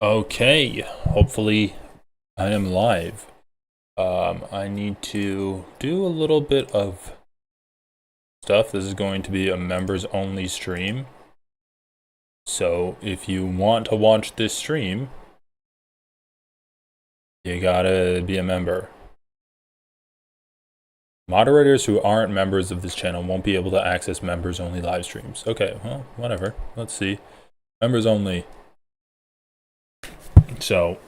Okay, hopefully I am live. I need to do a little bit of stuff. This is going to be a members only stream. So if you want to watch this stream, you gotta be a member. Moderators who aren't members of this channel won't be able to access members only live streams. Okay, well, whatever. Let's see. Members only. So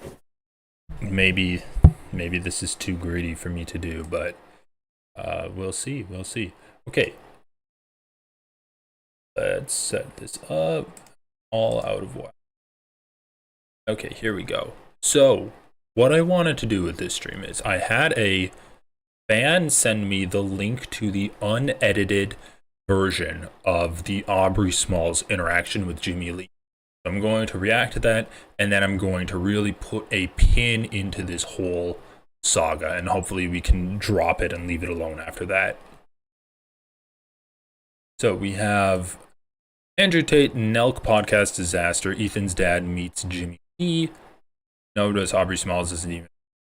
maybe this is too greedy for me to do, but we'll see. Okay, let's set this up. All out of whack. Okay, here we go. So what I wanted to do with this stream is I had a fan send me the link to the unedited version of the Aubrey Smalls interaction with Jimmy Lee. I'm going to react to that, and then I'm going to really put a pin into this whole saga, and hopefully we can drop it and leave it alone after that. So we have Andrew Tate, Nelk podcast disaster, Ethan's dad meets Jimmy Lee. Notice Aubrey Smalls isn't even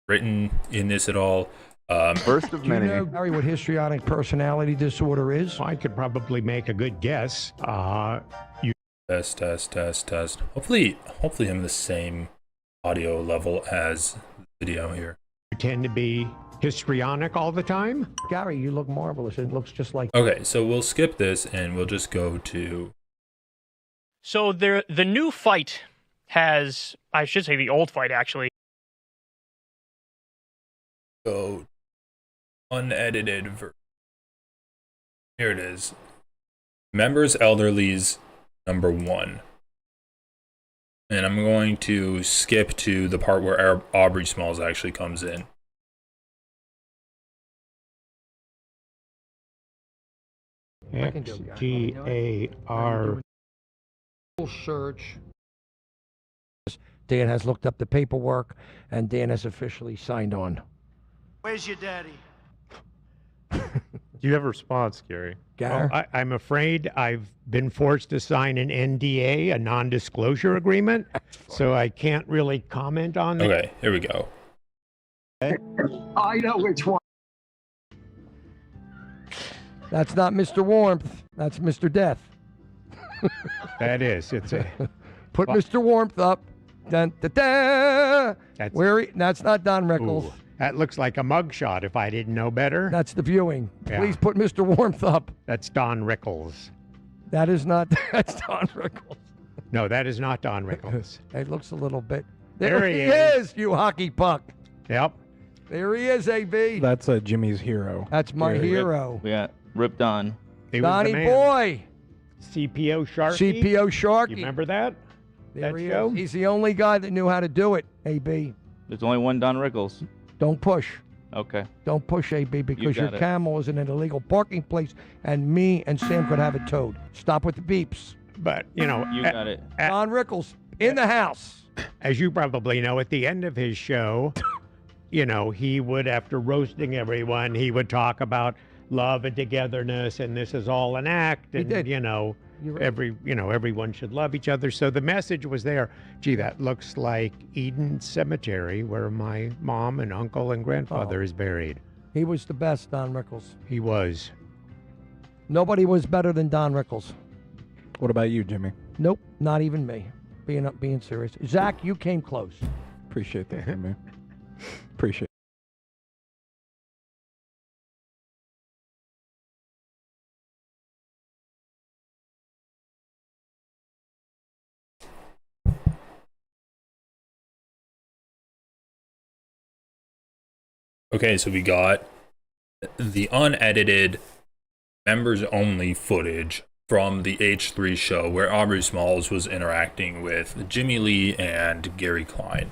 written in this at all. First of many. Do you know, Gary, what histrionic personality disorder is? I could probably make a good guess. Test. Hopefully I'm the same audio level as video here. You tend to be histrionic all the time? Gary, you look marvelous. It looks just like... Okay, so we'll skip this and we'll just go to... So the new fight has, I should say the old fight actually. Go unedited version. Here it is. Members Elderly's number 1. And I'm going to skip to the part where Aubrey Smalls actually comes in. XGAR. Search. Dan has looked up the paperwork, and Dan has officially signed on. Where's your daddy? Do you have a response, Gary? Gary? I'm afraid I've been forced to sign an NDA, a non-disclosure agreement, so I can't really comment on that. Okay, here we go. I know which one. That's not Mr. Warmth. That's Mr. Death. That is. It's a... Put Mr. Warmth up. Dun, da, da. That's, That's not Don Rickles. ooh, that looks like a mugshot if I didn't know better. That's the viewing. Yeah. Please put Mr. Warmth up. That's Don Rickles. That is not... That's Don Rickles. No, that is not Don Rickles. It looks a little bit... There he is, you hockey puck. Yep. There he is, AB. That's Jimmy's hero. That's my hero. We got Rip Don. He was Donnie the man. Boy. CPO Sharky. CPO Sharky. You remember that? There that he show? is. He's the only guy that knew how to do it, AB. There's only one Don Rickles. Don't push. Okay. Don't push, AB, because your got it. camel is in an illegal parking place, and me and Sam could have it towed. Stop with the beeps. But, you know, You got it. Don Rickles, in the house. as you probably know, at the end of his show, you know, he would, after roasting everyone, he would talk about love and togetherness, and this is all an act, and did. you know, You're right. everyone should love each other. So the message was there. Gee, that looks like Eden Cemetery, where my mom and uncle and grandfather is buried. He was the best, Don Rickles. He was. Nobody was better than Don Rickles. What about you, Jimmy? Nope, not even me. Being serious. Zach, you came close. Appreciate that, Jimmy. Appreciate it. Okay, so we got the unedited members only footage from the H3 show where Aubrey Smalls was interacting with Jimmy Lee and Gary Klein.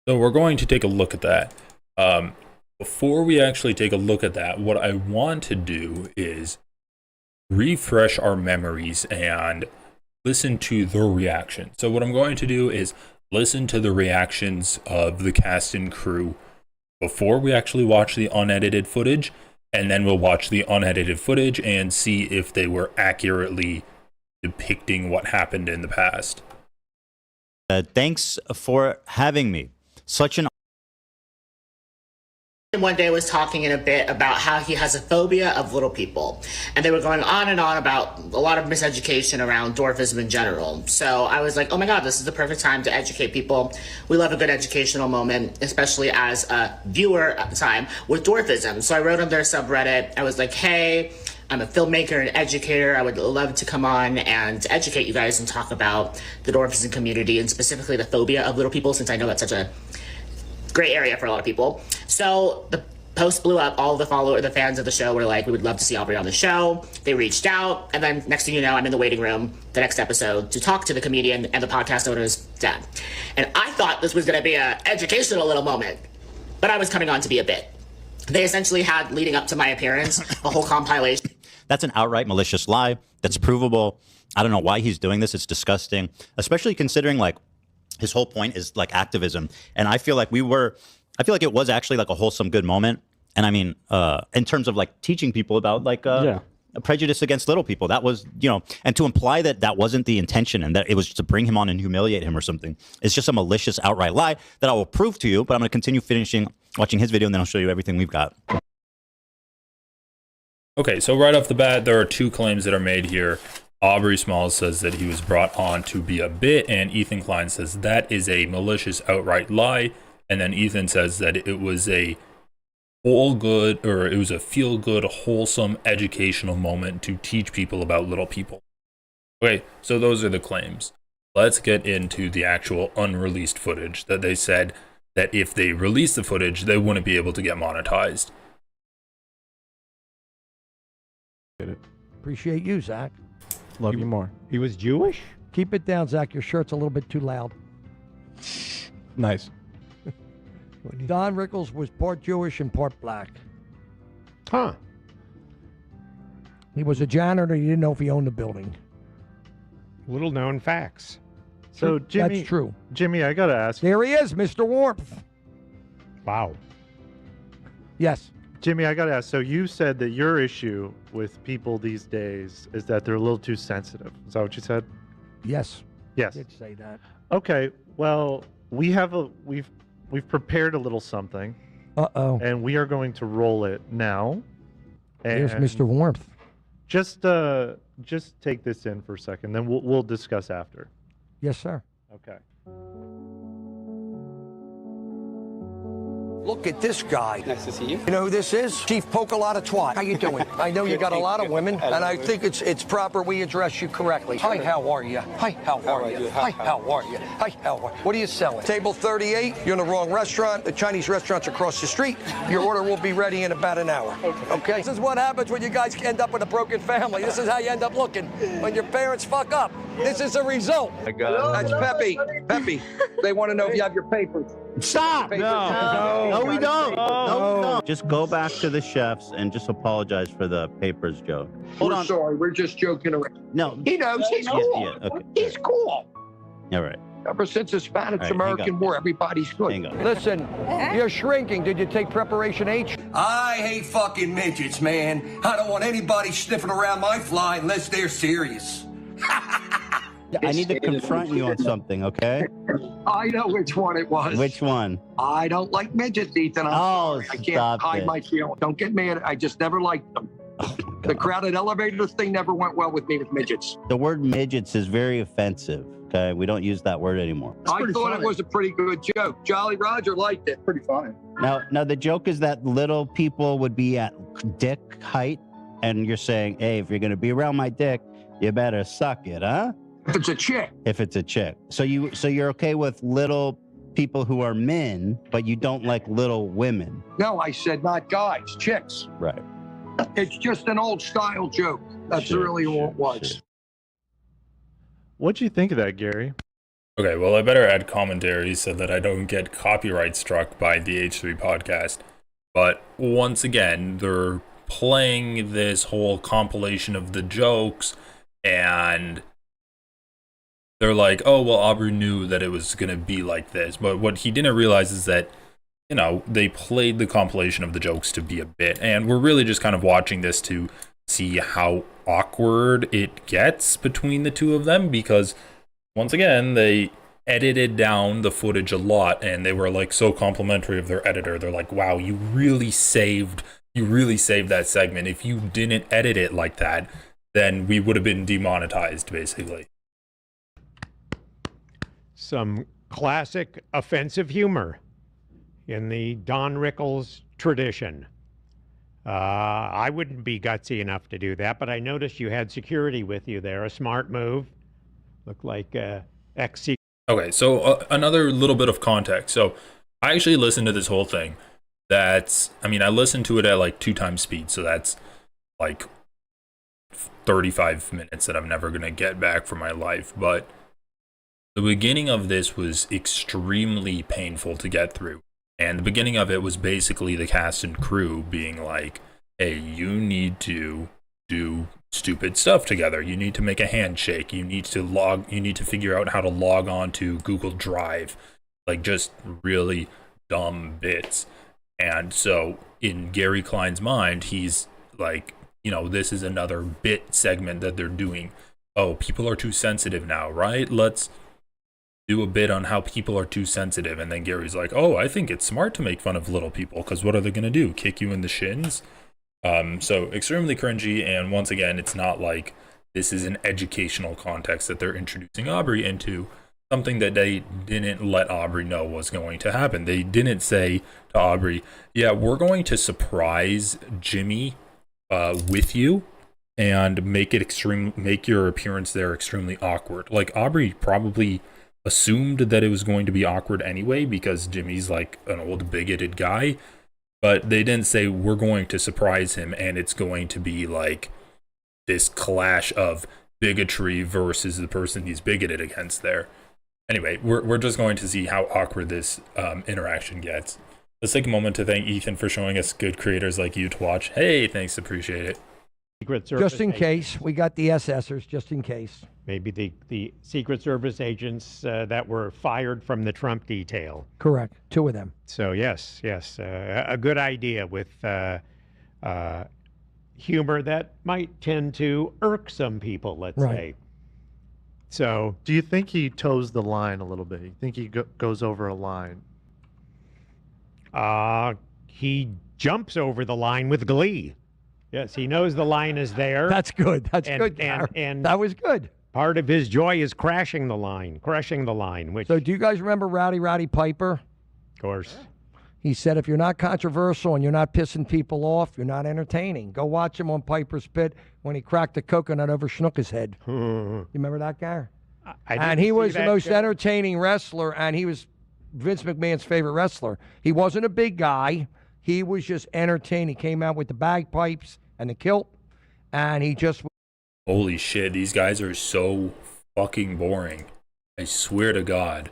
So we're going to take a look at that. Before we actually take a look at that, what I want to do is refresh our memories and listen to the reaction. So what I'm going to do is listen to the reactions of the cast and crew before we actually watch the unedited footage, and then we'll watch the unedited footage and see if they were accurately depicting what happened in the past. Thanks for having me. Such an One day was talking in a bit about how he has a phobia of little people. And they were going on and on about a lot of miseducation around dwarfism in general. So I was like, oh my God, this is the perfect time to educate people. We love a good educational moment, especially as a viewer at the time with dwarfism. So I wrote on their subreddit. I was like, hey, I'm a filmmaker and educator. I would love to come on and educate you guys and talk about the dwarfism community and specifically the phobia of little people, since I know that's such a great area for a lot of people. So the post blew up. All the fans of the show were like, we would love to see Aubrey on the show. They reached out, and then next thing you know, I'm in the waiting room the next episode to talk to the comedian and the podcast owner's dad. And I thought this was going to be an educational little moment, but I was coming on to be a bit. They essentially had, leading up to my appearance, a whole compilation. That's an outright malicious lie. That's provable. I don't know why he's doing this. It's disgusting, especially considering like his whole point is like activism. And I feel like it was actually like a wholesome, good moment. And I mean, in terms of like teaching people about like a prejudice against little people, that was, and to imply that that wasn't the intention and that it was to bring him on and humiliate him or something, it's just a malicious outright lie that I will prove to you. But I'm going to continue watching his video, and then I'll show you everything we've got. Okay, so right off the bat, there are two claims that are made here. Aubrey Smalls says that he was brought on to be a bit, and Ethan Klein says that is a malicious outright lie. And then Ethan says that it was a feel-good, wholesome, educational moment to teach people about little people. Okay, so those are the claims. Let's get into the actual unreleased footage that they said that if they release the footage, they wouldn't be able to get monetized. Appreciate you, Zach. Love you more. He was Jewish? Keep it down, Zach. Your shirt's a little bit too loud. Nice. Don Rickles was part Jewish and part black. Huh. He was a janitor. You didn't know if he owned the building. Little known facts. So, Jimmy, that's true. Jimmy, I gotta ask. There he is, Mr. Warmth. Wow. Yes. Jimmy, I gotta ask. So you said that your issue with people these days is that they're a little too sensitive. Is that what you said? Yes. Yes. I did say that. Okay. Well, we've prepared a little something. Uh-oh. And we are going to roll it now. Here's Mr. Warmth. Just take this in for a second, then we'll discuss after. Yes, sir. Okay. Look at this guy. Nice to see you. You know who this is? Chief Polka-Lotta Twat. How you doing? I know you got a lot of women, and I think it's proper we address you correctly. Hi, how are you? Hi, how are you? Hi, how are you? Hi, how are you? What are you selling? Table 38. You're in the wrong restaurant. The Chinese restaurant's across the street. Your order will be ready in about an hour. Okay? This is what happens when you guys end up with a broken family. This is how you end up looking when your parents fuck up. This is the result. That's Peppy. Peppy. They want to know if you have your papers. Stop! No, we don't. No, we don't. Just go back to the chefs and just apologize for the papers joke. Hold on. Sorry, we're just joking around. No. He knows he's cool. Yeah, okay. He's cool. All right. Ever since the Spanish-American War, everybody's good. Hang on. Listen, you're shrinking. Did you take Preparation H? I hate fucking midgets, man. I don't want anybody sniffing around my fly unless they're serious. I need to confront you on something, okay? I know which one it was. Which one? I don't like midgets, Ethan. I can't hide my feelings. Don't get mad. I just never liked them. The crowded elevators thing never went well with me with midgets. The word midgets is very offensive, okay? We don't use that word anymore. I thought it was a pretty good joke. Jolly Roger liked it. Pretty funny. Now the joke is that little people would be at dick height, and you're saying, hey, if you're going to be around my dick, you better suck it, huh? If it's a chick. If it's a chick. So you're okay with little people who are men, but you don't like little women. No, I said not guys, chicks. Right. It's just an old style joke. That's really what it was. Sure. What'd you think of that, Gary? Okay, well, I better add commentary so that I don't get copyright struck by the H3 podcast. But once again, they're playing this whole compilation of the jokes, and they're like, oh, well, Aubrey knew that it was going to be like this. But what he didn't realize is that, they played the compilation of the jokes to be a bit. And we're really just kind of watching this to see how awkward it gets between the two of them. Because, once again, they edited down the footage a lot, and they were like so complimentary of their editor. They're like, wow, you really saved that segment. If you didn't edit it like that, then we would have been demonetized, basically. Some classic offensive humor in the Don Rickles tradition. I wouldn't be gutsy enough to do that, but I noticed you had security with you there. A smart move. Looked like ex. Okay, so another little bit of context. So I actually listened to this whole thing. I listened to it at like 2 times speed, so that's like 35 minutes that I'm never going to get back from my life. But the beginning of this was extremely painful to get through. And the beginning of it was basically the cast and crew being like, hey, you need to do stupid stuff together. You need to make a handshake. You need to figure out how to log on to Google Drive. Like, just really dumb bits. And so in Gary Klein's mind, he's like, this is another bit segment that they're doing. Oh, people are too sensitive now, right? Let's do a bit on how people are too sensitive. And then Gary's like, oh, I think it's smart to make fun of little people, because what are they going to do? Kick you in the shins? So extremely cringy. And once again, it's not like this is an educational context that they're introducing Aubrey into. Something that they didn't let Aubrey know was going to happen. They didn't say to Aubrey, yeah, we're going to surprise Jimmy with you and make your appearance there extremely awkward. Like, Aubrey probably assumed that it was going to be awkward anyway, because Jimmy's like an old bigoted guy. But they didn't say we're going to surprise him and it's going to be like this clash of bigotry versus the person he's bigoted against there. Anyway, we're just going to see how awkward this interaction gets. Let's take a moment to thank Ethan for showing us good creators like you to watch. Hey, thanks, appreciate it. Secret Service Just in case, we got the SSers, just in case. Maybe the Secret Service agents that were fired from the Trump detail. Correct, 2 of them. So yes, a good idea with humor that might tend to irk some people, let's say. So, do you think he toes the line a little bit? You think he goes over a line? He jumps over the line with glee. Yes, he knows the line is there. That's good. That's good. And that was good. Part of his joy is crushing the line. Which, so, do you guys remember Rowdy Piper? Of course. He said, if you're not controversial and you're not pissing people off, you're not entertaining. Go watch him on Piper's Pit when he cracked a coconut over Schnucker's head. You remember that guy? And he was the most entertaining wrestler, and he was Vince McMahon's favorite wrestler. He wasn't a big guy. He was just entertaining. He came out with the bagpipes and the kilt, and he just... Holy shit, these guys are so fucking boring. I swear to God.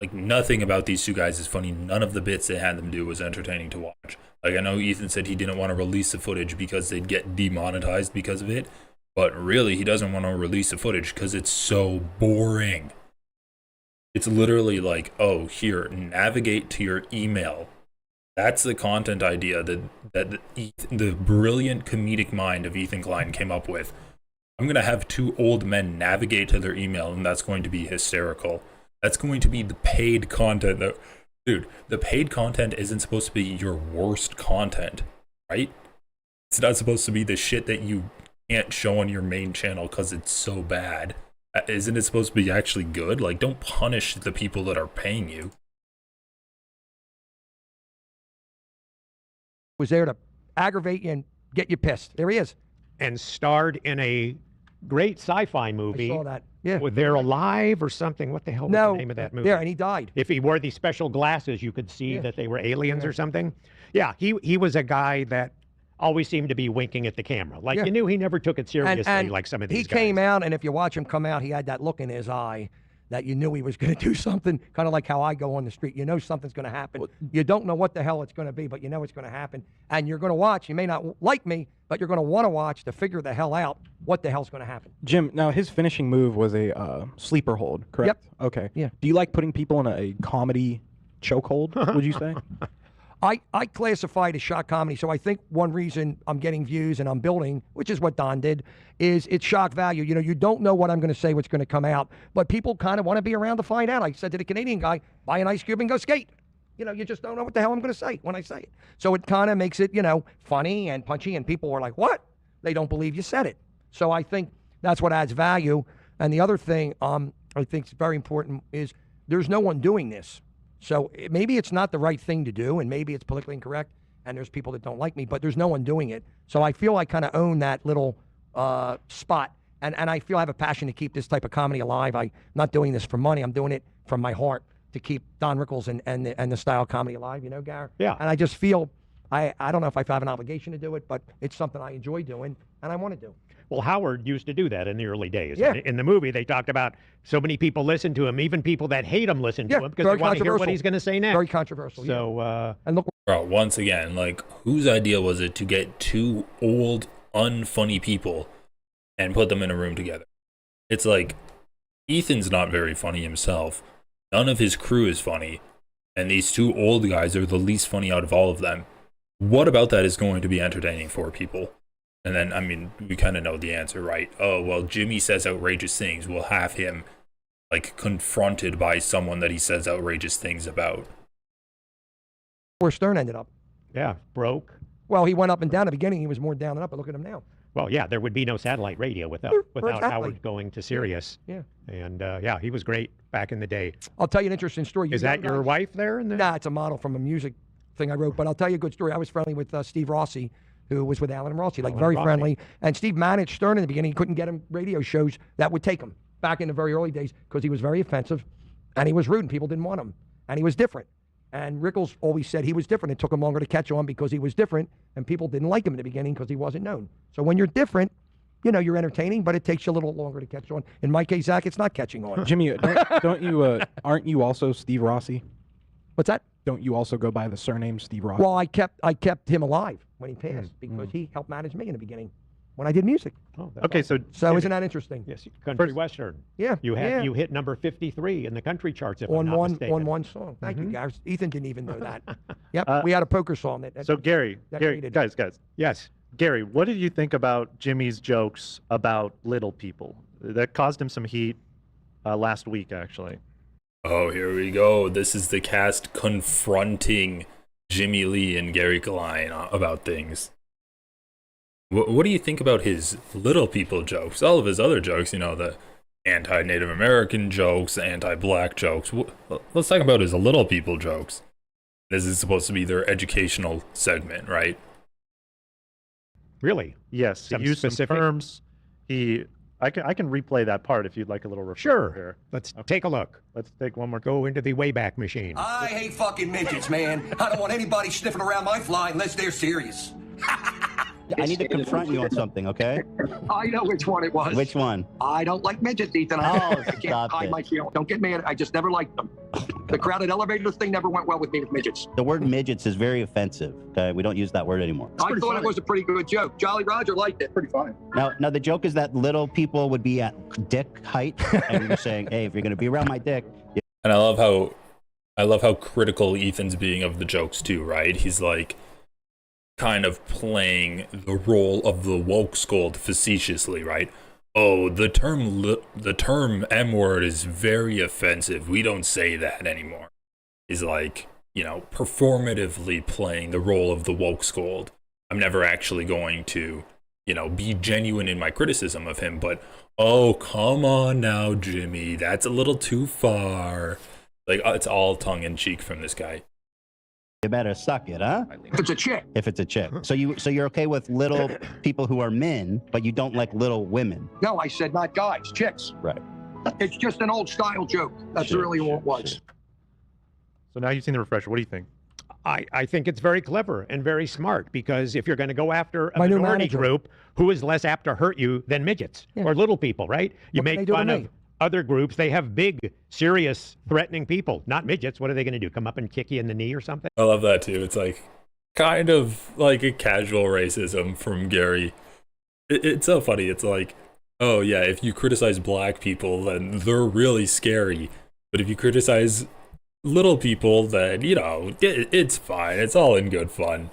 Like, nothing about these 2 guys is funny. None of the bits they had them do was entertaining to watch. Like, I know Ethan said he didn't want to release the footage because they'd get demonetized because of it. But really, he doesn't want to release the footage because it's so boring. It's literally like, oh, here, navigate to your email. That's the content idea that the brilliant comedic mind of Ethan Klein came up with. I'm going to have 2 old men navigate to their email, and that's going to be hysterical. That's going to be the paid content. Dude, the paid content isn't supposed to be your worst content, right? It's not supposed to be the shit that you can't show on your main channel because it's so bad. Isn't it supposed to be actually good? Like, don't punish the people that are paying you. Was there to aggravate you and get you pissed. There he is. And starred in a great sci-fi movie. I saw that. Yeah. They're Alive or something. What the hell was the name of that movie? Yeah, and he died. If he wore these special glasses, you could see that they were aliens or something. Yeah, he was a guy that always seemed to be winking at the camera. Like, you knew he never took it seriously like some of these guys. He came out, and if you watch him come out, he had that look in his eye that you knew he was going to do something, kind of like how I go on the street. You know something's going to happen. You don't know what the hell it's going to be, but you know it's going to happen. And you're going to watch. You may not like me, but you're going to want to watch to figure the hell out what the hell's going to happen. Jim, now his finishing move was a sleeper hold, correct? Yep. Okay. Yeah. Do you like putting people in a comedy chokehold, would you say? I classify it as shock comedy. So I think one reason I'm getting views and I'm building, which is what Don did, is it's shock value. You know, you don't know what I'm going to say, what's going to come out, but people kind of want to be around to find out. I said to the Canadian guy, buy an ice cube and go skate. You know, you just don't know what the hell I'm going to say when I say it. So it kind of makes it, you know, funny and punchy, and people are like, what? They don't believe you said it. So I think that's what adds value. And the other thing I think is very important is there's no one doing this. So maybe it's not the right thing to do, and maybe it's politically incorrect, and there's people that don't like me, but there's no one doing it. So I feel I kind of own that little spot, and I feel I have a passion to keep this type of comedy alive. I'm not doing this for money. I'm doing it from my heart to keep Don Rickles and the style of comedy alive, you know, Gar? Yeah. And I just feel, I don't know if I have an obligation to do it, but it's something I enjoy doing, and I want to do. Well, Howard used to do that in the early days. Yeah. In the movie, they talked about so many people listen to him, even people that hate him listen to him because very they want to hear what controversial. he's going to say next. Very controversial. So, and look, Bro, once again, like, whose idea was it to get two old, unfunny people and put them in a room together? It's like, Ethan's not very funny himself. None of his crew is funny. And these two old guys are the least funny out of all of them. What about that is going to be entertaining for people? And then, I mean, we kind of know the answer, right? Oh, well, Jimmy says outrageous things. We'll have him, like, confronted by someone that he says outrageous things about. where Stern ended up. Yeah, broke. Well, he went up and down. At the beginning, he was more down than up, but look at him now. Well, yeah, there would be no satellite radio without Exactly. Howard going to Sirius. Yeah. And, yeah, he was great back in the day. I'll tell you an interesting story. Is that your wife there? Nah, it's a model from a music thing I wrote, but I'll tell you a good story. I was friendly with Steve Rossi, who was with Alan and Rossi, like very friendly. And Steve managed Stern in the beginning. He couldn't get him radio shows that would take him back in the very early days because he was very offensive and he was rude and people didn't want him. And he was different. And Rickles always said he was different. It took him longer to catch on because he was different and people didn't like him in the beginning because he wasn't known. So when you're different, you know, you're entertaining, but it takes you a little longer to catch on. In my case, Zach, it's not catching on. Jimmy, aren't you also Steve Rossi? What's that? Don't you also go by the surname Steve Rossi? Well, I kept him alive when he passed because he helped manage me in the beginning when I did music. Oh, okay, awesome. So isn't that interesting? Yes, country western. Yeah, you had yeah. you hit number 53 in the country charts. If I'm on not one mistaken. on one song. Thank you, guys. Ethan didn't even know that. Yep, we had a poker song that. So Gary, created it. guys. Yes. Gary, what did you think about Jimmy's jokes about little people? That caused him some heat last week, actually. Oh, here we go. This is the cast confronting Jimmy Lee and Gary Klein about things. What do you think about his little people jokes? All of his other jokes, you know, the anti-Native American jokes, the anti-black jokes. Let's talk about his little people jokes. This is supposed to be their educational segment, right? Really? Yes, he used some terms. I can replay that part if you'd like a little refresher. Sure. Here. Let's take a look. Let's take one more. Go into the Wayback Machine. I hate fucking midgets, man. I don't want anybody sniffing around my fly unless they're serious. I need to confront you on something, okay? I know which one it was. Which one? I don't like midgets, Ethan. Oh, I can't stop hide it. my feelings. Don't get mad. I just never liked them. The crowded elevators thing never went well with me with midgets. The word midgets is very offensive, okay? We don't use that word anymore. I thought it was a pretty good joke. Jolly Roger liked it. Pretty funny. Now the joke is that little people would be at dick height, and you're saying, hey, if you're going to be around my dick. And I love how critical Ethan's being of the jokes too, right? He's like kind of playing the role of the woke scold facetiously, right? Oh, the term M word is very offensive. We don't say that anymore. He's like, you know, performatively playing the role of the woke scold. I'm never actually going to, you know, be genuine in my criticism of him, but oh, come on now, Jimmy, that's a little too far. Like, it's all tongue in cheek from this guy. You better suck it, huh? If it's a chick. If it's a chick. So you're okay with little people who are men, but you don't like little women. No, I said not guys, chicks. Right. It's just an old style joke. That's really what it was. So now you've seen the refresher. What do you think? I think it's very clever and very smart because if you're going to go after a My new minority manager. group, who is less apt to hurt you than midgets or little people, right? You What can they make do to fun of me? other groups. They have big, serious, threatening people, not midgets. What are they going to do? Come up and kick you in the knee or something? I love that too. It's like kind of like a casual racism from Gary. It's so funny. It's like, oh yeah, if you criticize black people, then they're really scary. But if you criticize little people, then, you know, it's fine. It's all in good fun.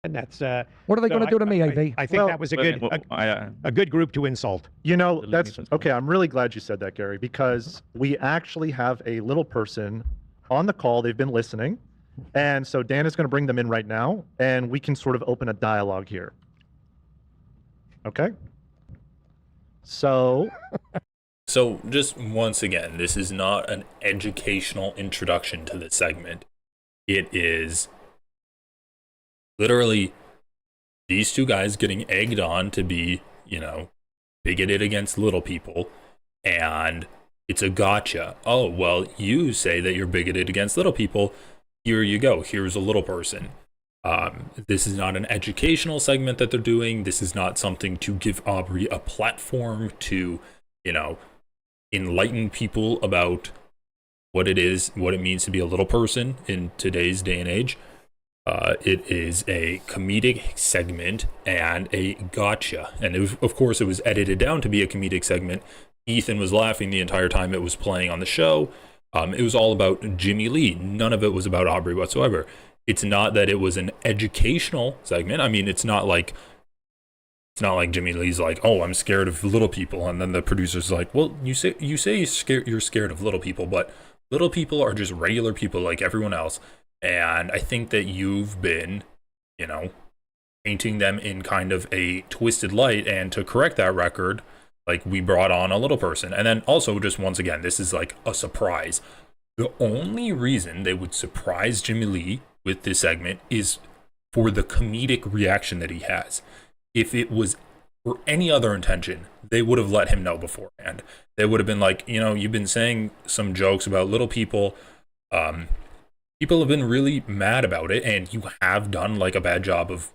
And that's What are they so going to do to me, AV? I think that was a good group to insult. You know, that's okay. I'm really glad you said that, Gary, because we actually have a little person on the call. They've been listening. And so Dan is going to bring them in right now, and we can sort of open a dialogue here. Okay? So just once again, this is not an educational introduction to this segment. It is literally these two guys getting egged on to be, you know, bigoted against little people, and it's a gotcha. Oh, well, you say that you're bigoted against little people. Here you go. Here's a little person. This is not an educational segment that they're doing. This is not something to give Aubrey a platform to, you know, enlighten people about what it is, what it means to be a little person in today's day and age. It is a comedic segment and a gotcha. And of course, it was edited down to be a comedic segment. Ethan was laughing the entire time it was playing on the show. It was all about Jimmy Lee. None of it was about Aubrey whatsoever. It's not that it was an educational segment. I mean, it's not like Jimmy Lee's like, oh, I'm scared of little people, and then the producer's like, well, you say you're scared of little people, but little people are just regular people like everyone else. And I think that you've been, you know, painting them in kind of a twisted light, and to correct that record, like, we brought on a little person. And then also, just once again, this is like a surprise. The only reason they would surprise Jimmy Lee with this segment is for the comedic reaction that he has. If it was for any other intention, they would have let him know beforehand. They would have been like, you know, you've been saying some jokes about little people. People have been really mad about it, and you have done like a bad job of,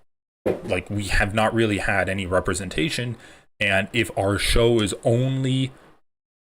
like, we have not really had any representation. And if our show is only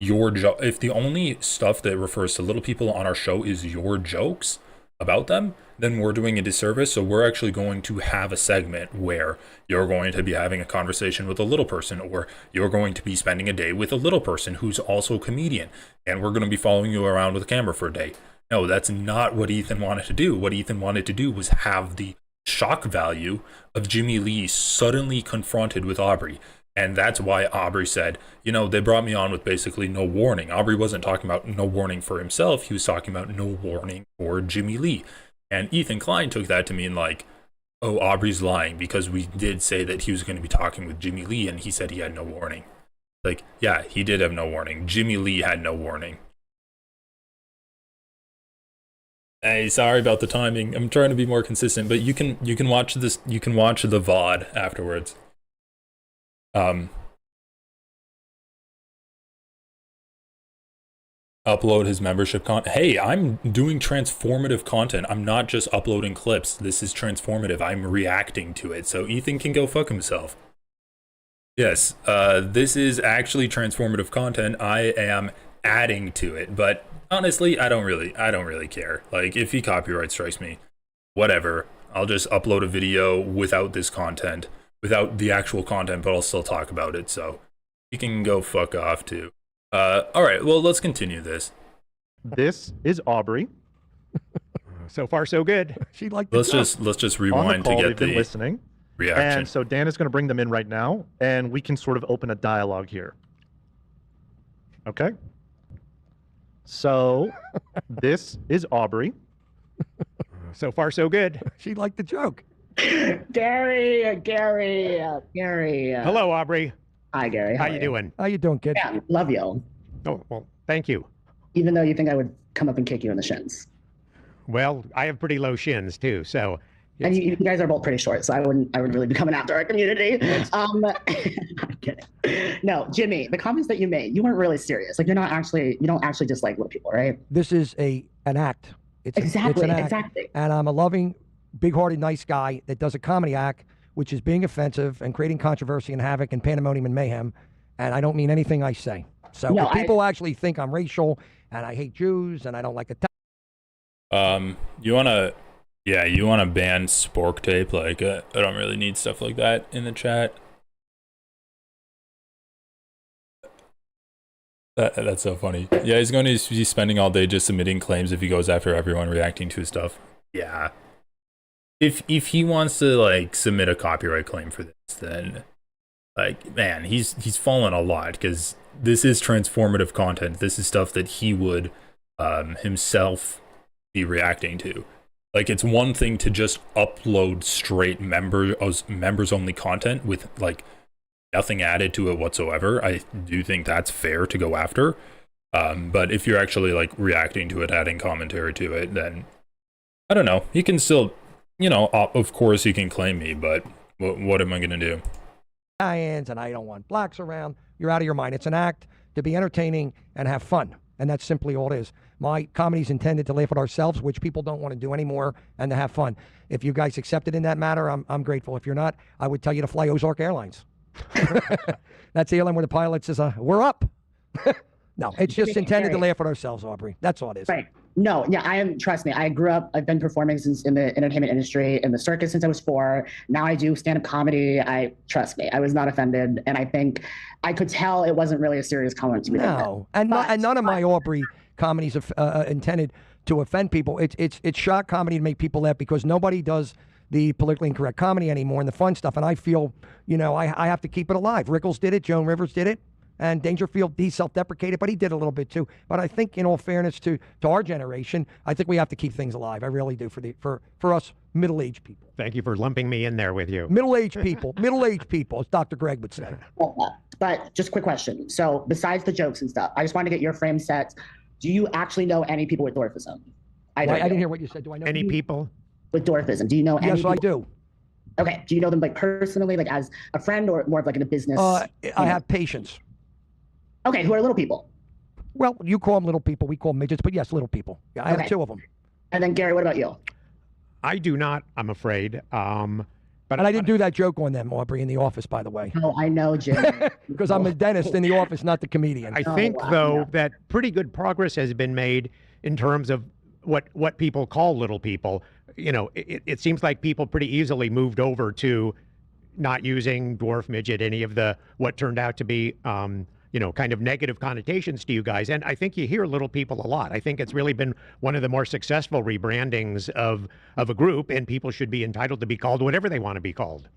your joke, if the only stuff that refers to little people on our show is your jokes about them, then we're doing a disservice. So we're actually going to have a segment where you're going to be having a conversation with a little person, or you're going to be spending a day with a little person who's also a comedian, and we're going to be following you around with a camera for a day. No, that's not what Ethan wanted to do. What Ethan wanted to do was have the shock value of Jimmy Lee suddenly confronted with Aubrey. And that's why Aubrey said, you know, they brought me on with basically no warning. Aubrey wasn't talking about no warning for himself. He was talking about no warning for Jimmy Lee. And Ethan Klein took that to mean like, oh, Aubrey's lying because we did say that he was going to be talking with Jimmy Lee and he said he had no warning. Like, yeah, he did have no warning. Jimmy Lee had no warning. Hey, sorry about the timing. I'm trying to be more consistent, but you can watch this. You can watch the VOD afterwards. Upload his membership content. Hey, I'm doing transformative content. I'm not just uploading clips. This is transformative. I'm reacting to it. So Ethan can go fuck himself. Yes, this is actually transformative content. I am adding to it, but honestly, I don't really care. Like, if he copyright strikes me, whatever. I'll just upload a video without this content, without the actual content, but I'll still talk about it. So you can go fuck off too. All right, well, let's continue this. This is Aubrey. So far, so good. She liked. Let's just rewind to get the listening reaction. And so Dan is going to bring them in right now, and we can sort of open a dialogue here. Okay. So this is Aubrey. So far, so good. She liked the joke. Gary. Hello, Aubrey. Hi, Gary. How you doing? How you doing, kid? Yeah, love you. Oh, well, thank you. Even though you think I would come up and kick you in the shins. Well, I have pretty low shins too, so. And you guys are both pretty short, so I wouldn't really be coming after our community. I'm kidding. No, Jimmy, the comments that you made, you weren't really serious. Like, you don't actually dislike little people, right? This is an act. It's an act. Exactly. And I'm a loving, big-hearted, nice guy that does a comedy act, which is being offensive and creating controversy and havoc and pandemonium and mayhem. And I don't mean anything I say. So if people actually think I'm racial and I hate Jews and I don't like the you wanna ban Spork Tape? Like, I don't really need stuff like that in the chat. That's so funny. Yeah, he's going to be spending all day just submitting claims if he goes after everyone reacting to his stuff. Yeah. If he wants to like submit a copyright claim for this, then like man, he's fallen a lot because this is transformative content. This is stuff that he would himself be reacting to. Like it's one thing to just upload straight members only content with like nothing added to it whatsoever. I do think that's fair to go after. But if you're actually like reacting to it, adding commentary to it, then I don't know. You can still, you know, of course you can claim me, but what am I going to do? And I don't want blacks around. You're out of your mind. It's an act to be entertaining and have fun. And that's simply all it is. My comedy's intended to laugh at ourselves, which people don't want to do anymore, and to have fun. If you guys accept it in that matter, I'm grateful. If you're not, I would tell you to fly Ozark Airlines. That's the airline where the pilot says, we're up. No, it's just intended to laugh at ourselves, Aubrey. That's all it is. Right. No, yeah, I am. Trust me, I grew up. I've been performing since in the entertainment industry, in the circus since I was 4. Now I do stand-up comedy. Trust me, I was not offended, and I think I could tell it wasn't really a serious comment to me. No, and none of my Aubrey comedies are intended to offend people. It's shock comedy to make people laugh because nobody does the politically incorrect comedy anymore and the fun stuff. And I feel, you know, I have to keep it alive. Rickles did it. Joan Rivers did it. And Dangerfield, he self-deprecated, but he did a little bit too. But I think, in all fairness to our generation, I think we have to keep things alive. I really do for us middle-aged people. Thank you for lumping me in there with you. Middle-aged people, as Dr. Greg would say. But just a quick question. So besides the jokes and stuff, I just wanted to get your frame set. Do you actually know any people with dwarfism? I didn't hear what you said. Do I know any people with dwarfism? Do you know any people? Yes, I do. Okay. Do you know them like personally, like as a friend, or more of like in a business? I have patients. Okay, who are little people? Well, you call them little people. We call them midgets, but yes, little people. Yeah, I have 2 of them. And then, Gary, what about you? I do not, I'm afraid. But I didn't do that joke on them, Aubrey, in the office, by the way. Oh, I know, Jim. Because I'm a dentist in the office, not the comedian. I think, though, that pretty good progress has been made in terms of what people call little people. You know, it seems like people pretty easily moved over to not using dwarf, midget, any of the what turned out to be you know, kind of negative connotations to you guys. And I think you hear little people a lot. I think it's really been one of the more successful rebrandings of a group, and people should be entitled to be called whatever they want to be called.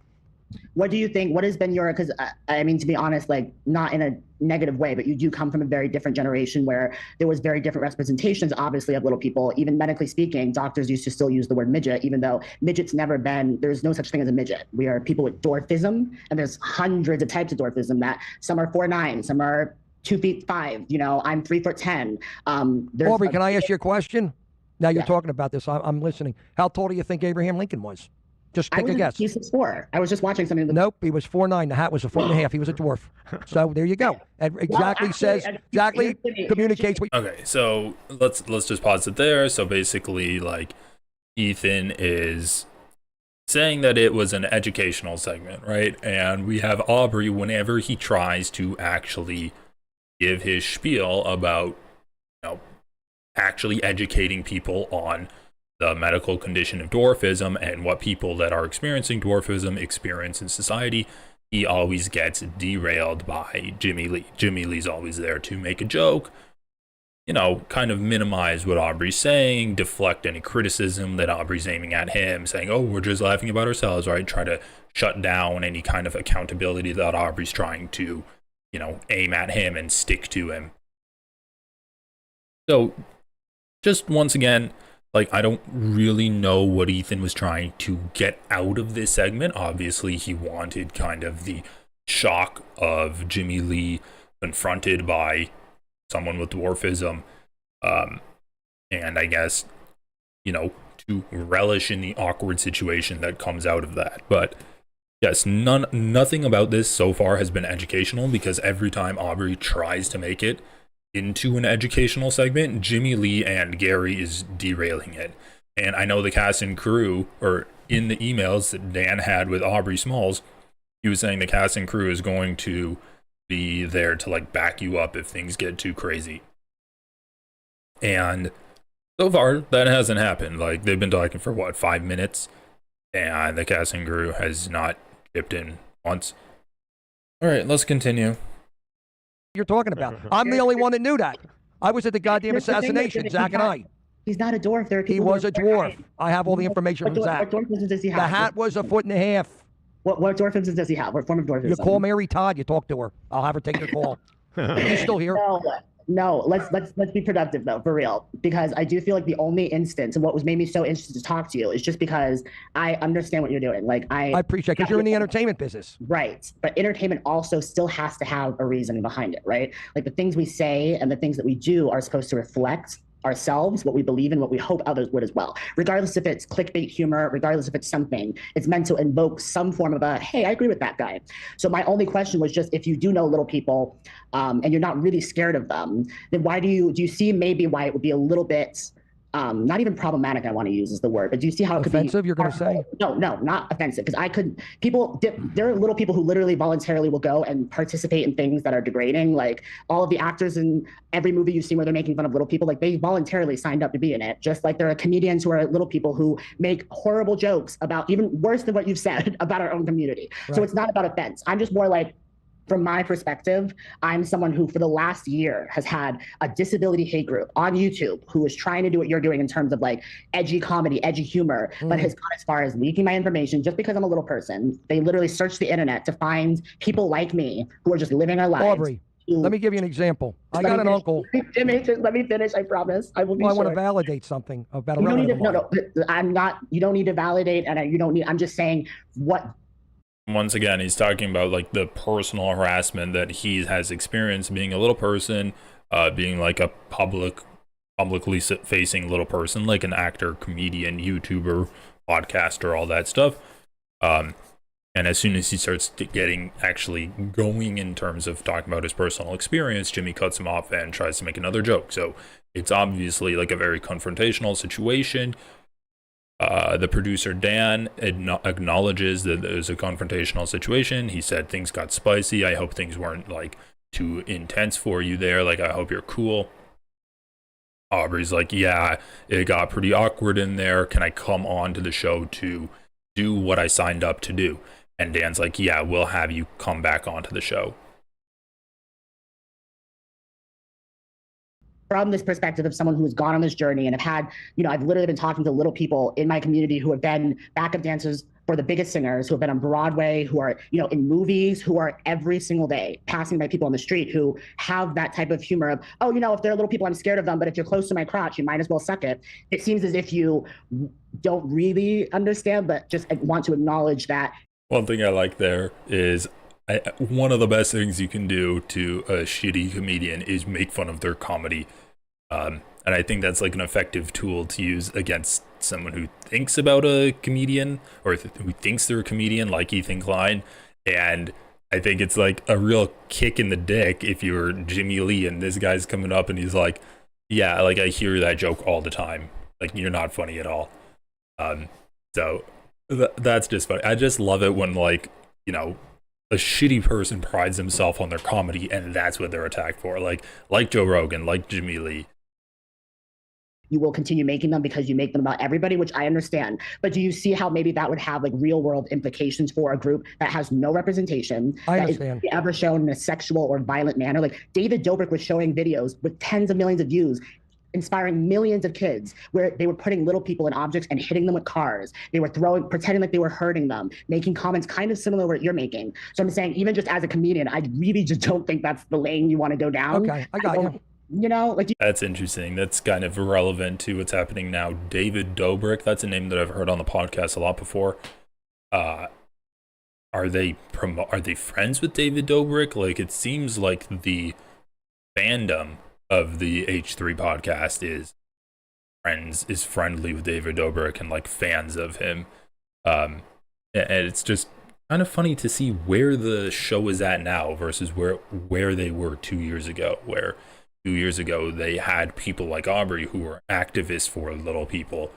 What do you think? What has been your, because I mean, to be honest, like not in a negative way, but you do come from a very different generation where there was very different representations, obviously, of little people. Even medically speaking, doctors used to still use the word midget, even though midget's never been, there's no such thing as a midget. We are people with dwarfism, and there's hundreds of types of dwarfism that some are 4'9", some are 2'5". You know, I'm 3'10". Aubrey, can I ask you a question? Now you're talking about this. I'm listening. How tall do you think Abraham Lincoln was? Just take a guess. He's 6'4". I was just watching something. Nope, he was 4'9". The hat was a 1.5 feet. He was a dwarf. So there you go. And exactly communicates what. Okay, so let's just pause it there. So basically, like Ethan is saying that it was an educational segment, right? And we have Aubrey whenever he tries to actually give his spiel about, you know, actually educating people on the medical condition of dwarfism and what people that are experiencing dwarfism experience in society, he always gets derailed by Jimmy Lee. Jimmy Lee's always there to make a joke, you know, kind of minimize what Aubrey's saying, deflect any criticism that Aubrey's aiming at him, saying, oh, we're just laughing about ourselves, right? Try to shut down any kind of accountability that Aubrey's trying to, you know, aim at him and stick to him. So just once again, like, I don't really know what Ethan was trying to get out of this segment. Obviously, he wanted kind of the shock of Jimmy Lee confronted by someone with dwarfism. And I guess, you know, to relish in the awkward situation that comes out of that. But yes, nothing about this so far has been educational, because every time Aubrey tries to make it into an educational segment, Jimmy Lee and Gary is derailing it. And I know the cast and crew, or in the emails that Dan had with Aubrey Smalls, he was saying the cast and crew is going to be there to like back you up if things get too crazy. And so far that hasn't happened. Like, they've been talking for what, 5 minutes, and the cast and crew has not chipped in once. All right, let's continue. you're talking about. I'm the only one that knew that. I was at the goddamn assassination, Zach and I. He's not a dwarf. There are people. He was a dwarf. I have all the information from Zach. What dwarfism does he have? The hat was a foot and a half. What dwarfism does he have? What form of dwarfism? You call Mary Todd, you talk to her. I'll have her take your call. You still here? No. Let's be productive though, for real. Because I do feel like the only instance and what was made me so interested to talk to you is just because I understand what you're doing. Like I appreciate it because you're in the entertainment business. Right. But entertainment also still has to have a reason behind it, right? Like the things we say and the things that we do are supposed to reflect ourselves, what we believe in, what we hope others would as well. Regardless if it's clickbait humor, regardless if it's something, it's meant to invoke some form of a, hey, I agree with that guy. So my only question was just, if you do know little people and you're not really scared of them, then why do you see maybe why it would be a little bit, not even problematic, I want to use is the word, but do you see how it could be offensive, you're going to say? No, not offensive, because there are little people who literally voluntarily will go and participate in things that are degrading, like all of the actors in every movie you've seen where they're making fun of little people, like they voluntarily signed up to be in it, just like there are comedians who are little people who make horrible jokes about, even worse than what you've said, about our own community. Right. So it's not about offense. I'm just more like, from my perspective, I'm someone who for the last year has had a disability hate group on YouTube who is trying to do what you're doing in terms of like edgy comedy, edgy humor, but has gone as far as leaking my information just because I'm a little person. They literally search the internet to find people like me who are just living our lives. Aubrey, let me give you an example. I got an uncle. Jimmy, just let me finish. I promise. I will be I want to validate something about a relative. No, I'm not. You don't need to validate, and you don't need. I'm just saying what. Once again, he's talking about like the personal harassment that he has experienced being a little person, being like a publicly facing little person, like an actor, comedian, YouTuber, podcaster, all that stuff. And as soon as he starts getting actually going in terms of talking about his personal experience, Jimmy cuts him off and tries to make another joke. So it's obviously like a very confrontational situation. The producer, Dan, acknowledges that there's a confrontational situation. He said things got spicy. I hope things weren't like too intense for you there. Like, I hope you're cool. Aubrey's like, yeah, it got pretty awkward in there. Can I come on to the show to do what I signed up to do? And Dan's like, yeah, we'll have you come back onto the show. From this perspective of someone who has gone on this journey and have had, I've literally been talking to little people in my community who have been backup dancers for the biggest singers, who have been on Broadway, who are, in movies, who are every single day passing by people on the street who have that type of humor of, oh, if they're little people, I'm scared of them, but if you're close to my crotch, you might as well suck it. It seems as if you don't really understand, but just want to acknowledge that. One thing I like there is one of the best things you can do to a shitty comedian is make fun of their comedy. And I think that's like an effective tool to use against someone who thinks about a comedian or who thinks they're a comedian, like Ethan Klein. And I think it's like a real kick in the dick if you're Jimmy Lee and this guy's coming up and he's like, yeah, like I hear that joke all the time. Like, you're not funny at all. So that's just funny. I just love it when, like, a shitty person prides himself on their comedy and that's what they're attacked for. Like Joe Rogan, like Jimmy Lee. You will continue making them because you make them about everybody, which I understand. But do you see how maybe that would have like real world implications for a group that has no representation? I understand. That is ever shown in a sexual or violent manner? Like David Dobrik was showing videos with tens of millions of views, inspiring millions of kids, where they were putting little people in objects and hitting them with cars. They were pretending like they were hurting them, making comments kind of similar to what you're making. So I'm saying, even just as a comedian, I really just don't think that's the lane you want to go down. Okay, I got you. That's interesting. That's kind of relevant to what's happening now. David Dobrik, that's a name that I've heard on the podcast a lot before. Are they friends with David Dobrik? Like, it seems like the fandom of the H3 podcast is friendly with David Dobrik and like fans of him. And it's just kind of funny to see where the show is at now versus where they were 2 years ago, where 2 years ago they had people like Aubrey who were activists for little people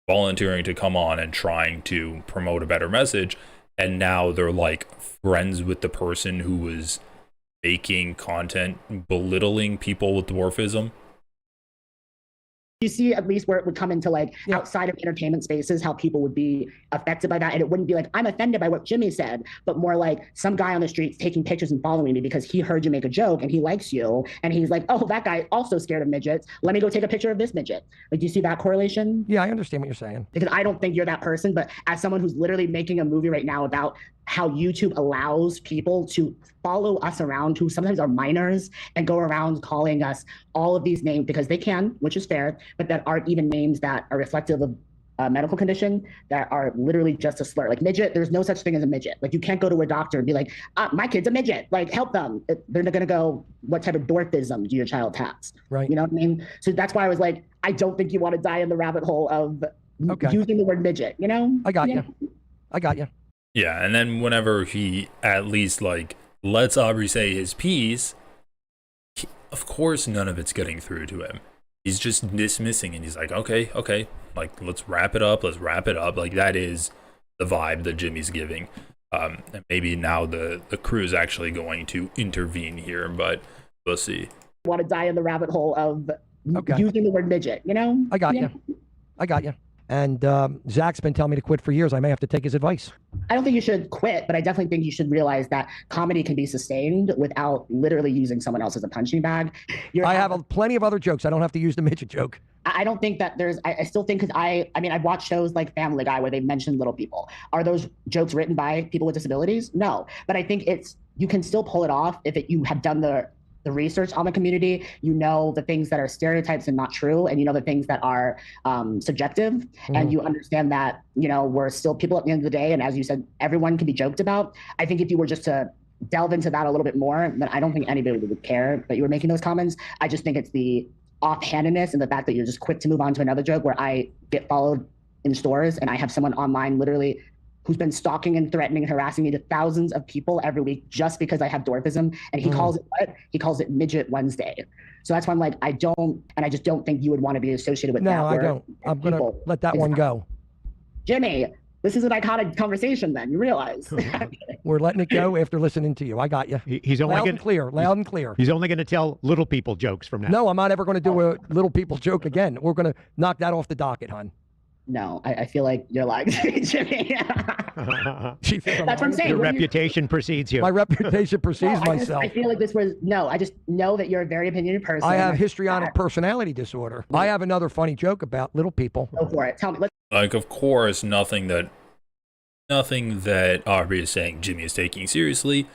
volunteering to come on and trying to promote a better message, and now they're like friends with the person who was making content belittling people with dwarfism. You see at least where it would come into like outside of entertainment spaces, how people would be affected by that. And it wouldn't be like, I'm offended by what Jimmy said, but more like some guy on the street taking pictures and following me because he heard you make a joke and he likes you. And he's like, oh, that guy also scared of midgets. Let me go take a picture of this midget. Like, do you see that correlation? Yeah, I understand what you're saying. Because I don't think you're that person, but as someone who's literally making a movie right now about how YouTube allows people to follow us around who sometimes are minors and go around calling us all of these names because they can, which is fair, but that aren't even names that are reflective of a medical condition, that are literally just a slur. Like midget, there's no such thing as a midget. Like you can't go to a doctor and be like, my kid's a midget, like help them. They're not gonna go, what type of dwarfism do your child have? Right. You know what I mean? So that's why I was like, I don't think you want to die in the rabbit hole of using the word midget, you know? I got you. I got you. Yeah, and then whenever he at least like lets Aubrey say his piece, of course none of it's getting through to him. He's just dismissing, and he's like, okay, like let's wrap it up. Like that is the vibe that Jimmy's giving. And maybe now the crew is actually going to intervene here, but we'll see. Want to die in the rabbit hole of using the word midget, you know? I got you. I got you. And Zach's been telling me to quit for years. I may have to take his advice. I don't think you should quit, but I definitely think you should realize that comedy can be sustained without literally using someone else as a punching bag. I have plenty of other jokes. I don't have to use the midget joke. I don't think that I still think, because I mean, I've watched shows like Family Guy where they mention little people. Are those jokes written by people with disabilities? No. But I think you can still pull it off if you have done the research on the community. You know the things that are stereotypes and not true, and you know the things that are subjective, and you understand that, you know, we're still people at the end of the day, and as you said, everyone can be joked about. I think if you were just to delve into that a little bit more, then I don't think anybody would care that you were making those comments. I just think it's the offhandedness and the fact that you're just quick to move on to another joke, where I get followed in stores and I have someone online literally who's been stalking and threatening and harassing me to thousands of people every week just because I have dwarfism. And he calls it what? He calls it Midget Wednesday. So that's why I'm like, I just don't think you would want to be associated with that. No, I don't. I'm going to let that one go. Jimmy, this is an iconic conversation then, you realize. We're letting it go after listening to you. I got you. He's only loud and clear. He's only going to tell little people jokes from now. No, I'm not ever going to do a little people joke again. We're going to knock that off the docket, hon. No, I feel like you're lying to me, Jimmy. That's what I'm saying. Your reputation precedes you. My reputation precedes myself. I feel like I just know that you're a very opiniodated person. I have histrionic personality disorder. I have another funny joke about little people. Go for it. Tell me. Like, of course, nothing that Aubrey is saying Jimmy is taking seriously.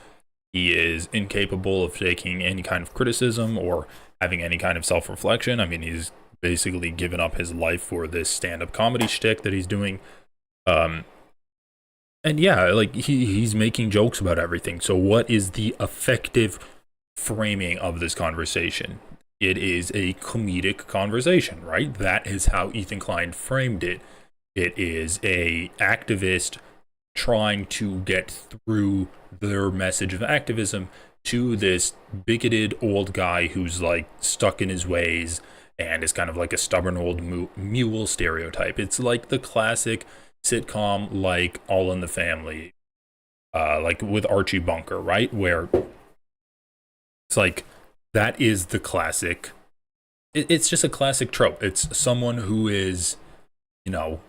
He is incapable of taking any kind of criticism or having any kind of self-reflection. I mean, he's basically given up his life for this stand-up comedy shtick that he's doing. And yeah, like he's making jokes about everything. So what is the effective framing of this conversation? It is a comedic conversation, right? That is how Ethan Klein framed it. It is a activist trying to get through their message of activism to this bigoted old guy who's like stuck in his ways and is kind of like a stubborn old mule stereotype. It's like the classic sitcom, like All in the Family, like with Archie Bunker, right? Where it's like, that is the classic. It's just a classic trope. It's someone who is, you know,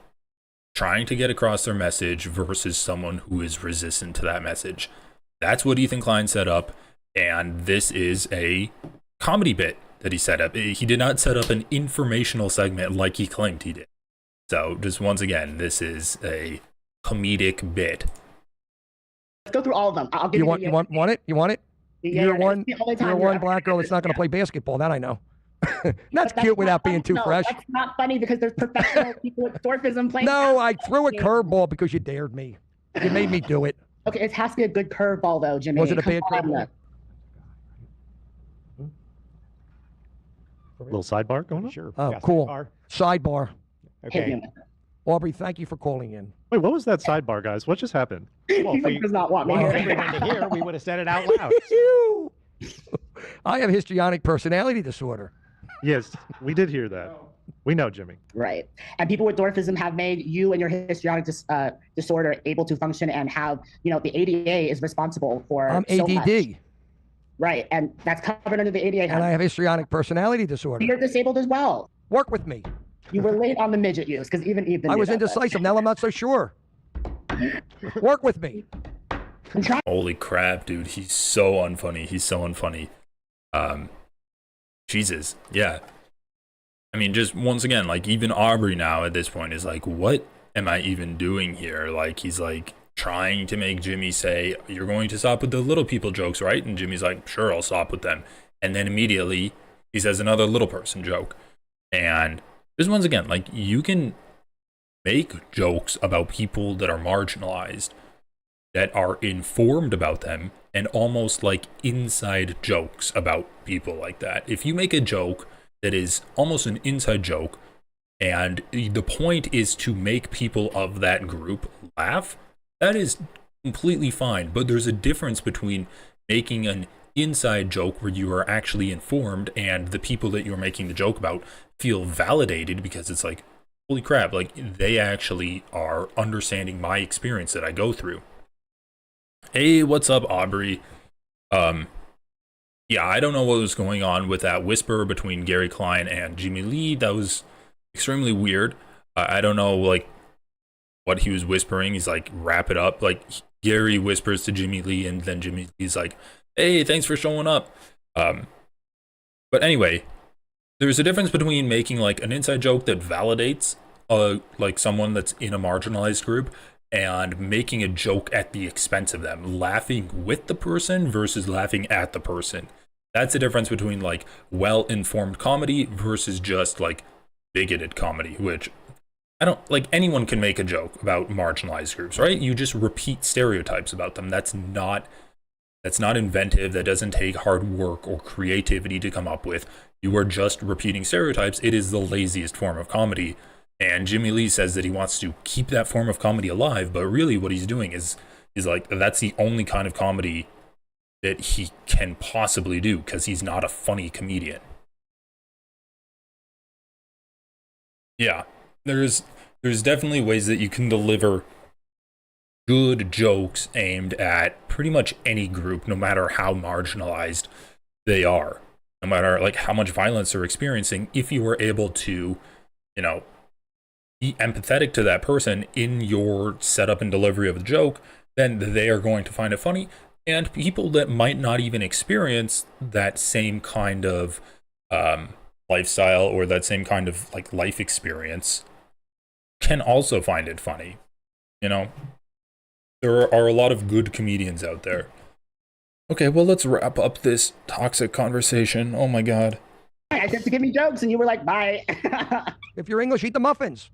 trying to get across their message versus someone who is resistant to that message. That's what Ethan Klein set up, and this is a comedy bit that he set up. He did not set up an informational segment like he claimed he did. So just once again, this is a comedic bit. Let's go through all of them. I'll give you want it? You want it? Yeah, you're one black girl that's not going to play basketball. That I know. That's cute without being too fresh. That's not funny because there's professional people with dwarfism playing. No, I threw a curveball because you dared me. You made me do it. Okay, it has to be a good curveball though, Jimmy. Was it a bad curveball? A little sidebar going on? Sure. Oh, cool. Sidebar. Okay. Aubrey, thank you for calling in. Wait, what was that sidebar, guys? What just happened? Well, He does not want me here. everyone to hear, we would have said it out loud. I have histrionic personality disorder. Yes, we did hear that. We know, Jimmy. Right. And people with dwarfism have made you and your histrionic disorder able to function and have, you know, the ADA is responsible for I'm so ADD. much. Right. And that's covered under the ADA. And I have histrionic personality disorder. You're disabled as well. Work with me. You were late on the midget use because even Ethan. I was knew that, indecisive. Now I'm not so sure. Work with me. Holy crap, dude. He's so unfunny. He's so unfunny. Jesus. Yeah. I mean, just once again, like, even Aubrey now at this point is like, what am I even doing here? Like, he's like trying to make Jimmy say, you're going to stop with the little people jokes, right? And Jimmy's like, sure, I'll stop with them. And then immediately he says another little person joke. And just once again, like, you can make jokes about people that are marginalized, that are informed about them, and almost like inside jokes about people like that. If you make a joke that is almost an inside joke, and the point is to make people of that group laugh, that is completely fine. But there's a difference between making an inside joke where you are actually informed and the people that you're making the joke about feel validated because it's like, holy crap, like, they actually are understanding my experience that I go through. Hey, what's up, Aubrey? Yeah, I don't know what was going on with that whisper between Gary Klein and Jimmy Lee. That was extremely weird. I don't know, like, what he was whispering. He's like, wrap it up. Like, Gary whispers to Jimmy Lee, and then Jimmy Lee's like, hey, thanks for showing up. But anyway, there's a difference between making like an inside joke that validates like someone that's in a marginalized group, and making a joke at the expense of them, laughing with the person versus laughing at the person. That's the difference between like well-informed comedy versus just like bigoted comedy, which I don't like. Anyone can make a joke about marginalized groups, right? You just repeat stereotypes about them. That's not inventive. That doesn't take hard work or creativity to come up with. You are just repeating stereotypes. It is the laziest form of comedy. And Jimmy Lee says that he wants to keep that form of comedy alive, but really what he's doing is like, that's the only kind of comedy that he can possibly do, because he's not a funny comedian. Yeah, there's definitely ways that you can deliver good jokes aimed at pretty much any group, no matter how marginalized they are, no matter like how much violence they're experiencing. If you were able to, you know, be empathetic to that person in your setup and delivery of the joke, then they are going to find it funny. And people that might not even experience that same kind of lifestyle or that same kind of like life experience can also find it funny. You know, there are a lot of good comedians out there. Okay, well, let's wrap up this toxic conversation. Oh my god. I said to give me jokes, and you were like, bye. If you're English, eat the muffins.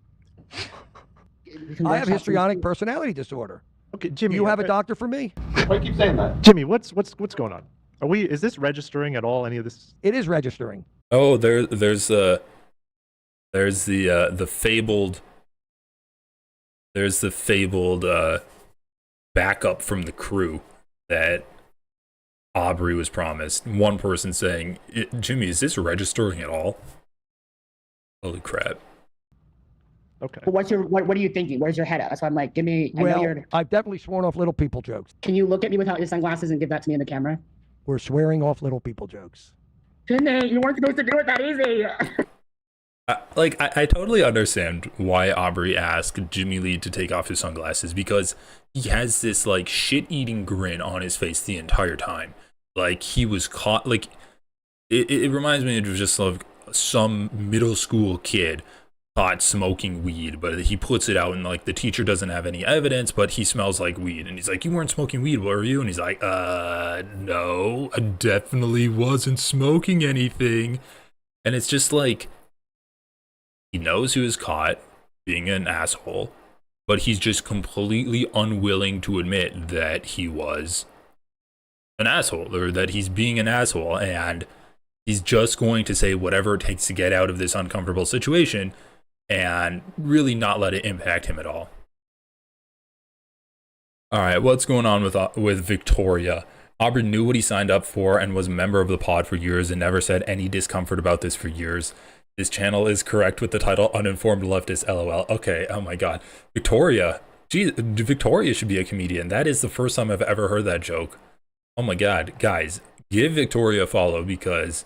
I have histrionic personality disorder. Okay, Jimmy, you have a doctor for me. Why do you keep saying that? Jimmy, what's going on? Is this registering at all? Any of this? It is registering. Oh, there's the fabled backup from the crew that Aubrey was promised. One person saying, Jimmy, is this registering at all? Holy crap. Okay. But what are you thinking? Where's your head at? That's why I'm like, give me. I've definitely sworn off little people jokes. Can you look at me without your sunglasses and give that to me in the camera? We're swearing off little people jokes. Jimmy, you weren't supposed to do it that easy. I totally understand why Aubrey asked Jimmy Lee to take off his sunglasses, because he has this like shit-eating grin on his face the entire time. Like he was caught. Like it reminds me of just like some middle school kid caught smoking weed, but he puts it out and like the teacher doesn't have any evidence, but he smells like weed, and he's like, you weren't smoking weed, were you? And he's like, no, I definitely wasn't smoking anything. And it's just like, he knows he was caught being an asshole, but he's just completely unwilling to admit that he was an asshole, or that he's being an asshole, and he's just going to say whatever it takes to get out of this uncomfortable situation and really not let it impact him at all. All right, what's going on with Victoria? Aubrey knew what he signed up for and was a member of the pod for years and never said any discomfort about this for years. This channel is correct with the title Uninformed Leftist, LOL. Okay, oh my god. Victoria. Geez, Victoria should be a comedian. That is the first time I've ever heard that joke. Oh my god. Guys, give Victoria a follow, because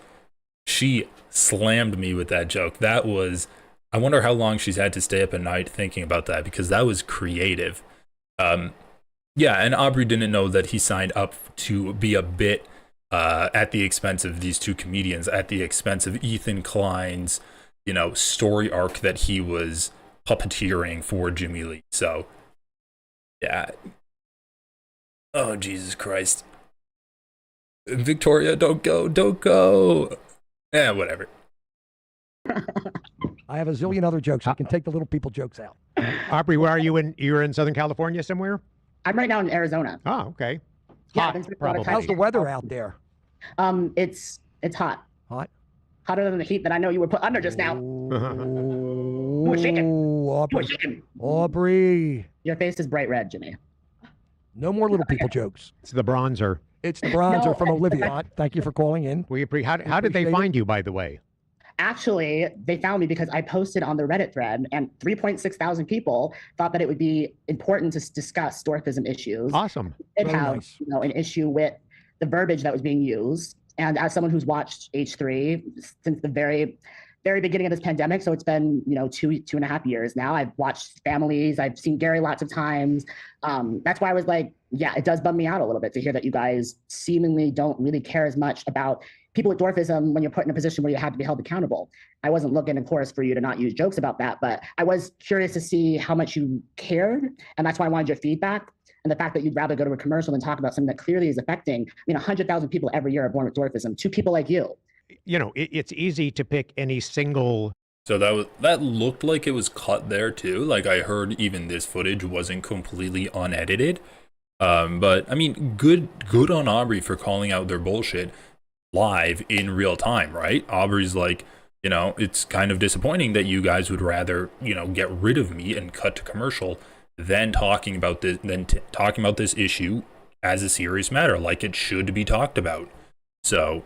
she slammed me with that joke. That was, I wonder how long she's had to stay up at night thinking about that, because that was creative. Yeah, and Aubrey didn't know that he signed up to be a bit at the expense of these two comedians, at the expense of Ethan Klein's, story arc that he was puppeteering for Jimmy Lee. So, yeah. Oh, Jesus Christ. Victoria, don't go. Yeah, whatever. I have a zillion other jokes. I can take the little people jokes out. Aubrey, where are you in? You're in Southern California somewhere? I'm right now in Arizona. Oh, okay. Yeah, Hot, probably. How's the weather out there? It's hot. Hot? Hotter than the heat that I know you were put under just now. You were shaking. You were shaking. Aubrey. Your face is bright red, Jimmy. No more little people jokes. It's the bronzer. It's the bronzer No, from Olivia. Thank you for calling in. How did they find you, by the way? Actually, they found me because I posted on the Reddit thread, and 3.6 thousand people thought that it would be important to discuss dwarfism issues. Awesome. It Very have nice. an issue with the verbiage that was being used. And as someone who's watched H3 since the very beginning of this pandemic, so it's been 2.5 years now. I've watched Families. I've seen Gary lots of times. That's why I was like, yeah, it does bum me out a little bit to hear that you guys seemingly don't really care as much about people with dwarfism when you're put in a position where you have to be held accountable. I wasn't looking, of course, for you to not use jokes about that, but I was curious to see how much you cared, and that's why I wanted your feedback. And the fact that you'd rather go to a commercial than talk about something that clearly is affecting, 100,000 people every year are born with dwarfism. 2 people like you. It's easy to pick any single. So that looked like it was cut there too. Like, I heard even this footage wasn't completely unedited. But I mean, good on Aubrey for calling out their bullshit live in real time, right? Aubrey's like, it's kind of disappointing that you guys would rather, get rid of me and cut to commercial than talking about this issue as a serious matter, like it should be talked about. So,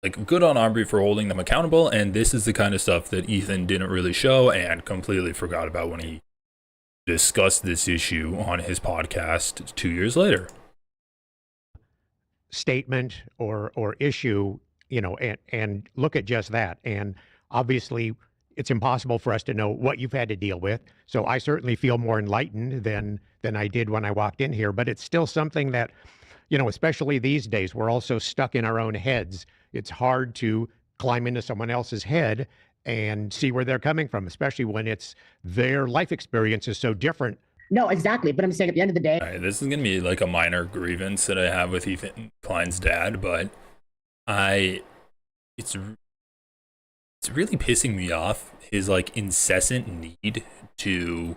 like, good on Aubrey for holding them accountable, and this is the kind of stuff that Ethan didn't really show and completely forgot about when he discussed this issue on his podcast 2 years later. Statement or issue, and look at just that. And obviously, it's impossible for us to know what you've had to deal with. So I certainly feel more enlightened than I did when I walked in here. But it's still something that, especially these days, we're also stuck in our own heads. It's hard to climb into someone else's head and see where they're coming from, especially when it's their life experience is so different. No, exactly. But I'm saying at the end of the day, All right, this is going to be like a minor grievance that I have with Ethan Klein's dad, but it's really pissing me off, his like incessant need to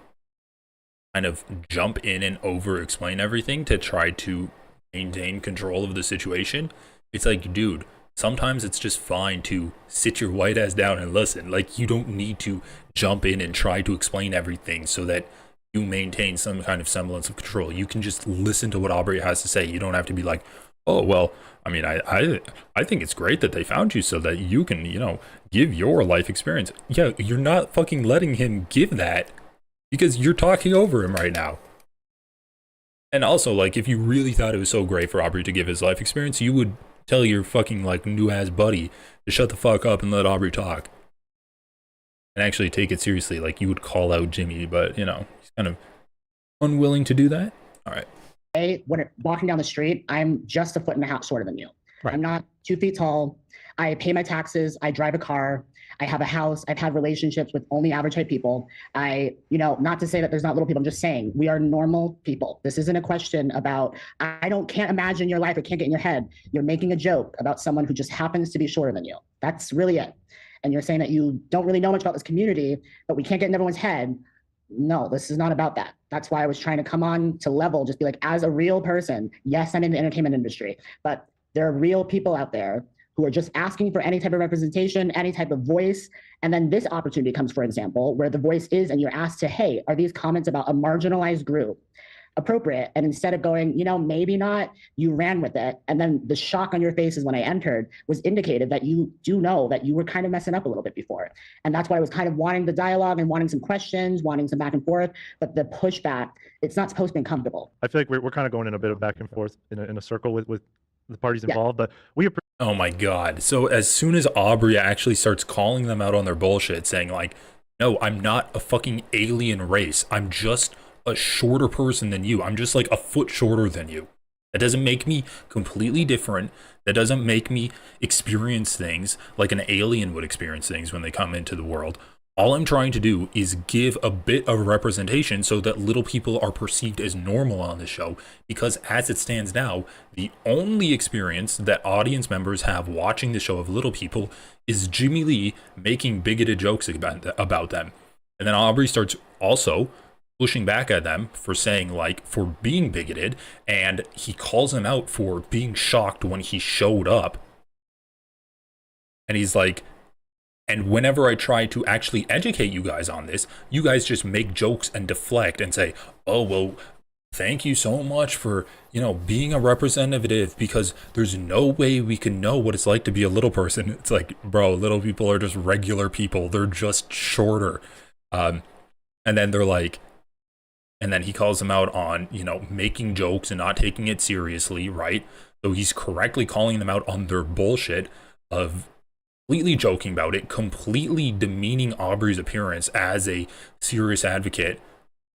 kind of jump in and over explain everything to try to maintain control of the situation. It's like, dude, sometimes it's just fine to sit your white ass down and listen. Like, you don't need to jump in and try to explain everything so that you maintain some kind of semblance of control. You can just listen to what Aubrey has to say. You don't have to be like, oh, well, I mean, I think it's great that they found you so that you can, give your life experience. Yeah, you're not fucking letting him give that because you're talking over him right now. And also, like, if you really thought it was so great for Aubrey to give his life experience, you would tell your fucking, like, new-ass buddy to shut the fuck up and let Aubrey talk. And actually take it seriously. Like, you would call out Jimmy, but, he's kind of unwilling to do that. All right. When walking down the street, I'm just a foot and a half shorter than you. Right. I'm not 2 feet tall. I pay my taxes. I drive a car. I have a house. I've had relationships with only average height people. Not to say that there's not little people. I'm just saying we are normal people. This isn't a question about, can't imagine your life or can't get in your head. You're making a joke about someone who just happens to be shorter than you. That's really it. And you're saying that you don't really know much about this community, but we can't get in everyone's head. No, this is not about that. That's why I was trying to come on to level, just be like, as a real person, yes, I'm in the entertainment industry, but there are real people out there who are just asking for any type of representation, any type of voice. And then this opportunity comes, for example, where the voice is, and you're asked to, hey, are these comments about a marginalized group appropriate? And instead of going, maybe not, you ran with it. And then the shock on your faces when I entered was indicated that you do know that you were kind of messing up a little bit before. And that's why I was kind of wanting the dialogue and wanting some questions, wanting some back and forth, but the pushback, it's not supposed to be comfortable. I feel like we're kind of going in a bit of back and forth in a circle with the parties involved, but we appreciate. Oh my God. So as soon as Aubrey actually starts calling them out on their bullshit, saying like, no, I'm not a fucking alien race. I'm just a shorter person than you. I'm just like a foot shorter than you. That doesn't make me completely different. That doesn't make me experience things like an alien would experience things when they come into the world. All I'm trying to do is give a bit of representation so that little people are perceived as normal on the show, because as it stands now, the only experience that audience members have watching the show of little people is Jimmy Lee making bigoted jokes about them. And then Aubrey starts also pushing back at them for saying like, for being bigoted, and he calls them out for being shocked when he showed up. And he's like, and whenever I try to actually educate you guys on this, you guys just make jokes and deflect and say, oh, well, thank you so much for, being a representative, because there's no way we can know what it's like to be a little person. It's like, bro, little people are just regular people. They're just shorter. And then they're like, and then he calls them out on, making jokes and not taking it seriously, right? So he's correctly calling them out on their bullshit of completely joking about it, completely demeaning Aubrey's appearance as a serious advocate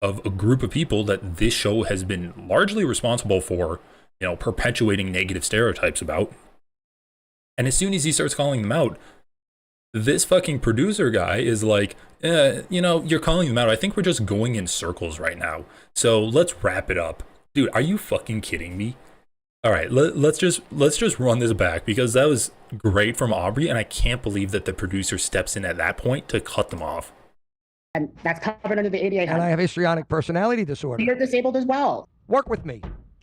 of a group of people that this show has been largely responsible for, perpetuating negative stereotypes about. And as soon as he starts calling them out, this fucking producer guy is like, you're calling them out. I think we're just going in circles right now. So let's wrap it up. Dude, are you fucking kidding me? All right, let's just run this back, because that was great from Aubrey, and I can't believe that the producer steps in at that point to cut them off. And that's covered under the ADA. And I have histrionic personality disorder. You're disabled as well. Work with me.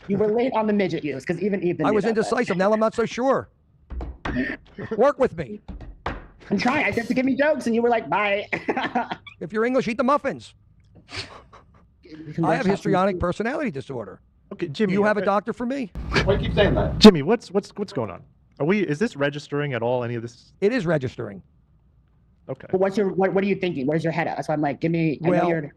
You were late on the midget use, because even Ethan. I was indecisive. Now I'm not so sure. Work with me. I'm trying. I said to give me jokes, and you were like, bye. If you're English, eat the muffins. I have histrionic personality disorder. Okay, Jimmy, you have a doctor for me? Why do you keep saying that? Jimmy, what's going on? Is this registering at all? Any of this? It is registering. Okay. But what are you thinking? Where's your head at? So I'm like, give me.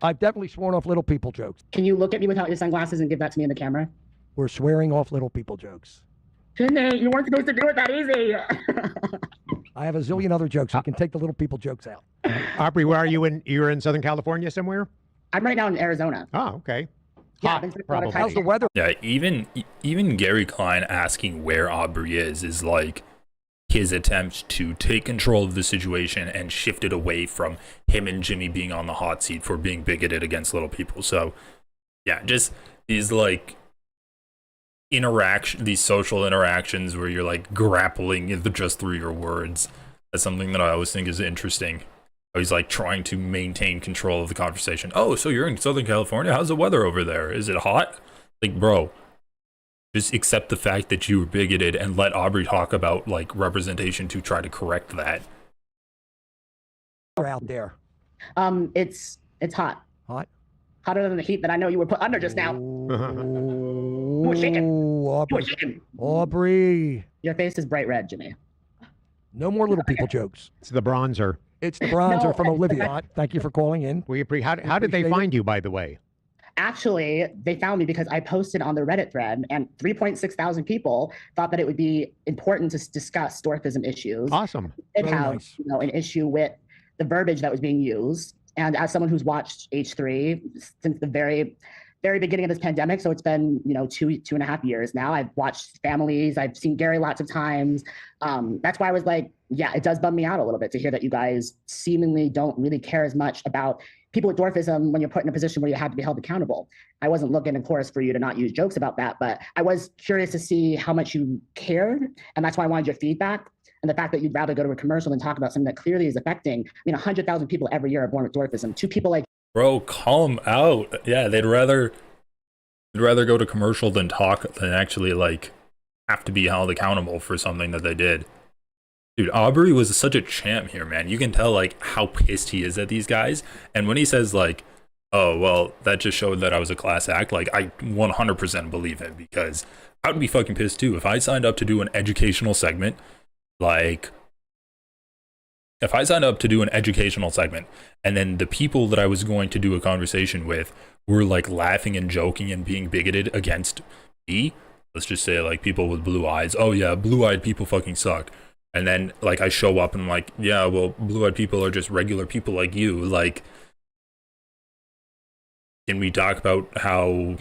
I've definitely sworn off little people jokes. Can you look at me without your sunglasses and give that to me in the camera? We're swearing off little people jokes. Jimmy, you weren't supposed to do it that easy. I have a zillion other jokes. You can take the little people jokes out. Aubrey, where are you you're in Southern California somewhere? I'm right now in Arizona. Oh, okay. Yeah, Probably. How's the weather? Yeah, even Gary Klein asking where Aubrey is like his attempt to take control of the situation and shift it away from him and Jimmy being on the hot seat for being bigoted against little people. So yeah, just these like these social interactions where you're like grappling just through your words. That's something that I always think is interesting. He's like trying to maintain control of the conversation. Oh, so you're in Southern California? How's the weather over there? Is it hot? Like, bro, just accept the fact that you were bigoted and let Aubrey talk about like representation to try to correct that. Out there. It's hot. Hot? Hotter than the heat that I know you were put under just now. Ooh, shaking. Aubrey. Shaking. Aubrey. Your face is bright red, Jimmy. No more little people jokes. It's the bronzer. It's the bronzer from Olivia. Thank you for calling in. How did they find you, by the way? Actually, they found me because I posted on the Reddit thread, and 3.6 thousand people thought that it would be important to discuss dwarfism issues. Awesome. It had an issue with the verbiage that was being used. And as someone who's watched H3 since the very beginning of this pandemic, so it's been 2.5 years now. I've watched Families. I've seen Gary lots of times. That's why I was like, yeah, it does bum me out a little bit to hear that you guys seemingly don't really care as much about people with dwarfism when you're put in a position where you have to be held accountable. I wasn't looking, of course, for you to not use jokes about that, but I was curious to see how much you cared, and that's why I wanted your feedback. And the fact that you'd rather go to a commercial than talk about something that clearly is affecting, 100,000 people every year are born with dwarfism. Two people like, bro, call them out. Yeah, they'd rather go to commercial than actually like have to be held accountable for something that they did. Dude, Aubrey was such a champ here, man. You can tell like how pissed he is at these guys. And when he says like, oh, well, that just showed that I was a class act, like I 100% believe it, because I would be fucking pissed too. If I signed up to do an educational segment, and then the people that I was going to do a conversation with were like laughing and joking and being bigoted against me, let's just say like people with blue eyes. Oh yeah, blue-eyed people fucking suck. And then like I show up and I'm like, yeah, well, blue-eyed people are just regular people like you. Like, can we talk about how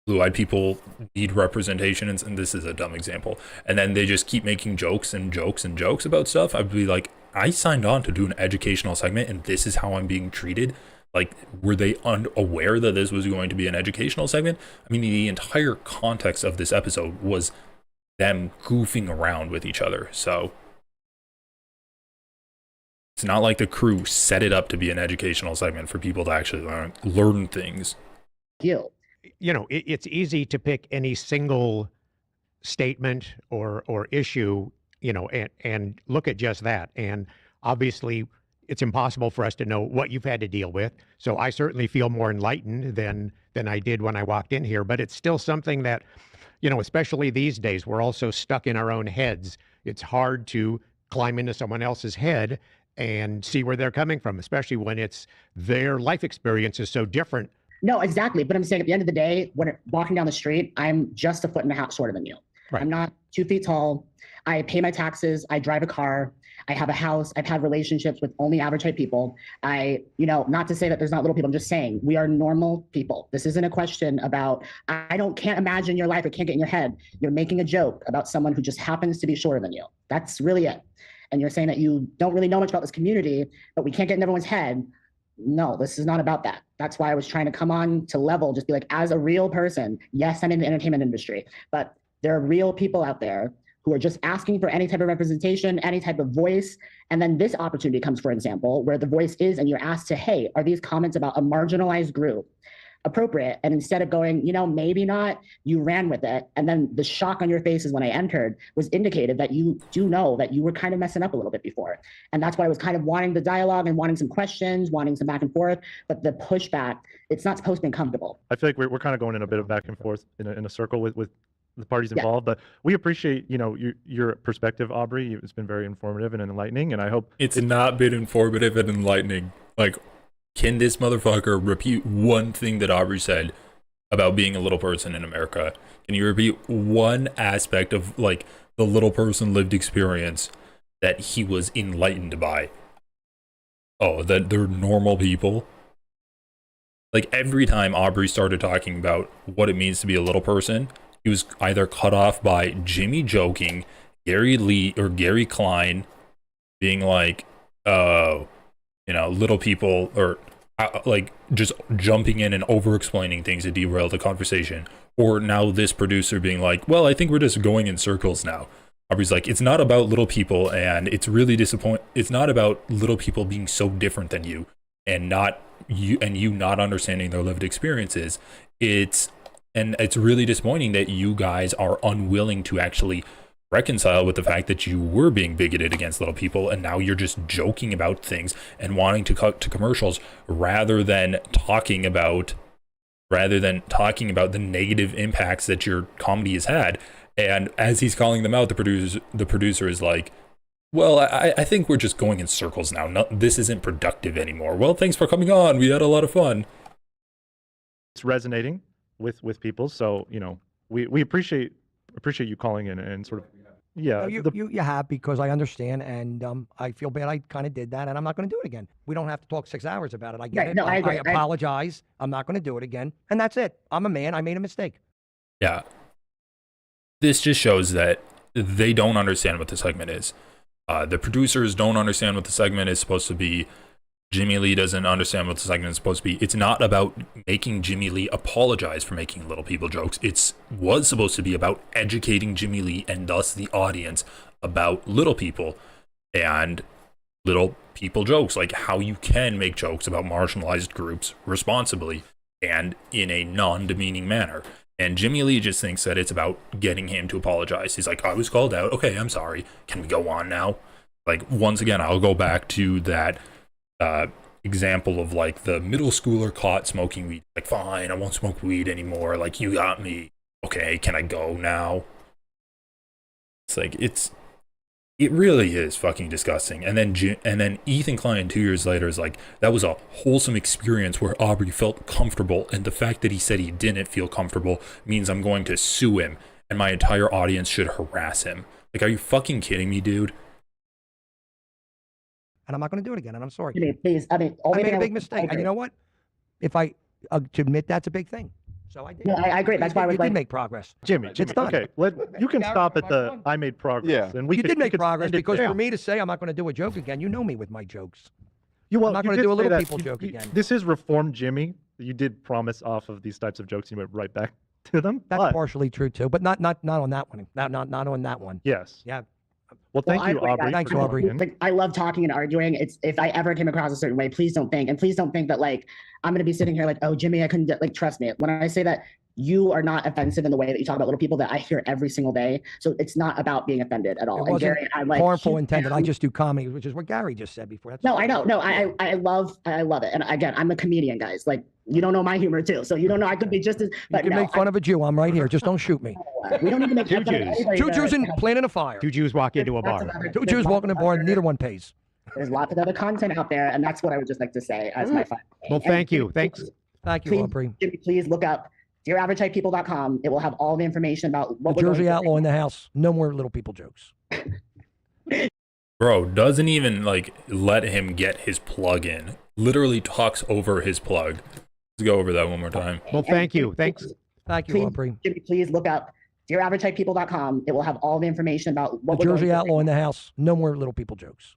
blue-eyed people need representation? And this is a dumb example. And then they just keep making jokes and jokes and jokes about stuff. I'd be like, I signed on to do an educational segment, and this is how I'm being treated. Like, were they unaware that this was going to be an educational segment? I mean, the entire context of this episode was them goofing around with each other. So it's not like the crew set it up to be an educational segment for people to actually learn things. You know, it's easy to pick any single statement or issue, you know, and look at just that. And obviously, it's impossible for us to know what you've had to deal with. So I certainly feel more enlightened than I did when I walked in here. But it's still something that, you know, especially these days, we're also stuck in our own heads. It's hard to climb into someone else's head and see where they're coming from, especially when it's their life experience is so different. No, exactly. But I'm saying at the end of the day, when walking down the street, I'm just a foot and a half shorter than you. Right. I'm not 2 feet tall. I pay my taxes. I drive a car. I have a house. I've had relationships with only average type people. Not to say that there's not little people. I'm just saying we are normal people. This isn't a question about, can't imagine your life or can't get in your head. You're making a joke about someone who just happens to be shorter than you. That's really it. And you're saying that you don't really know much about this community, but we can't get in everyone's head. No, this is not about that. That's why I was trying to come on to level, just be like, as a real person, yes, I'm in the entertainment industry, but there are real people out there who are just asking for any type of representation, any type of voice. And then this opportunity comes, for example, where the voice is, and you're asked to, hey, are these comments about a marginalized group appropriate? And instead of going, maybe not, you ran with it. And then the shock on your faces when I entered was indicated that you do know that you were kind of messing up a little bit before. And that's why I was kind of wanting the dialogue and wanting some questions, wanting some back and forth, but the pushback, it's not supposed to be comfortable. I feel like we're kind of going in a bit of back and forth in a circle with the parties involved, but we appreciate, your perspective, Aubrey. It's been very informative and enlightening, and I hope it's not been informative and enlightening. Like, can this motherfucker repeat one thing that Aubrey said about being a little person in America? Can you repeat one aspect of like the little person lived experience that he was enlightened by? Oh, that they're normal people. Like, every time Aubrey started talking about what it means to be a little person, he was either cut off by Jimmy joking, Gary Lee or Gary Klein being like, oh, little people, or like just jumping in and over explaining things to derail the conversation. Or now this producer being like, well, I think we're just going in circles now. Aubrey's like, it's not about little people, and it's really disappointing. It's not about little people being so different than you and you not understanding their lived experiences. And it's really disappointing that you guys are unwilling to actually reconcile with the fact that you were being bigoted against little people, and now you're just joking about things and wanting to cut to commercials rather than talking about the negative impacts that your comedy has had. And as he's calling them out, the producer is like, well, I think we're just going in circles now. No, this isn't productive anymore. Well, thanks for coming on. We had a lot of fun. It's resonating with people, so we appreciate you calling in and sort of you have, because I understand, and I feel bad I kind of did that, and I'm not going to do it again. We don't have to talk 6 hours about it. I get it. No, I agree. I apologize. I'm not going to do it again, and that's it. I'm a man. I made a mistake. Yeah, this just shows that they don't understand what the segment is. The producers don't understand what the segment is supposed to be. Jimmy Lee doesn't understand what the segment is supposed to be. It's not about making Jimmy Lee apologize for making little people jokes. It was supposed to be about educating Jimmy Lee and thus the audience about little people and little people jokes, like how you can make jokes about marginalized groups responsibly and in a non-demeaning manner. And Jimmy Lee just thinks that it's about getting him to apologize. He's like, I was called out. Okay, I'm sorry. Can we go on now? Like, once again, I'll go back to that example of like the middle schooler caught smoking weed. Like, fine, I won't smoke weed anymore. Like, you got me. Okay, can I go now? It's like, it really is fucking disgusting. And then Ethan Klein 2 years later is like, that was a wholesome experience where Aubrey felt comfortable, and the fact that he said he didn't feel comfortable means I'm going to sue him. and my entire audience should harass him. Like, are you fucking kidding me, dude? And I'm not going to do it again. And I'm sorry. Jimmy, please. I mean, I made a big mistake. And you know what? If I to admit that's a big thing. So I did. No, I agree. That's why I was you did make progress. Jimmy, It's done. okay, you can stop at the I made progress. And we You could, did we make could progress end it because there. for me to say I'm not going to do a joke again, you know me with my jokes. Well, I'm not you going to did do a say little that. people joke again. This is reformed Jimmy. You did promise off of these types of jokes, you went right back to them. That's but, partially true too, but not on that one. Not on that one. Yes. Yeah. Well, thank you, Aubrey. Thanks, for Aubrey. calling in. Like, I love talking and arguing. It's if I ever came across a certain way, please don't think that like I'm gonna be sitting here like, oh, Jimmy, I couldn't like trust me. When I say that you are not offensive in the way that you talk about little people that I hear every single day. So it's not about being offended at all. It And wasn't Gary, I'm like harmful intended. I just do comedy, which is what Gary just said before. That's No, I know. No, I love it. And again, I'm a comedian, guys. Like you don't know my humor too. So you don't know I could be just as but you can no, make fun of a Jew. I'm right here. Just don't shoot me. We don't need to make Two fun of Jews. anybody Two that- Jews planning a fire. Two Jews walk into a That's bar. another- Two there's Jews lots walking in of a bar and other- neither one pays. There's lots of other content out there, and that's what I would just like to say as my final thing. Well, And thank you. Thanks. Thank you, please, Aubrey. Jimmy, please look up dearaverage-type-people.com. It will have all the information about what The we're Jersey going Outlaw in the house. No more little people jokes. Bro doesn't even like let him get his plug in. Literally talks over his plug. Let's go over that one more time. Well, thank you. Thanks. Thank you, Please, Aubrey. Jimmy, please look up dearaverage-type-people.com. It will have all the information about what The we're Jersey going Outlaw in the house. No more little people jokes.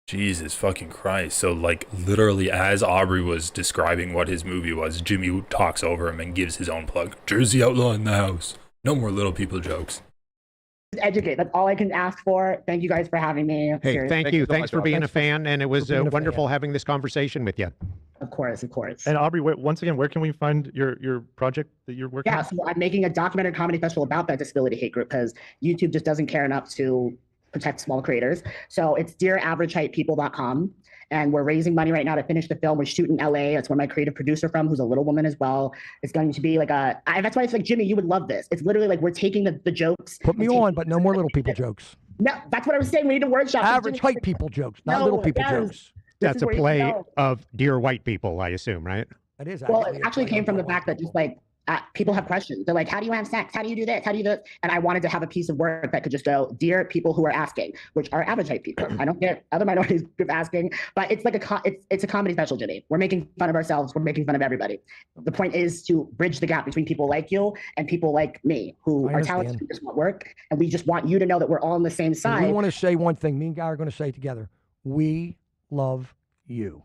Jesus fucking Christ. So like literally as Aubrey was describing what his movie was, Jimmy talks over him and gives his own plug. Jersey Outlaw in the house. No more little people jokes. educate. That's all I can ask for. Thank you guys for having me. Hey, Seriously. thank you. Thanks for being a fan. And it was being a wonderful having this conversation with you. Of course, of course. And Aubrey, once again, where can we find your project that you're working Yeah, on? so I'm making a documentary comedy festival about that disability hate group because YouTube just doesn't care enough to protect small creators. So it's dearaverage-type-people.com. And we're raising money right now to finish the film. We shoot in LA. That's where my creative producer from, who's a little woman as well. It's going to be like that's why it's like, Jimmy, you would love this. It's literally like we're taking the jokes. Put me on, but no more little people jokes. No, that's what I was saying. We need a workshop. Average white people jokes, not No, little people yes. jokes. That's a play of Dear White People, I assume, right? It is. Well, it actually came from the fact that just like people have questions. They're like, how do you have sex? How do you do this? How do you do this? And I wanted to have a piece of work that could just go, dear people who are asking, which are average type people. I don't get other minorities group asking, but it's like it's a comedy special, Jimmy. We're making fun of ourselves. We're making fun of everybody. The point is to bridge the gap between people like you and people like me who I are understand. talented and just want work. And we just want you to know that we're all on the same And side. we want to say one thing. Me and Gary are going to say it together. We love you.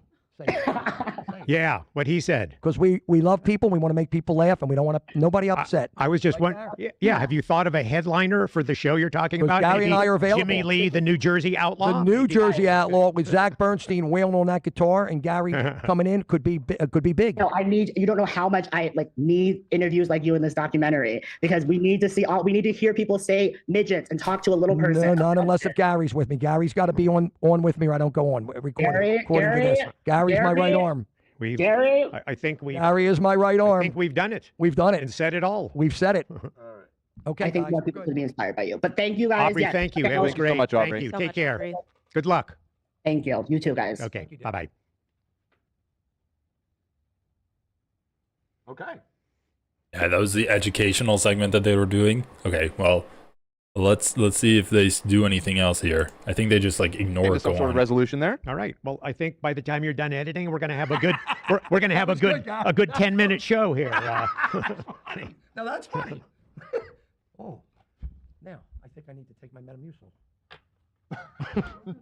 Yeah, what he said. Because we love people. We want to make people laugh, and we don't want nobody upset. I was just wondering. Yeah, have you thought of a headliner for the show you're talking Because about? Gary and Maybe I are available. Jimmy Lee, the New Jersey Outlaw. The New Jersey Outlaw with Zach Bernstein wailing on that guitar and Gary coming in could be big. No, you don't know how much I need interviews like you in this documentary because we need to we need to hear people say midgets and talk to a little person. No, not unless if Gary's with me. Gary's got to be on with me or I don't go on. Recording to this. Gary's my right arm. Gary? I think Gary is my right arm. I think we've done it. We've done it. And said it all. We've said it. Okay. I think more people should be inspired by you. But thank you guys. Aubrey, Yes. thank you. Okay, It was Aubrey. great. so much, Aubrey. Thank you. So Take much, care. Aubrey. Good luck. Thank you. You too, guys. Okay. Bye-bye. Okay. Yeah, that was the educational segment that they were doing. Okay, well, let's see if they do anything else here. I think they just like ignore Some go sort of on. resolution there. All right. Well, I think by the time you're done editing, we're going to have a good we're going to have a good 10-minute show here. No, that's funny. Oh, now I think I need to take my Metamucil. Is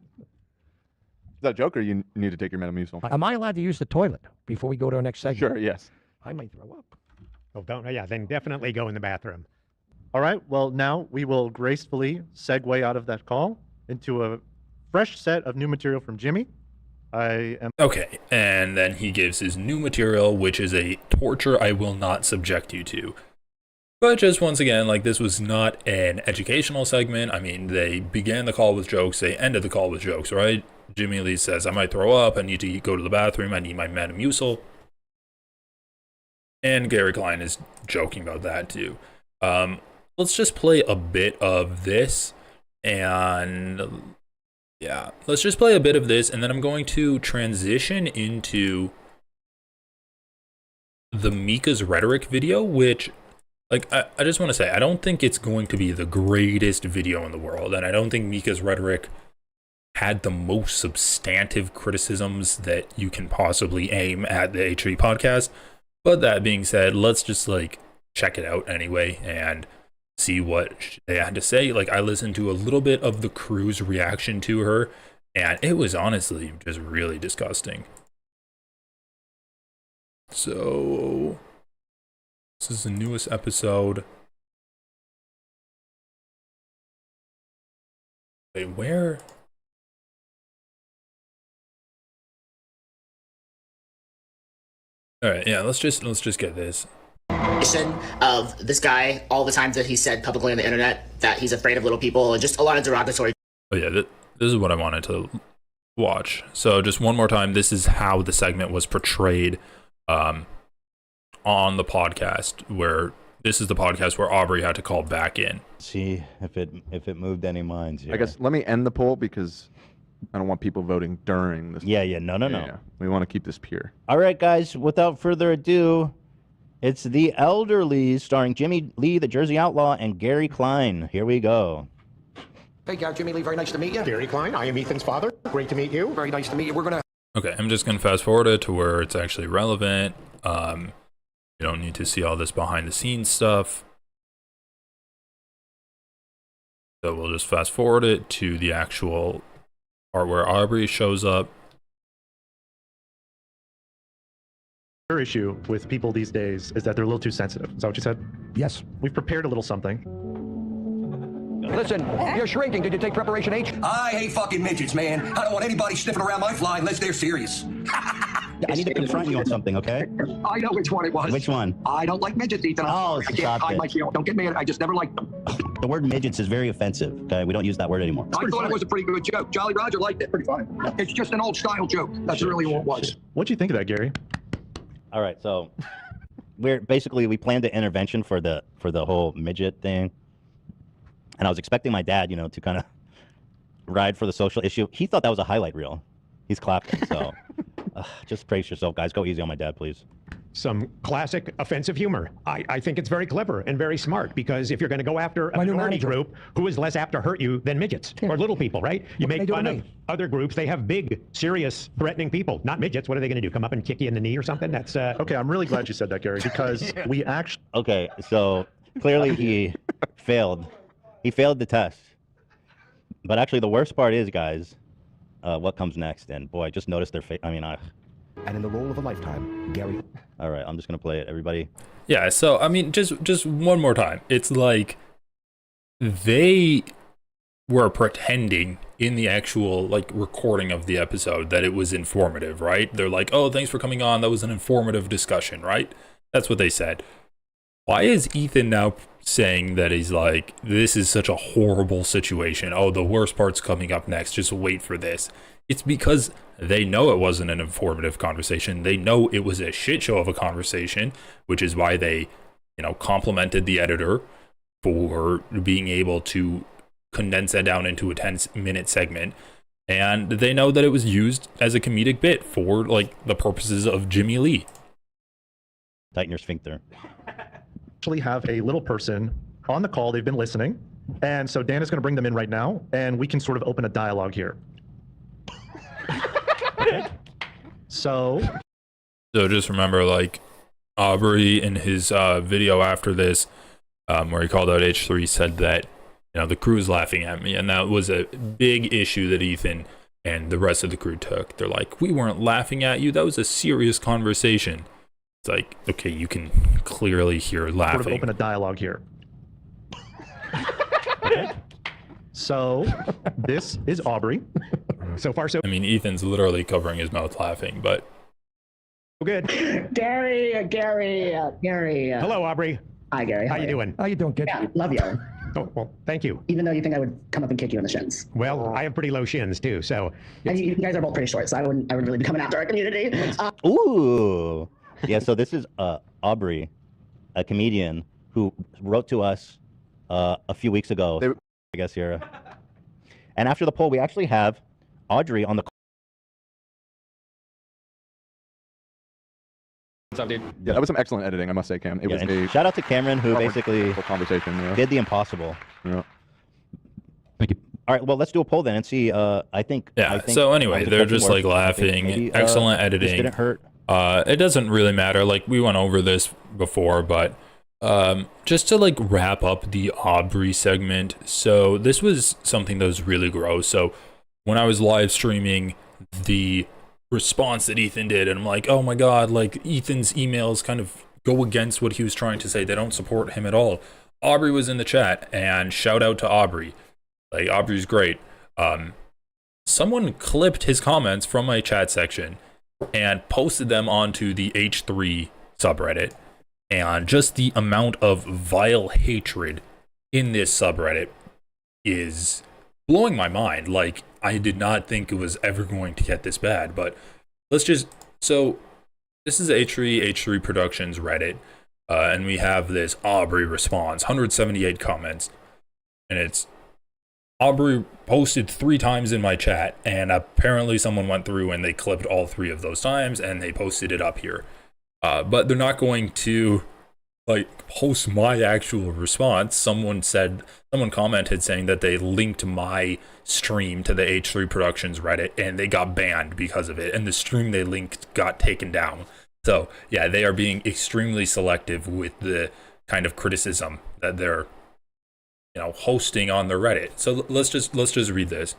that a joke or you need to take your Metamucil? Am I allowed to use the toilet before we go to our next segment? Sure, yes. I might throw up. Oh, then definitely go in the bathroom. All right. Well, now we will gracefully segue out of that call into a fresh set of new material from Jimmy. I am Okay, and then he gives his new material, which is a torture I will not subject you to. But just once again, like this was not an educational segment. I mean, they began the call with jokes, they ended the call with jokes, right? Jimmy Lee says, I might throw up, I need to go to the bathroom, I need my Metamucil. And Gary Klein is joking about that too. Let's just play a bit of this, and yeah, let's just play a bit of this, and then I'm going to transition into the Mika's rhetoric video, which Like, I just want to say, I don't think it's going to be the greatest video in the world, and I don't think Mika's rhetoric had the most substantive criticisms that you can possibly aim at the H3 podcast. But that being said, let's just like check it out anyway and see what they had to say. Like, I listened to a little bit of the crew's reaction to her, and it was honestly just really disgusting. So this is the newest episode. Wait, where? All right, yeah, let's just get this. Of this guy, all the times that he said publicly on the internet that he's afraid of little people, and just a lot of derogatory. Oh yeah, this is what I wanted to watch. So just one more time, this is how the segment was portrayed on the podcast, where this is the podcast where Aubrey had to call back in. See if it moved any minds. I guess let me end the poll because I don't want people voting during this. No. Yeah. We want to keep this pure. All right, guys, without further ado, it's The Elderly, starring Jimmy Lee, the Jersey Outlaw, and Gary Klein. Here we go. Hey, Jimmy Lee, very nice to meet you. Gary Klein, I am Ethan's father. Great to meet you. Very nice to meet you. We're going to... Okay, I'm just going to fast forward it to where it's actually relevant. You don't need to see all this behind the scenes stuff. So we'll just fast forward it to the actual part where Aubrey shows up. Your issue with people these days is that they're a little too sensitive. Is that what you said? Yes. We've prepared a little something. Listen, you're shrinking. Did you take preparation H? I hate fucking midgets, man. I don't want anybody sniffing around my fly unless they're serious. I need to confront you on something, okay? I know which one it was. Which one? I don't like midgets, Ethan. Oh, I can't hide my feelings. Don't get mad. I just never liked them. The word midgets is very offensive, okay? We don't use that word anymore. I thought it was a pretty good joke. Jolly Roger liked it. Pretty funny. It's just an old style joke. That's really what it was. What'd you think of that, Gary? All right, so we planned an intervention for the whole midget thing. And I was expecting my dad, to kind of ride for the social issue. He thought that was a highlight reel. He's clapping, so just brace yourself, guys. Go easy on my dad, please. Some classic offensive humor. I think it's very clever and very smart, because if you're going to go after a minority group, who is less apt to hurt you than midgets or little people, right? You make fun of other groups. They have big, serious, threatening people, not midgets. What are they going to do? Come up and kick you in the knee or something? That's Okay, I'm really glad you said that, Gary, because we actually... Okay, so clearly he failed. He failed the test. But actually, the worst part is, guys, what comes next. And boy, I just noticed their face. I mean, And in the role of a lifetime, Gary. All right, I'm just going to play it, everybody. Yeah, so, I mean, just one more time. It's like they were pretending in the actual, recording of the episode that it was informative, right? They're like, oh, thanks for coming on. That was an informative discussion, right? That's what they said. Why is Ethan now saying that he's like, this is such a horrible situation? Oh, the worst part's coming up next. Just wait for this. It's because they know it wasn't an informative conversation. They know it was a shit show of a conversation, which is why they, complimented the editor for being able to condense that down into a 10-minute segment. And they know that it was used as a comedic bit for, the purposes of Jimmy Lee. Tighten your sphincter. Actually have a little person on the call. They've been listening. And so Dan is going to bring them in right now, and we can sort of open a dialogue here. So just remember, Aubrey in his video after this, where he called out H3, said that, the crew is laughing at me. And that was a big issue that Ethan and the rest of the crew took. They're like, we weren't laughing at you. That was a serious conversation. It's like, okay, you can clearly hear laughing. Sort of open a dialogue here. So this is Aubrey. So far, so I mean, Ethan's literally covering his mouth laughing, but good. Gary. Hello, Aubrey. Hi, Gary. How you doing? How you doing, kid? Yeah, love you. Oh, well, thank you. Even though you think I would come up and kick you in the shins. Well, I have pretty low shins too, so. And you guys are both pretty short, so I wouldn't really be coming after our community. Ooh. Yeah, so this is Aubrey, a comedian who wrote to us a few weeks ago, I guess here. And after the poll, we actually have Audrey on the What's up, dude? Yeah, that was some excellent editing, I must say, Cam. It was and a shout out to Cameron, who basically conversation, did the impossible. Yeah. Thank you. All right, well, let's do a poll then and see. I think. So anyway, they're just like laughing. Maybe, Excellent editing. This didn't hurt. It doesn't really matter. Like, we went over this before, but just to like wrap up the Aubrey segment. So this was something that was really gross. So when I was live streaming the response that Ethan did, and I'm like, oh my God, like Ethan's emails kind of go against what he was trying to say. They don't support him at all. Aubrey was in the chat, and shout out to Aubrey. Like, Aubrey's great. Someone clipped his comments from my chat section and posted them onto the H3 subreddit. And just the amount of vile hatred in this subreddit is blowing my mind. Like, I did not think it was ever going to get this bad, but let's just, so this is H3 Productions Reddit, and we have this Aubrey response, 178 comments, and it's Aubrey posted 3 times in my chat, and apparently someone went through and they clipped all 3 of those times and they posted it up here. But they're not going to like post my actual response. Someone commented saying that they linked my stream to the H3 Productions Reddit and they got banned because of it, and the stream they linked got taken down. So yeah, they are being extremely selective with the kind of criticism that they're, you know, hosting on the Reddit. So let's just read this.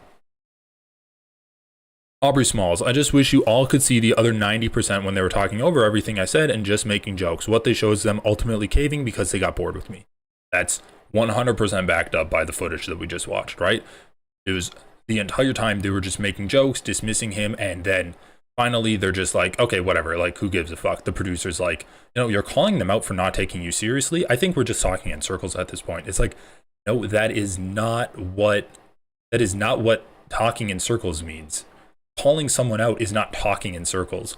Aubrey Smalls, I just wish you all could see the other 90% when they were talking over everything I said and just making jokes. What they show is them ultimately caving because they got bored with me. That's 100% backed up by the footage that we just watched, right? It was the entire time they were just making jokes, dismissing him, and then finally they're just like, okay, whatever, like, who gives a fuck? The producer's like, you know, you're calling them out for not taking you seriously? I think we're just talking in circles at this point. It's like, no, that is not what talking in circles means. Calling someone out is not talking in circles.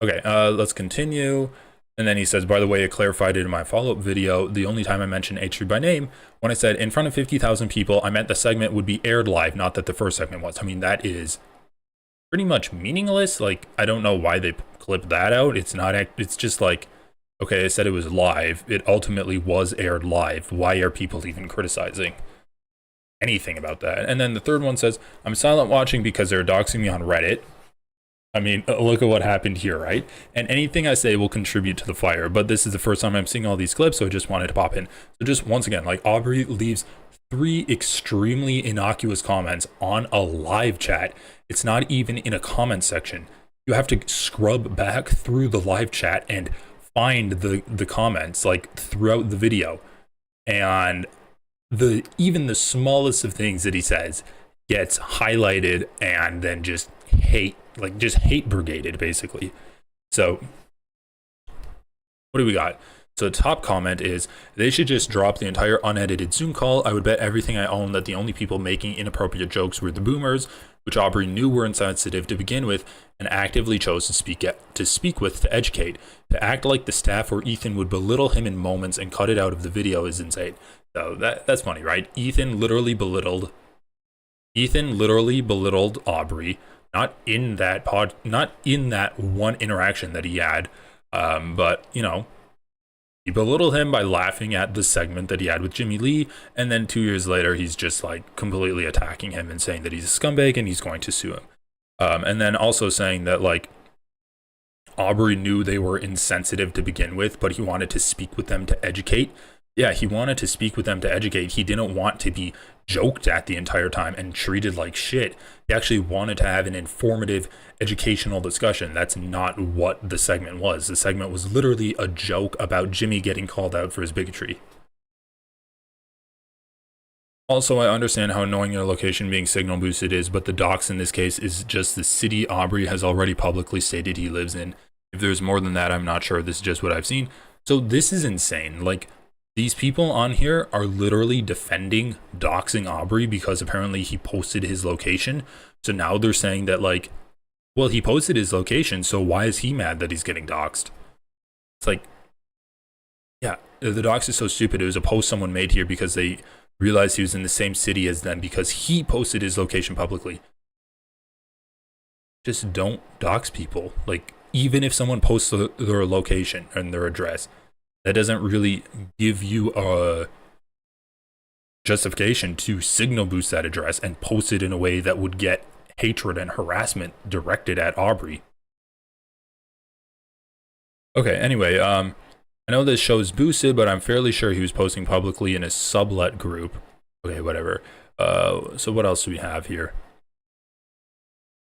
Okay, let's continue. And then he says, by the way, I clarified it in my follow-up video. The only time I mentioned H3 by name, when I said in front of 50,000 people, I meant the segment would be aired live, not that the first segment was. I mean, that is pretty much meaningless. Like, I don't know why they clipped that out. It's just like, okay, I said it was live. It ultimately was aired live. Why are people even criticizing anything about that? And then the third one says, I'm silent watching because they're doxing me on Reddit. I mean, look at what happened here, right? And anything I say will contribute to the fire, but this is the first time I'm seeing all these clips, so I just wanted to pop in. So just once again, like, Aubrey leaves 3 extremely innocuous comments on a live chat. It's not even in a comment section. You have to scrub back through the live chat and find the comments, like, throughout the video. And even the smallest of things that he says gets highlighted and then just hate brigaded, basically. So what do we got? So the top comment is, they should just drop the entire unedited Zoom call. I would bet everything I own that the only people making inappropriate jokes were the boomers, which Aubrey knew were insensitive to begin with and actively chose to speak with to educate. To act like the staff or Ethan would belittle him in moments and cut it out of the video is insane. So that's funny, right? Ethan literally belittled Aubrey, not in that one interaction that he had, but, you know, he belittled him by laughing at the segment that he had with Jimmy Lee, and then 2 years later he's just like completely attacking him and saying that he's a scumbag and he's going to sue him, and then also saying that, like, Aubrey knew they were insensitive to begin with, but he wanted to speak with them to educate. Yeah, he wanted to speak with them to educate. He didn't want to be joked at the entire time and treated like shit. He actually wanted to have an informative, educational discussion. That's not what the segment was. The segment was literally a joke about Jimmy getting called out for his bigotry. Also, I understand how annoying your location being signal boosted is, but the dox in this case is just the city Aubrey has already publicly stated he lives in. If there's more than that, I'm not sure. This is just what I've seen. So this is insane. Like, these people on here are literally defending doxing Aubrey because apparently he posted his location. So now they're saying that, like, well, he posted his location, so why is he mad that he's getting doxed? It's like, yeah, the dox is so stupid. It was a post someone made here because they realized he was in the same city as them because he posted his location publicly. Just don't dox people. Like, even if someone posts their location and their address, that doesn't really give you a justification to signal boost that address and post it in a way that would get hatred and harassment directed at Aubrey. Okay, anyway, I know this show's boosted, but I'm fairly sure he was posting publicly in his sublet group. Okay, whatever. So what else do we have here?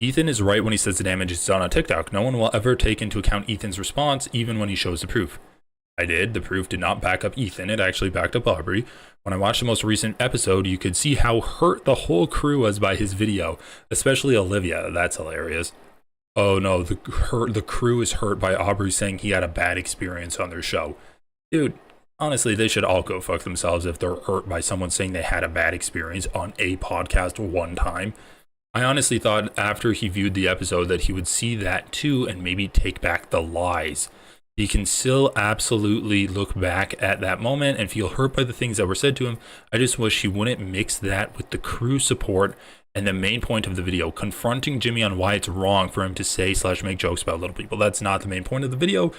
Ethan is right when he says the damage is done on TikTok. No one will ever take into account Ethan's response, even when he shows the proof. I did. The proof did not back up Ethan. It actually backed up Aubrey. When I watched the most recent episode, you could see how hurt the whole crew was by his video, especially Olivia. That's hilarious. Oh no, the crew is hurt by Aubrey saying he had a bad experience on their show. Dude, honestly, they should all go fuck themselves if they're hurt by someone saying they had a bad experience on a podcast one time. I honestly thought after he viewed the episode that he would see that too and maybe take back the lies. He can still absolutely look back at that moment and feel hurt by the things that were said to him. I just wish he wouldn't mix that with the crew support and the main point of the video, confronting Jimmy on why it's wrong for him to say / make jokes about little people. That's not the main point of the video.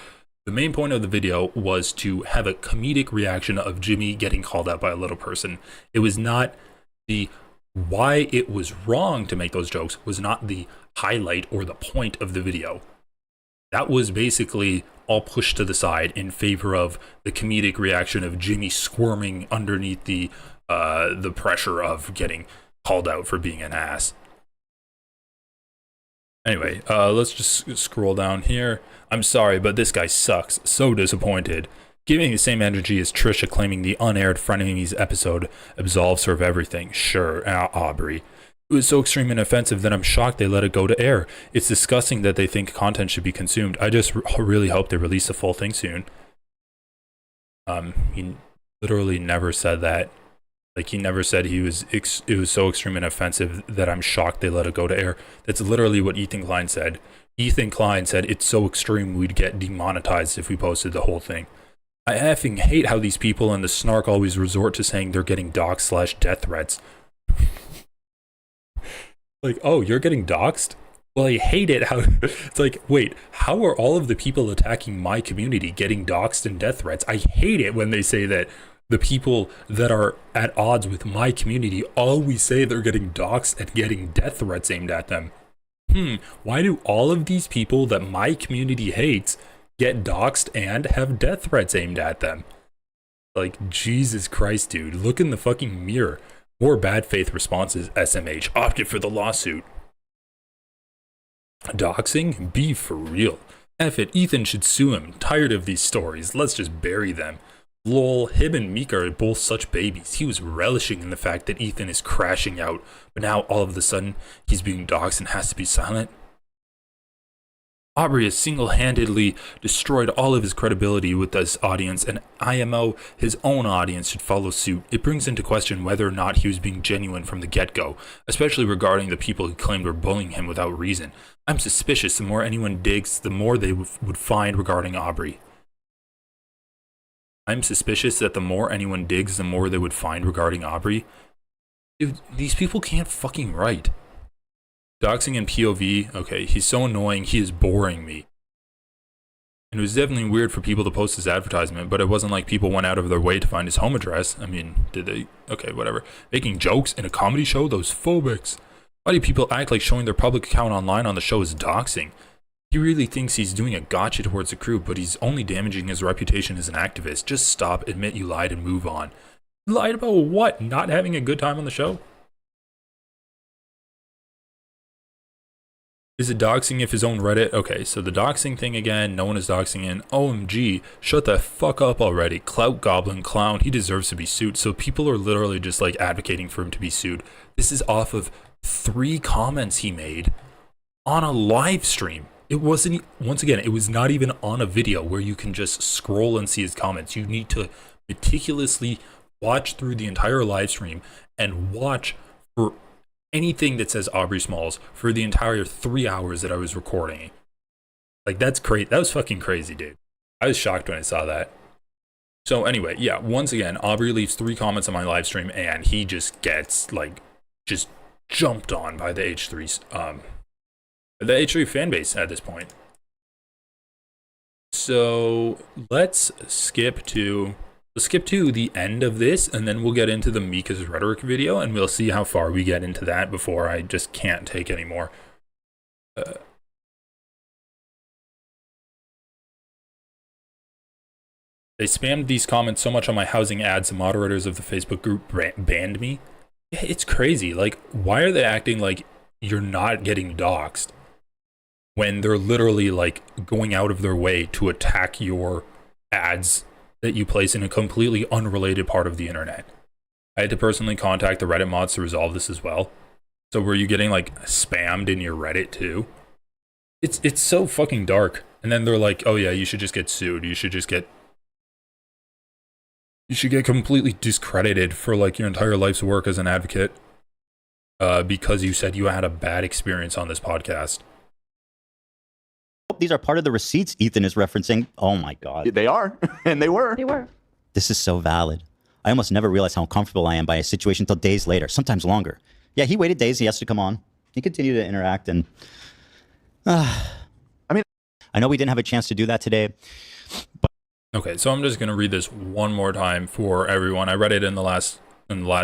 The main point of the video was to have a comedic reaction of Jimmy getting called out by a little person. It was not the why it was wrong to make those jokes was not the highlight or the point of the video. That was basically all pushed to the side in favor of the comedic reaction of Jimmy squirming underneath the pressure of getting called out for being an ass. Anyway, let's just scroll down here. I'm sorry, but this guy sucks. So disappointed. Giving the same energy as Trisha claiming the unaired Frenemies episode absolves her of everything. Sure, Aubrey. It was so extreme and offensive that I'm shocked they let it go to air. It's disgusting that they think content should be consumed. I just really hope they release the full thing soon. He literally never said that. Like, he never said it was so extreme and offensive that I'm shocked they let it go to air. That's literally what Ethan Klein said. Ethan Klein said it's so extreme we'd get demonetized if we posted the whole thing. I effing hate how these people in the snark always resort to saying they're getting doxed / death threats. Like, oh, you're getting doxed? Well, I hate it how it's like, wait, how are all of the people attacking my community getting doxed and death threats? I hate it when they say that the people that are at odds with my community always say they're getting doxed and getting death threats aimed at them. Why do all of these people that my community hates get doxed and have death threats aimed at them? Like, Jesus Christ, dude, look in the fucking mirror. More bad faith responses, SMH, opted for the lawsuit. Doxing? Be for real. F it, Ethan should sue him. Tired of these stories, let's just bury them. Lol, him and Mika are both such babies. He was relishing in the fact that Ethan is crashing out, but now all of a sudden, he's being doxed and has to be silent. Aubrey has single-handedly destroyed all of his credibility with this audience, and IMO, his own audience, should follow suit. It brings into question whether or not he was being genuine from the get-go, especially regarding the people he claimed were bullying him without reason. I'm suspicious the more anyone digs, the more they would find regarding Aubrey. I'm suspicious that the more anyone digs, the more they would find regarding Aubrey. Dude, these people can't fucking write. Doxing and POV, okay, he's so annoying, he is boring me. And it was definitely weird for people to post his advertisement, but it wasn't like people went out of their way to find his home address. I mean, did they? Okay, whatever. Making jokes in a comedy show? Those phobics. Why do people act like showing their public account online on the show is doxing? He really thinks he's doing a gotcha towards the crew, but he's only damaging his reputation as an activist. Just stop, admit you lied, and move on. Lied about what? Not having a good time on the show? Is it doxing if his own Reddit? Okay, so the doxing thing again, no one is doxing in. OMG, shut the fuck up already. Clout goblin clown, he deserves to be sued. So people are literally just like advocating for him to be sued. This is off of 3 comments he made on a live stream. It wasn't, once again, it was not even on a video where you can just scroll and see his comments. You need to meticulously watch through the entire live stream and watch for anything that says Aubrey Smalls for the entire 3 hours that I was recording. Like, that's crazy. That was fucking crazy, dude. I was shocked when I saw that. So anyway, yeah, once again, Aubrey leaves 3 comments on my live stream and he just gets, like, just jumped on by the H3 fan base at this point. So let's skip to the end of this, and then we'll get into the Mika's rhetoric video, and we'll see how far we get into that before I just can't take anymore. They spammed these comments so much on my housing ads, the moderators of the Facebook group banned me. It's crazy. Like, why are they acting like you're not getting doxxed when they're literally like going out of their way to attack your ads that you place in a completely unrelated part of the internet? I had to personally contact the Reddit mods to resolve this as well. So were you getting like spammed in your Reddit too? It's so fucking dark. And then they're like, oh yeah, you should just get sued. You should get completely discredited for like your entire life's work as an advocate because you said you had a bad experience on this podcast. These are part of the receipts Ethan is referencing. Oh my God. They are, and they were. They were. This is so valid. I almost never realized how uncomfortable I am by a situation until days later, sometimes longer. Yeah, he waited days. He has to come on. He continued to interact, and I mean, I know we didn't have a chance to do that today. But okay, so I'm just gonna read this one more time for everyone. I read it in the last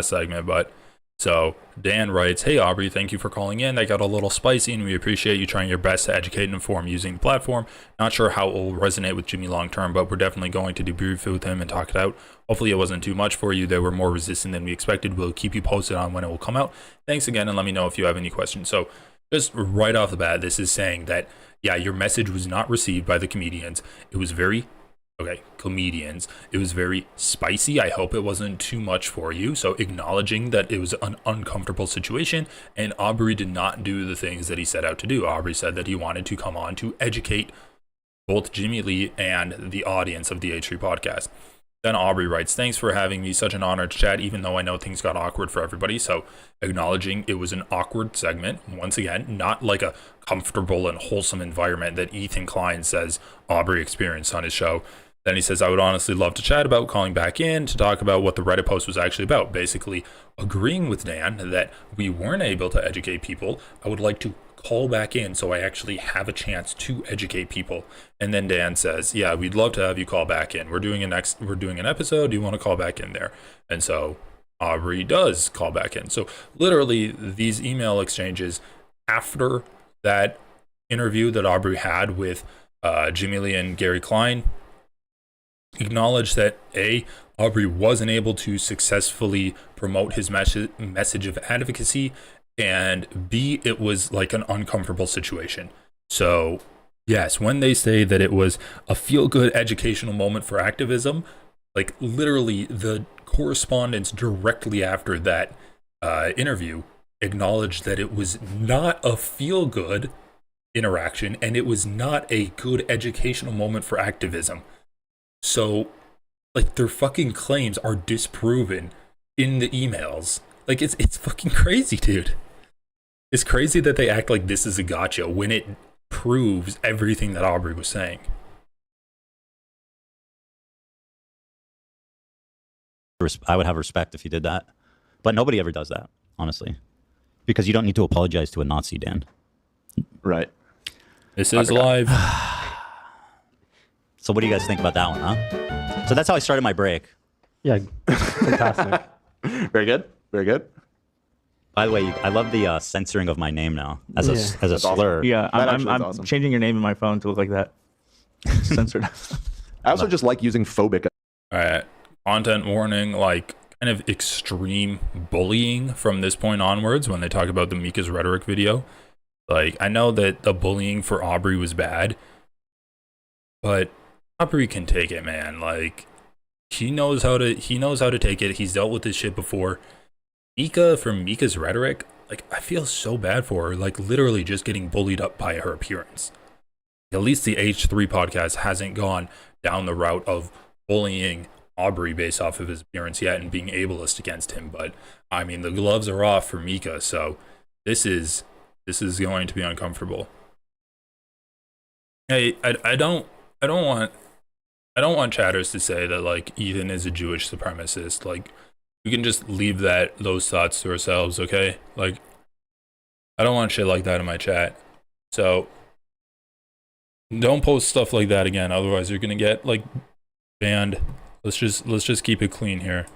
segment, but so Dan writes, "Hey Aubrey, thank you for calling in. That got a little spicy, and we appreciate you trying your best to educate and inform using the platform. Not sure how it will resonate with Jimmy long term, but we're definitely going to debrief with him and talk it out. Hopefully it wasn't too much for you. They were more resistant than we expected. We'll keep you posted on when it will come out. Thanks again, and let me know if you have any questions." So just right off the bat, this is saying that, yeah, your message was not received by the comedians. It was very comedians. It was very spicy. I hope it wasn't too much for you. So acknowledging that it was an uncomfortable situation, and Aubrey did not do the things that he set out to do. Aubrey said that he wanted to come on to educate both Jimmy Lee and the audience of the H3 podcast. Then Aubrey writes, "Thanks for having me. Such an honor to chat, even though I know things got awkward for everybody." So acknowledging it was an awkward segment. Once again, not like a comfortable and wholesome environment that Ethan Klein says Aubrey experienced on his show. Then he says, "I would honestly love to chat about calling back in to talk about what the Reddit post was actually about." Basically agreeing with Dan that we weren't able to educate people. I would like to call back in so I actually have a chance to educate people. And then Dan says, "Yeah, we'd love to have you call back in. We're doing an episode. Do you want to call back in there?" And so Aubrey does call back in. So literally these email exchanges after that interview that Aubrey had with Jimmy Lee and Gary Klein acknowledge that Aubrey wasn't able to successfully promote his message of advocacy, and B, it was like an uncomfortable situation. So yes, when they say that it was a feel-good educational moment for activism, like literally the correspondence directly after that interview acknowledged that it was not a feel-good interaction and it was not a good educational moment for activism. So, like, their fucking claims are disproven in the emails. Like, it's fucking crazy, dude. It's crazy that they act like this is a gotcha when it proves everything that Aubrey was saying. I would have respect if you did that. But nobody ever does that, honestly. Because you don't need to apologize to a Nazi, Dan. Right. This is live. So what do you guys think about that one, huh? So that's how I started my break. Yeah, fantastic. Very good. Very good. By the way, I love the censoring of my name now as a slur. Awesome. Yeah, I'm awesome. Changing your name in my phone to look like that. Censored. I also just like using phobic. All right. Content warning, like kind of extreme bullying from this point onwards when they talk about the Mika's rhetoric video. Like, I know that the bullying for Aubrey was bad, but Aubrey can take it, man. Like, he knows how to take it. He's dealt with this shit before. Mika, from Mika's rhetoric, like, I feel so bad for her, like literally just getting bullied up by her appearance. At least the H3 podcast hasn't gone down the route of bullying Aubrey based off of his appearance yet and being ableist against him. But I mean, the gloves are off for Mika, so this is going to be uncomfortable. Hey, I don't want chatters to say that like Ethan is a Jewish supremacist. Like, we can just leave those thoughts to ourselves, okay? Like, I don't want shit like that in my chat. So Don't post stuff like that again, otherwise you're gonna get like banned. Let's just keep it clean here.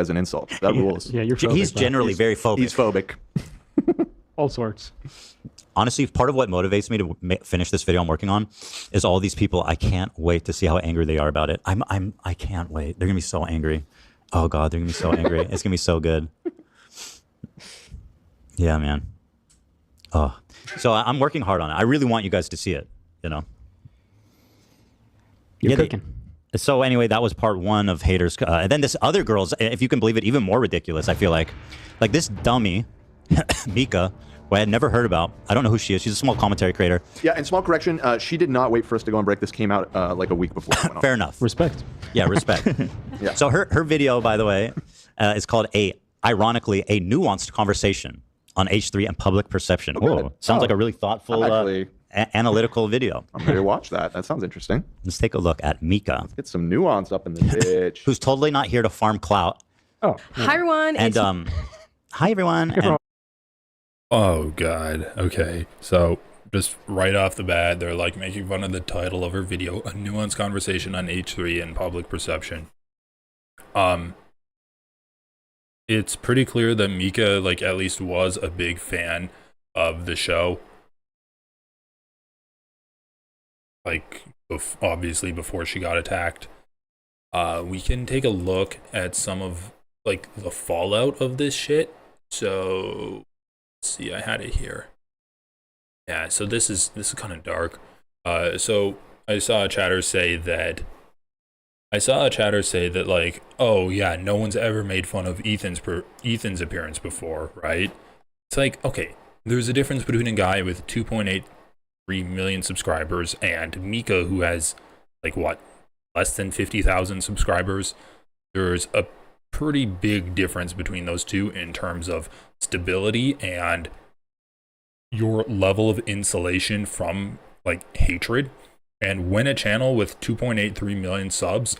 As an insult, that rules. Yeah, you're phobic. He's generally very phobic. He's phobic. All sorts. Honestly, part of what motivates me to finish this video I'm working on is all these people. I can't wait to see how angry they are about it. I can't wait. They're gonna be so angry. Oh God, they're gonna be so angry. It's gonna be so good. Yeah, man. Oh, so I'm working hard on it. I really want you guys to see it. You know. You're cooking. So anyway, that was part one of haters. And then this other girl's, if you can believe it, even more ridiculous. I feel like this dummy, Mika, who I had never heard about. I don't know who she is. She's a small commentary creator. Yeah, and small correction, she did not wait for us to go on break. This came out like a week before. Fair enough. Respect. Yeah, respect. Yeah. So her video, by the way, is called ironically, a nuanced conversation on H3 and public perception. Oh, sounds like a really thoughtful, analytical video. I'm ready to watch that. That sounds interesting. Let's take a look at Mika. Let's get some nuance up in the bitch. Who's totally not here to farm clout. Oh. Hi, everyone. And hi, everyone. And Oh God. Okay. So just right off the bat, they're like making fun of the title of her video, a nuanced conversation on H3 and public perception. It's pretty clear that Mika, like, at least was a big fan of the show. Like, obviously before she got attacked. We can take a look at some of, like, the fallout of this shit. So, let's see, I had it here. Yeah, so this is kind of dark. So I saw a chatter say that like, oh yeah, no one's ever made fun of Ethan's appearance before, right? It's like, okay, there's a difference between a guy with 2.83 million subscribers and Mika, who has like what, less than 50,000 subscribers. There's a pretty big difference between those two in terms of stability and your level of insulation from like hatred. And when a channel with 2.83 million subs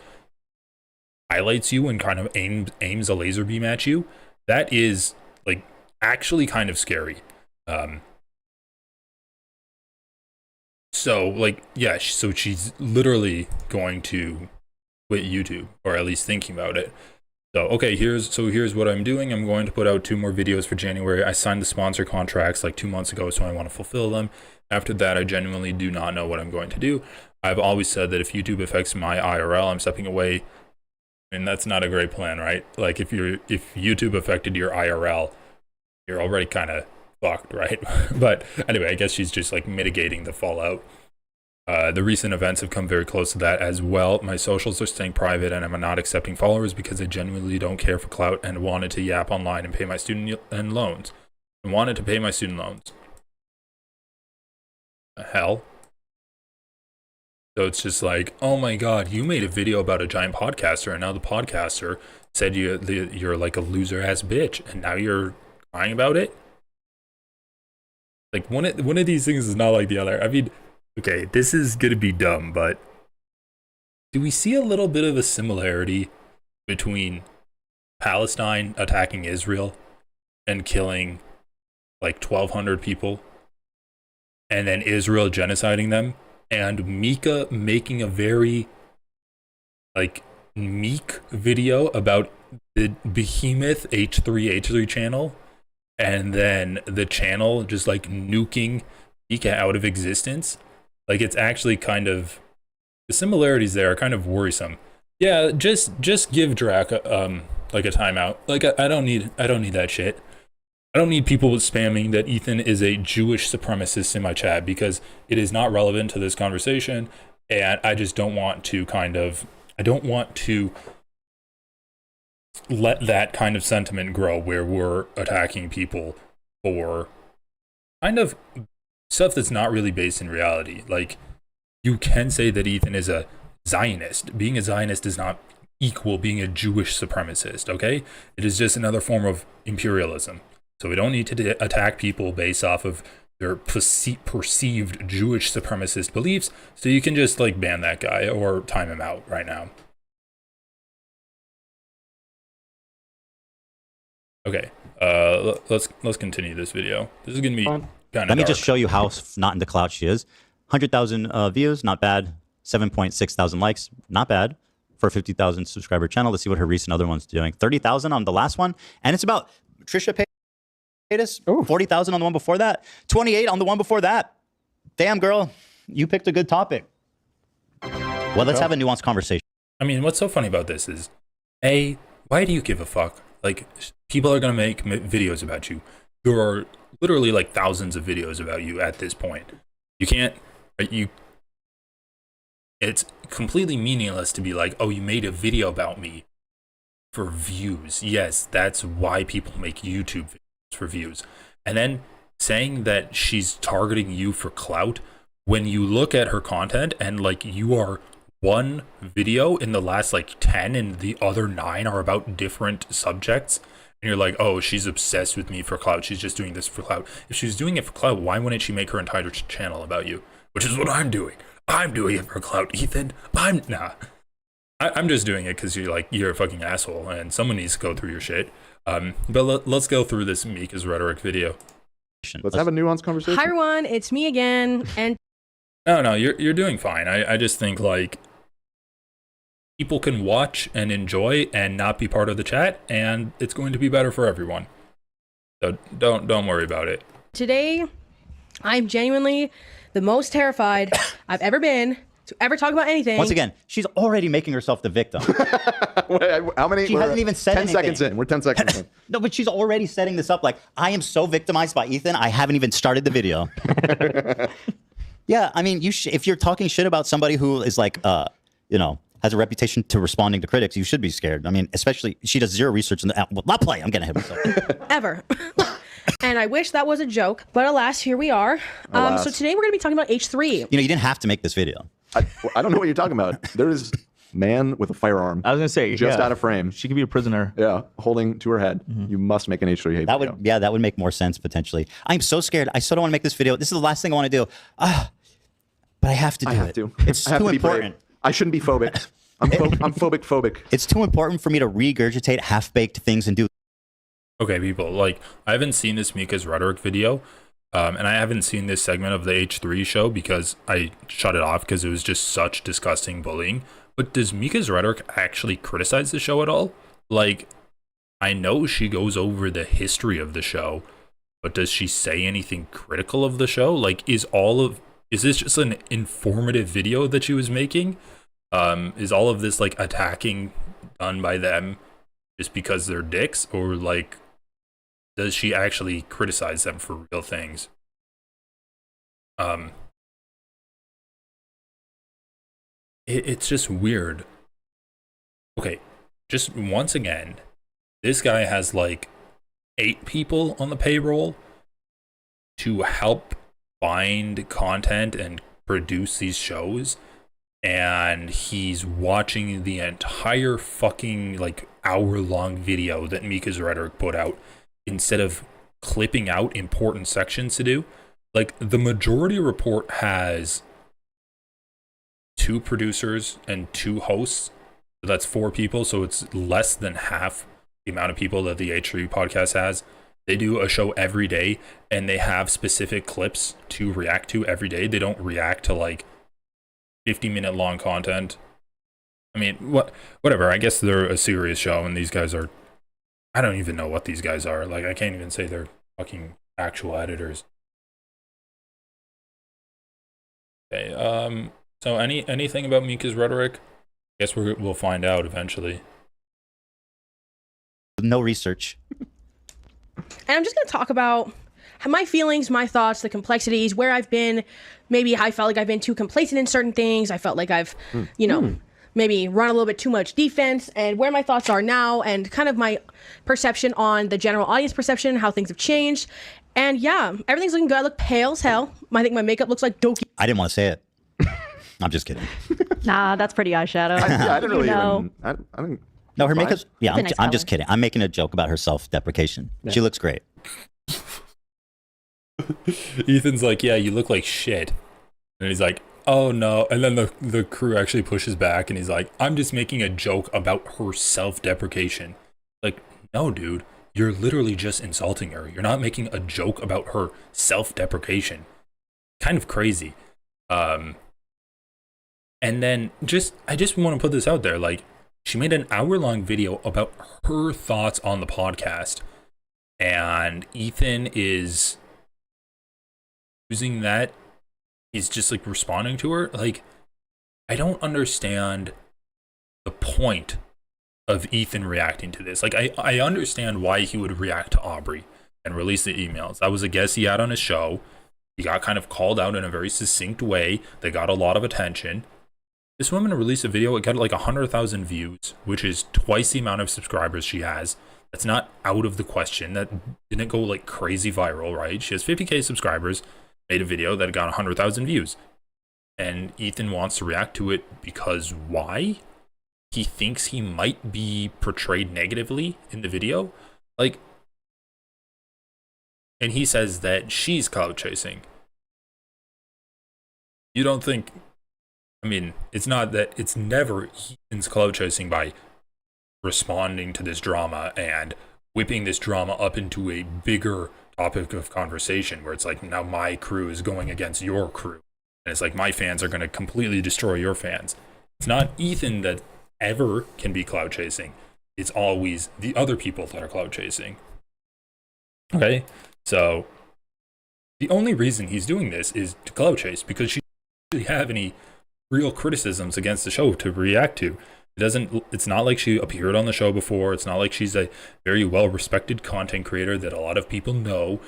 highlights you and kind of aims a laser beam at you, that is like actually kind of scary. So like, yeah, so she's literally going to quit YouTube, or at least thinking about it. So, okay, here's what I'm doing. I'm going to put out 2 more videos for January. I signed the sponsor contracts like 2 months ago, so I want to fulfill them. After that, I genuinely do not know what I'm going to do. I've always said that if YouTube affects my IRL, I'm stepping away. And that's not a great plan, right? Like if YouTube affected your IRL, you're already kind of fucked, right? But anyway, I guess she's just like mitigating the fallout. The recent events have come very close to that as well. My socials are staying private and I'm not accepting followers because I genuinely don't care for clout and wanted to yap online and pay my student loans. Hell. So it's just like, oh my God, you made a video about a giant podcaster and now the podcaster said you're like a loser ass bitch and now you're crying about it? Like one of these things is not like the other. I mean, okay, this is gonna be dumb, but do we see a little bit of a similarity between Palestine attacking Israel and killing like 1,200 people and then Israel genociding them, and Mika making a very like meek video about the behemoth H3 channel, and then the channel just like nuking Mika out of existence? Like, it's actually kind of, the similarities there are kind of worrisome. Yeah, just give Drac like a timeout. Like I don't need that shit. I don't need people spamming that Ethan is a Jewish supremacist in my chat because it is not relevant to this conversation, and I just don't want to let that kind of sentiment grow where we're attacking people for kind of stuff that's not really based in reality. Like, you can say that Ethan is a Zionist. Being a Zionist does not equal being a Jewish supremacist, okay? It is just another form of imperialism. So we don't need to attack people based off of their perceived Jewish supremacist beliefs. So you can just like ban that guy or time him out right now. Okay, let's continue this video. This is gonna be kind of Let me just show you how not into clout she is. 100,000 views, not bad. 7.6 thousand likes, not bad for a 50,000 subscriber channel. Let's see what her recent other one's doing. 30,000 on the last one, and it's about Trisha Paytas. 40,000 on the one before that. 28 on the one before that. Damn, girl, you picked a good topic. Well, let's have a nuanced conversation. I mean, what's so funny about this is, A, why do you give a fuck? Like, people are going to make videos about you. There are literally like thousands of videos about you at this point. You can't, it's completely meaningless to be like, oh, you made a video about me for views. Yes, that's why people make YouTube videos, for views. And then saying that she's targeting you for clout, when you look at her content and like you are one video in the last like 10 and the other 9 are about different subjects, and you're like, oh, she's obsessed with me for clout, she's just doing this for clout. If she's doing it for clout, why wouldn't she make her entire channel about you? Which is what I'm doing. I'm doing it for clout, Ethan. I'm just doing it because you're a fucking asshole and someone needs to go through your shit. But let's go through this Mika's rhetoric video. Let's have a nuanced conversation. Hi everyone, it's me again. And no, you're doing fine. I just think like people can watch and enjoy and not be part of the chat, and it's going to be better for everyone. So don't worry about it. today, I'm genuinely the most terrified I've ever been to ever talk about anything. Once again, she's already making herself the victim. How many? She hasn't even said 10 anything. seconds in. We're 10 seconds in. No, but she's already setting this up like, I am so victimized by Ethan, I haven't even started the video. Yeah, I mean, if you're talking shit about somebody who is like, has a reputation to responding to critics, you should be scared. I mean, especially, she does zero research in the well, not play. I'm gonna hit myself. Ever. And I wish that was a joke, but alas, here we are. So today we're gonna be talking about H3. You didn't have to make this video. I don't know what you're talking about. There is man with a firearm. I was gonna say, just out of frame. She could be a prisoner. Yeah, holding to her head. You must make an H3 hate that video. That would make more sense potentially. I'm so scared. I so don't want to make this video. This is the last thing I want to do. But I have to do it. It's too important. I shouldn't be phobic. I'm phobic. It's too important for me to regurgitate half-baked things and do. Okay, people, like, I haven't seen this Mika's rhetoric video, and I haven't seen this segment of the H3 show because I shut it off because it was just such disgusting bullying. But does Mika's rhetoric actually criticize the show at all? Like, I know she goes over the history of the show, but does she say anything critical of the show? Like, is this just an informative video that she was making? Is all of this like attacking done by them just because they're dicks, or like does she actually criticize them for real things? It's just weird. Okay, just once again, this guy has like 8 people on the payroll to help find content and produce these shows, and he's watching the entire fucking like hour-long video that Mika's rhetoric put out instead of clipping out important sections to do. Like, the majority report has 2 producers and 2 hosts, so that's 4 people, so it's less than half the amount of people that the H3 podcast has. They do a show every day, and they have specific clips to react to every day. They don't react to like 50-minute long content. I mean, whatever. I guess they're a serious show, and these guys are, I don't even know what these guys are. Like, I can't even say they're fucking actual editors. Okay, so anything about Mika's rhetoric? I guess we'll find out eventually. No research. And I'm just going to talk about my feelings, my thoughts, the complexities, where I've been. Maybe I felt like I've been too complacent in certain things. I felt like I've, maybe run a little bit too much defense, and where my thoughts are now, and kind of my perception on the general audience perception, how things have changed. And yeah, everything's looking good. I look pale as hell. I think my makeup looks like Doki. I didn't want to say it. I'm just kidding. Nah, that's pretty eyeshadow. I didn't really even. I didn't. No, her makeup's. Yeah, It's a nice I'm just color. kidding. I'm making a joke about her self-deprecation. Yeah. She looks great. Ethan's like, yeah, you look like shit. And he's like, oh no. And then the crew actually pushes back, and he's like, I'm just making a joke about her self-deprecation. Like, no, dude, you're literally just insulting her. You're not making a joke about her self-deprecation. Kind of crazy. And then I just want to put this out there. Like, she made an hour-long video about her thoughts on the podcast, and Ethan is using that. He's just like responding to her. Like, I don't understand the point of Ethan reacting to this. Like, I understand why he would react to Aubrey and release the emails. That was a guest he had on his show. He got kind of called out in a very succinct way. They got a lot of attention. This woman released a video. It got like 100,000 views, which is twice the amount of subscribers she has. That's not out of the question. That didn't go like crazy viral, right? She has 50K subscribers, made a video that got 100,000 views. And Ethan wants to react to it because why? He thinks he might be portrayed negatively in the video. Like, and he says that she's clout chasing. You don't think, I mean, it's not that, it's never Ethan's clout chasing by responding to this drama and whipping this drama up into a bigger topic of conversation where it's like, now my crew is going against your crew. And it's like, my fans are going to completely destroy your fans. It's not Ethan that ever can be clout chasing. It's always the other people that are clout chasing. Okay? So, the only reason he's doing this is to clout chase, because she doesn't really have any real criticisms against the show to react to. It's not like she appeared on the show before. It's not like she's a very well-respected content creator that a lot of people know.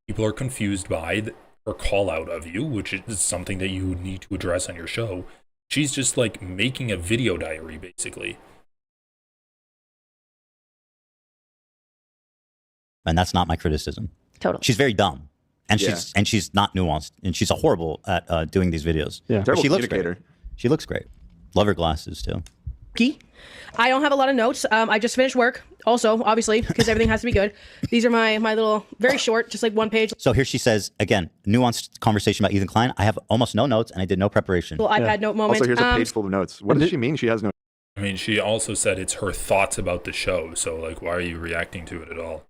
People are confused by her call out of you, which is something that you need to address on your show. She's just like making a video diary, basically. And that's not my criticism. Totally. She's very dumb. And Yeah. she's not nuanced. And she's horrible at doing these videos. Yeah. But Terrible she looks communicator. great. She looks great. Love her glasses too. I don't have a lot of notes. I just finished work. Also, obviously, because everything has to be good. These are my little, very short, just like one page. So here she says, again, nuanced conversation about Ethan Klein. I have almost no notes and I did no preparation. Little iPad note moment. Also, here's a page full of notes. What does she mean she has no? I mean, she also said it's her thoughts about the show. So, like, why are you reacting to it at all?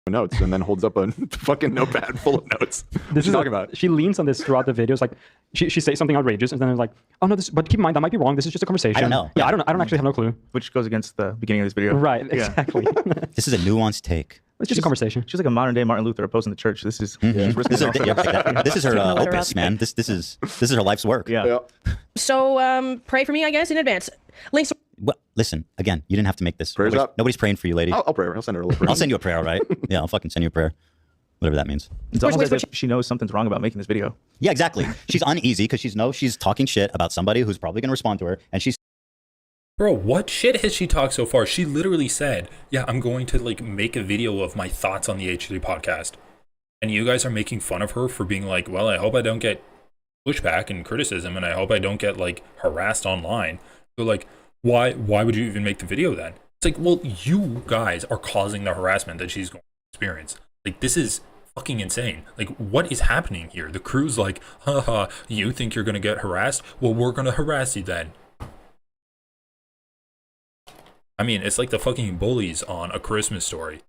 Notes, and then holds up a fucking notepad full of notes. This is talking about. She leans on this throughout the videos. Like she says something outrageous, and then it's like, oh no, this. But keep in mind that might be wrong. This is just a conversation. I don't know. Yeah, I don't actually have no clue. Which goes against the beginning of this video. Right. Exactly. This is a nuanced take. It's just a conversation. She's like a modern day Martin Luther opposing the church. This is This is her opus, man. This is her life's work. Yeah. So pray for me, I guess, in advance. Links. Well, listen, again, you didn't have to make this. Prayers up. Nobody's praying for you, lady. I'll pray. I'll send her a little prayer. I'll send you a prayer, all right? Yeah, I'll fucking send you a prayer. Whatever that means. It's almost as if she knows something's wrong about making this video. Yeah, exactly. She's uneasy because she's talking shit about somebody who's probably going to respond to her, and she's. Bro, what shit has she talked so far? She literally said, yeah, I'm going to like make a video of my thoughts on the H3 podcast. And you guys are making fun of her for being like, well, I hope I don't get pushback and criticism, and I hope I don't get like harassed online. So like, why would you even make the video then? It's like, well, you guys are causing the harassment that she's going to experience. Like, this is fucking insane. Like, what is happening here? The crew's like, haha, you think you're going to get harassed? Well, we're going to harass you then. I mean, it's like the fucking bullies on A Christmas Story,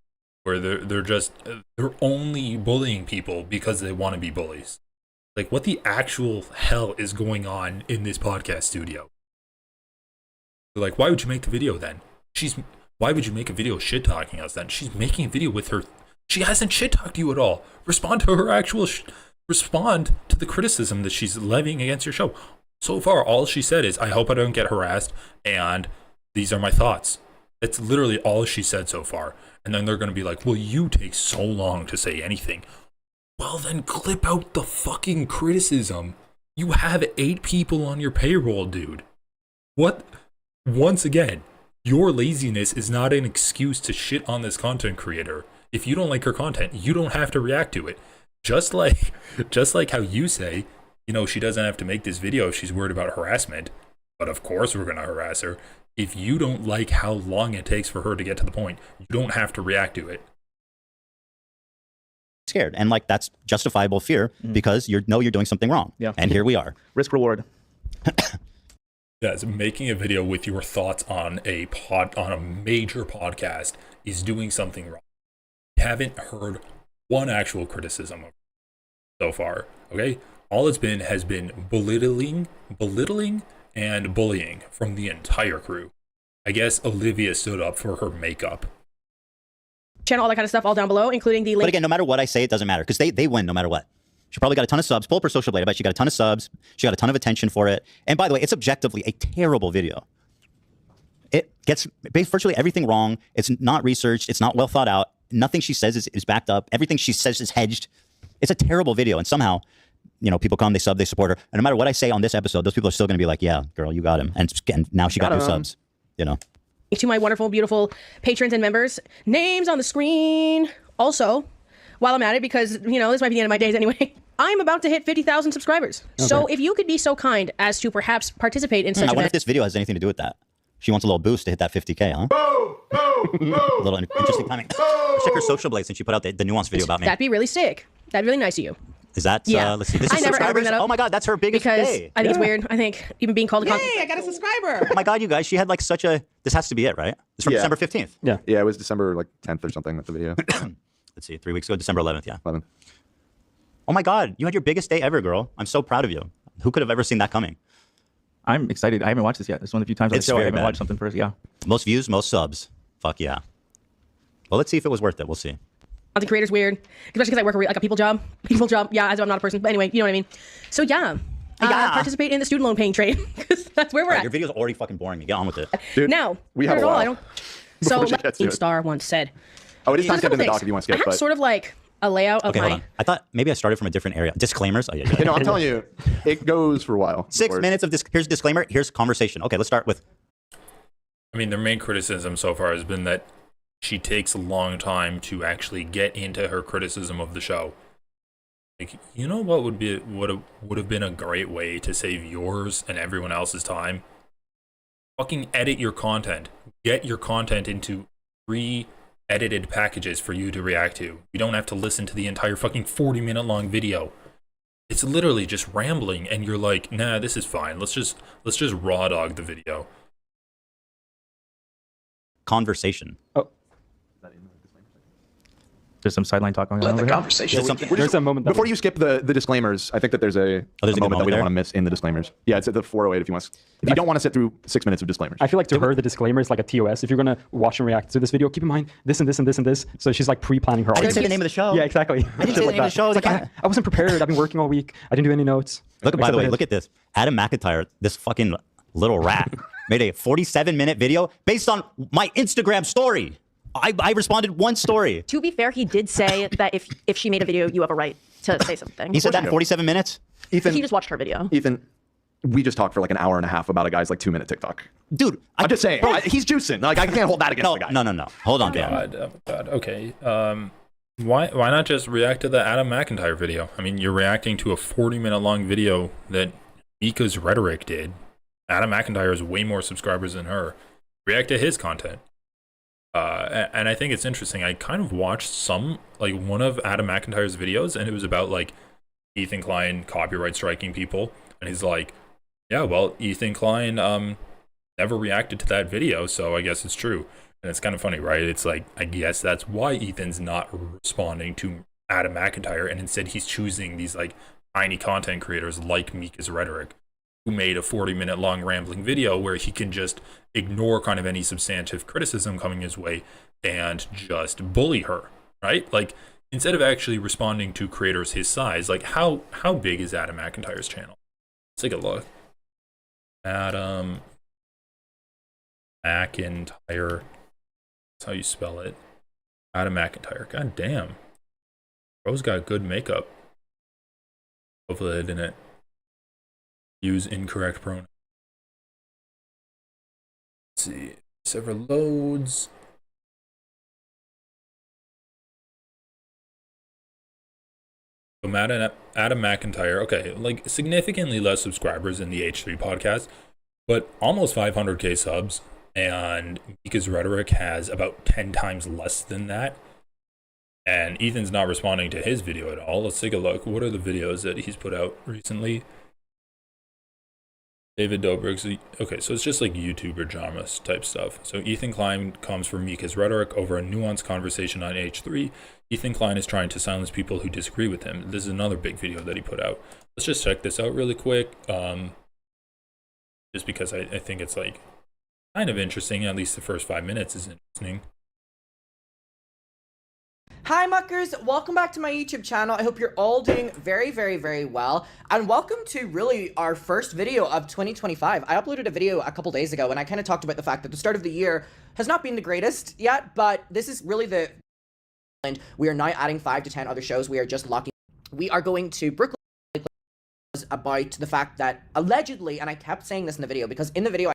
where they're only bullying people because they want to be bullies. Like, what the actual hell is going on in this podcast studio? Like, why would you make the video then? Why would you make a video shit talking us then? She's making a video with her. She hasn't shit talked you at all. Respond to her actual. Respond to the criticism that she's levying against your show. So far, all she said is, "I hope I don't get harassed," and these are my thoughts. That's literally all she said so far. And then they're going to be like, "Well, you take so long to say anything." Well, then clip out the fucking criticism. You have 8 people on your payroll, dude. What? Once again, your laziness is not an excuse to shit on this content creator. If you don't like her content, you don't have to react to it. Just like how you say, you know, she doesn't have to make this video if she's worried about harassment. But of course we're going to harass her. If you don't like how long it takes for her to get to the point, you don't have to react to it. Scared, and like that's justifiable fear because you're doing something wrong. Yeah. And here we are. Risk reward. Yes, making a video with your thoughts on a major podcast is doing something wrong. I haven't heard one actual criticism so far. Okay, all it's been has been belittling, and bullying from the entire crew. I guess Olivia stood up for her makeup. Channel, all that kind of stuff, all down below, including the link. But again, no matter what I say, it doesn't matter because they win no matter what. She probably got a ton of subs. Pull up her social blade. I bet she got a ton of subs. She got a ton of attention for it. And by the way, it's objectively a terrible video. It gets virtually everything wrong. It's not researched. It's not well thought out. Nothing she says is backed up. Everything she says is hedged. It's a terrible video. And somehow, people come, they sub, they support her. And no matter what I say on this episode, those people are still going to be like, yeah, girl, you got him. And now she got new subs, To my wonderful, beautiful patrons and members. Names on the screen. Also, while I'm at it, because, this might be the end of my days anyway, I'm about to hit 50,000 subscribers. Okay. So if you could be so kind as to perhaps participate in such I wonder if this video has anything to do with that. She wants a little boost to hit that 50K, huh? A little interesting timing. Check her social blade since she put out the nuanced video about me. That'd be really sick. That'd be really nice of you. Is that, let's see, this is I never ever bring that up. Oh my God, that's her biggest because day. I think it's weird. I think even being called a I got a subscriber. Oh my God, you guys, she had like such a, this has to be it, right? It's from December 15th. Yeah, it was December 10th or something with the video. Let's see, 3 weeks ago, December 11th, 11th. Oh my God, you had your biggest day ever, girl. I'm so proud of you. Who could have ever seen that coming? I'm excited. I haven't watched this yet. It's one of the few times on the show I haven't watched something first. Yeah. Most views, most subs. Fuck yeah. Well, let's see if it was worth it. We'll see. Content creator's weird, especially because I work like a people job. Yeah, as I'm not a person, but anyway, you know what I mean. So yeah, participate in the student loan paying trade because that's where we're at. Your video's already fucking boring me. Get on with it. Dude, now we have a while. while. I don't. So Star once said. Oh, it is time to get in the doc if you want to skip. I have sort of like a layout of hold on. I thought maybe I started from a different area. Disclaimers. Oh yeah. I'm telling you, it goes for a while. 6 minutes of here's disclaimer. Here's conversation. Okay, let's start with. I mean, their main criticism so far has been that she takes a long time to actually get into her criticism of the show. Like, what would have been a great way to save yours and everyone else's time? Fucking edit your content. Get your content into edited packages for you to react to. You don't have to listen to the entire fucking 40-minute long video. It's literally just rambling and you're like, nah, this is fine. Let's just raw dog the video. Conversation. Oh. There's some sideline talk going on over conversation. Here. There's a moment. Before you skip the disclaimers, I think that there's a moment that we don't want to miss in the disclaimers. Yeah, it's at the 408 if you don't want to sit through 6 minutes of disclaimers. I feel like to her, the disclaimer is like a TOS. If you're going to watch and react to this video, keep in mind this and this and this and this. So she's like pre-planning her I argument. didn't say the name of the show. Yeah, exactly. I didn't say the name of the show. It's like, I wasn't prepared. I've been working all week. I didn't do any notes. By the way, look at this. Adam McIntyre, this fucking little rat, made a 47-minute video based on my Instagram story. I responded one story. To be fair, he did say that if she made a video, you have a right to say something. He said that in 47 minutes? Ethan, he just watched her video. Ethan, we just talked for like an hour and a half about a guy's like 2-minute TikTok. Dude, I'm just saying, he's juicing. Like I can't hold that against the guy. No. Hold on, Dan. God. Okay. Why not just react to the Adam McIntyre video? I mean, you're reacting to a 40-minute long video that Mika's Rhetoric did. Adam McIntyre has way more subscribers than her. React to his content. And I think it's interesting. I kind of watched one of Adam McIntyre's videos, and it was about like Ethan Klein copyright striking people, and he's like, yeah, well, Ethan Klein never reacted to that video, so I guess it's true. And it's kind of funny, right? It's like, I guess that's why Ethan's not responding to Adam McIntyre, and instead he's choosing these like tiny content creators like Mika's Rhetoric, who made a 40-minute long rambling video where he can just ignore kind of any substantive criticism coming his way and just bully her, right? Like, instead of actually responding to creators his size, like how big is Adam McIntyre's channel? Let's take a look. Adam McIntyre. That's how you spell it. Adam McIntyre. God damn. Bro's got good makeup. Hopefully I didn't use incorrect pronouns. Let's see. Several loads. So Adam McIntyre, okay, like significantly less subscribers in the H3 podcast, but almost 500k subs, and Mika's Rhetoric has about 10 times less than that. And Ethan's not responding to his video at all. Let's take a look. What are the videos that he's put out recently? David Dobrik's, okay, so it's just like YouTuber drama type stuff. So Ethan Klein comes for Mika's rhetoric over a nuanced conversation on H3. Ethan Klein is trying to silence people who disagree with him. This is another big video that he put out. Let's just check this out really quick. Just because I think it's like kind of interesting. At least the first 5 minutes is interesting. Hi muckers, welcome back to my YouTube channel. I hope you're all doing very, very, very well. And welcome to really our first video of 2025. I uploaded a video a couple days ago and I kind of talked about the fact that the start of the year has not been the greatest yet, but this is really the... And we are now adding 5 to 10 other shows. We are just locking... We are going to Brooklyn about the fact that allegedly, and I kept saying this in the video because in the video I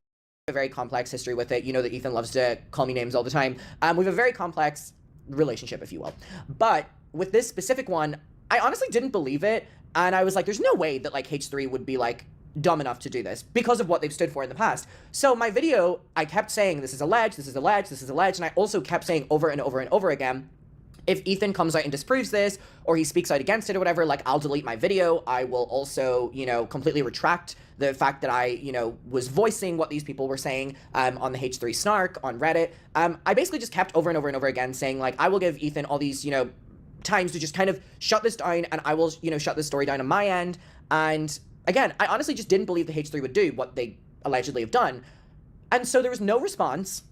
have a very complex history with it. You know that Ethan loves to call me names all the time. We have a very complex relationship, if you will. But with this specific one, I honestly didn't believe it. And I was like, there's no way that like H3 would be like dumb enough to do this because of what they've stood for in the past. So my video, I kept saying, this is alleged, this is alleged, this is alleged. And I also kept saying over and over and over again, if Ethan comes out and disproves this, or he speaks out against it or whatever, like I'll delete my video. I will also, you know, completely retract the fact that I, you know, was voicing what these people were saying on the H3 snark on Reddit. I basically just kept over and over and over again saying like, I will give Ethan all these, you know, times to just kind of shut this down and I will, you know, shut this story down on my end. And again, I honestly just didn't believe the H3 would do what they allegedly have done. And so there was no response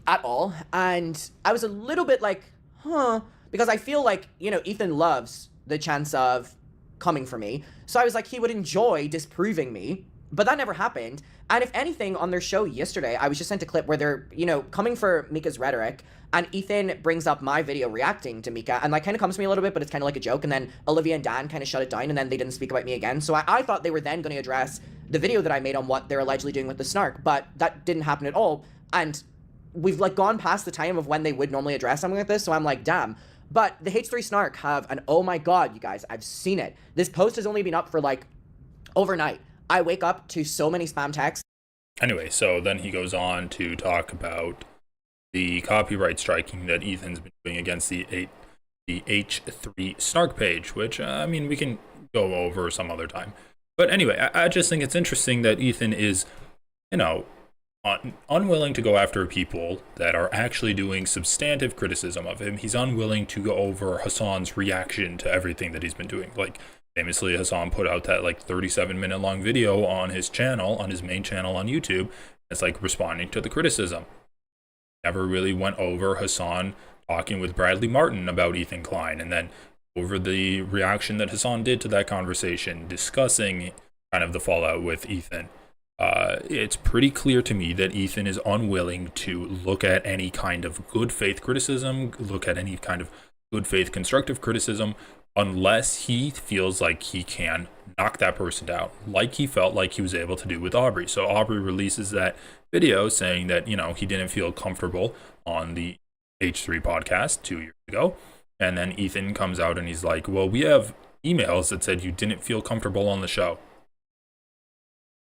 at all. And I was a little bit like, huh, because I feel like, you know, Ethan loves the chance of coming for me. So I was like, he would enjoy disproving me, but that never happened. And if anything, on their show yesterday, I was just sent a clip where they're, you know, coming for Mika's rhetoric, and Ethan brings up my video reacting to Mika, and like kind of comes to me a little bit, but it's kind of like a joke, and then Olivia and Dan kind of shut it down, and then they didn't speak about me again. So I thought they were then going to address the video that I made on what they're allegedly doing with the snark, but that didn't happen at all. And we've like gone past the time of when they would normally address something like this, so I'm like, damn. But the H3 snark have an, oh my god, you guys, I've seen it. This post has only been up for like overnight. I wake up to so many spam texts. Anyway, so then he goes on to talk about the copyright striking that Ethan's been doing against the H3 snark page, which, I mean, we can go over some other time. But anyway, I just think it's interesting that Ethan is, you know, unwilling to go after people that are actually doing substantive criticism of him. He's unwilling to go over Hassan's reaction to everything that he's been doing. Like, famously, Hassan put out that like 37-minute long video on his channel, on his main channel on YouTube. It's like responding to the criticism. Never really went over Hassan talking with Bradley Martin about Ethan Klein, and then over the reaction that Hassan did to that conversation, discussing kind of the fallout with Ethan. It's pretty clear to me that Ethan is unwilling to look at any kind of good faith criticism, look at any kind of good faith constructive criticism, unless he feels like he can knock that person down, like he felt like he was able to do with Aubrey. So Aubrey releases that video saying that, you know, he didn't feel comfortable on the H3 podcast 2 years ago. And then Ethan comes out and he's like, well, we have emails that said you didn't feel comfortable on the show.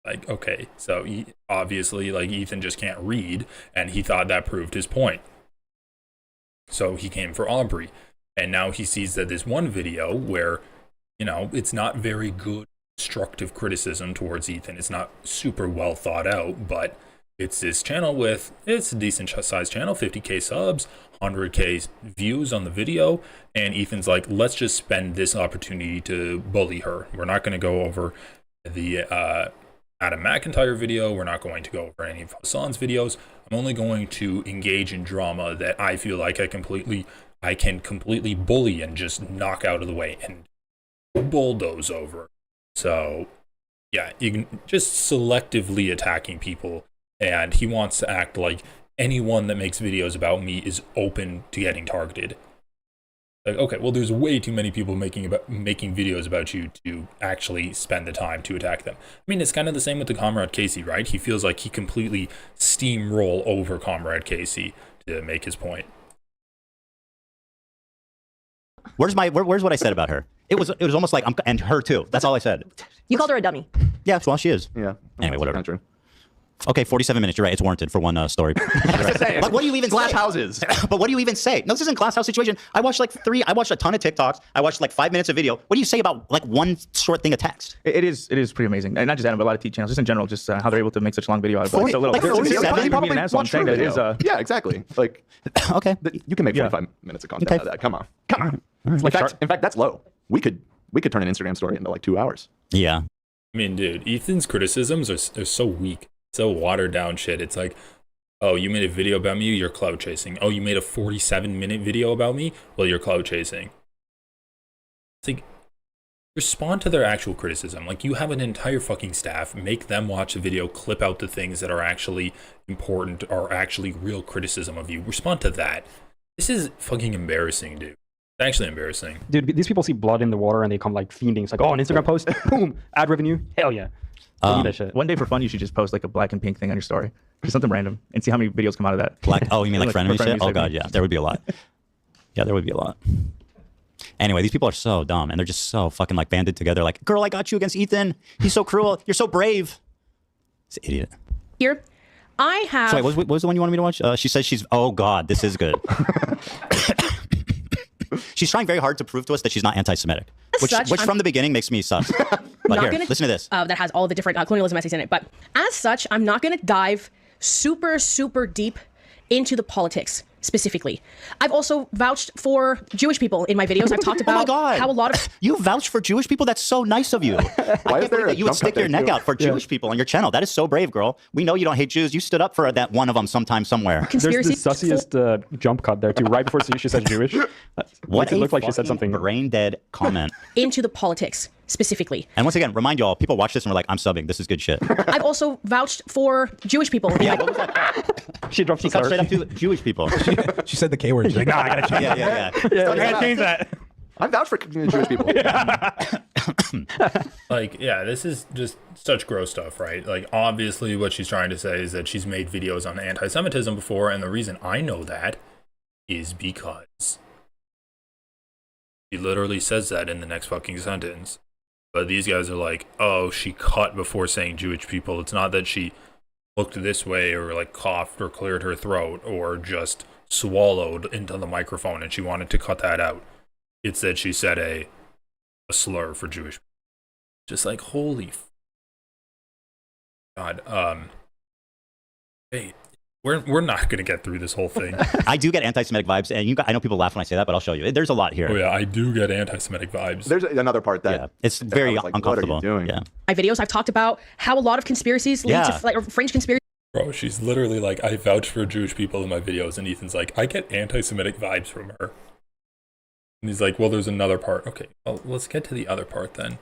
Like, okay, so he, obviously, like, Ethan just can't read, and he thought that proved his point. So he came for Aubrey. And now he sees that there's one video where, you know, it's not very good constructive criticism towards Ethan. It's not super well thought out, but it's this channel with, it's a decent sized channel, 50k subs, 100k views on the video, and Ethan's like, let's just spend this opportunity to bully her. We're not going to go over the Adam McIntyre video. We're not going to go over any of Hassan's videos. I'm only going to engage in drama that I feel like I can completely bully and just knock out of the way and bulldoze over. So yeah, just selectively attacking people, and he wants to act like anyone that makes videos about me is open to getting targeted. Like, okay, well, there's way too many people making videos about you to actually spend the time to attack them. I mean, it's kind of the same with the Comrade Casey, right? He feels like he completely steamroll over Comrade Casey to make his point. Where's what I said about her? It was almost like and her too. That's all I said. You called her a dummy. Yeah, well, she is. Yeah. Anyway, whatever. True. Okay, 47 minutes. You're right. It's warranted for one story. Right. But what do you even glass say? houses? But what do you even say? No, this isn't glass house situation. I watched a ton of TikToks. I watched like 5 minutes of video. What do you say about like one short thing of text? It is pretty amazing, and not just that, but a lot of teaching channels, just in general, just how they're able to make such a long video out of like, so little. Like 47? Probably an asshole. I'm saying that it is. Yeah, exactly. Like, okay, you can make 45 minutes of content out of that. Come on. In fact, that's low. We could turn an Instagram story into like 2 hours. Yeah. I mean, dude, Ethan's criticisms are so weak, so watered down shit. It's like, oh, you made a video about me, you're clout chasing. Oh, you made a 47-minute video about me, well, you're clout chasing. It's like, respond to their actual criticism. Like, you have an entire fucking staff, make them watch the video, clip out the things that are actually important or actually real criticism of you. Respond to that. This is fucking embarrassing, dude. It's actually embarrassing. Dude, these people see blood in the water and they come like fiending. It's like, oh, an Instagram post, boom, ad revenue, hell yeah. That shit. One day for fun, you should just post like a black and pink thing on your story, just something random, and see how many videos come out of that. Black? Oh, you mean like frenemy shit? Oh god, yeah, there would be a lot. Yeah, there would be a lot. Anyway, these people are so dumb, and they're just so fucking like banded together. Like, girl, I got you against Ethan. He's so cruel. You're so brave. It's an idiot. Here, I have. Sorry, what was the one you wanted me to watch? She says she's. Oh god, this is good. She's trying very hard to prove to us that she's not anti-Semitic, which from the beginning makes me sus. But here, listen to this. That has all the different colonialism essays in it. But as such, I'm not going to dive super deep into the politics specifically. I've also vouched for Jewish people in my videos. I've talked about how a lot of... You vouch for Jewish people? That's so nice of you. I can't believe that you would stick your neck out for Jewish people on your channel. That is so brave, girl. We know you don't hate Jews. You stood up for that one of them sometime somewhere. There's the sussiest jump cut there, too. Right before she said Jewish. What it looked like she said something brain-dead comment. Into the politics specifically. And once again, remind y'all, people watch this and we're like, I'm subbing. This is good shit. I've also vouched for Jewish people. Yeah, what was that? She cut straight up to Jewish people. She said the K word. She's like, nah, I gotta change I gotta change that. I vouch for Jewish people. Like, yeah, this is just such gross stuff, right? Like, obviously what she's trying to say is that she's made videos on anti-Semitism before, and the reason I know that is because she literally says that in the next fucking sentence. But these guys are like, oh, she cut before saying Jewish people. It's not that she looked this way or like coughed or cleared her throat or just swallowed into the microphone and she wanted to cut that out. It's that she said a slur for Jewish people. Just like, holy God. Hey, we're not gonna get through this whole thing. I do get anti-Semitic vibes, and I know people laugh when I say that, but I'll show you. There's a lot here. Oh yeah, I do get anti-Semitic vibes. There's another part that it's very like, uncomfortable. What are you doing? Yeah. My videos, I've talked about how a lot of conspiracies lead to like fringe conspiracies. Bro, she's literally like, I vouch for Jewish people in my videos, and Ethan's like, I get anti-Semitic vibes from her. And he's like, well, there's another part. Okay, well, let's get to the other part then.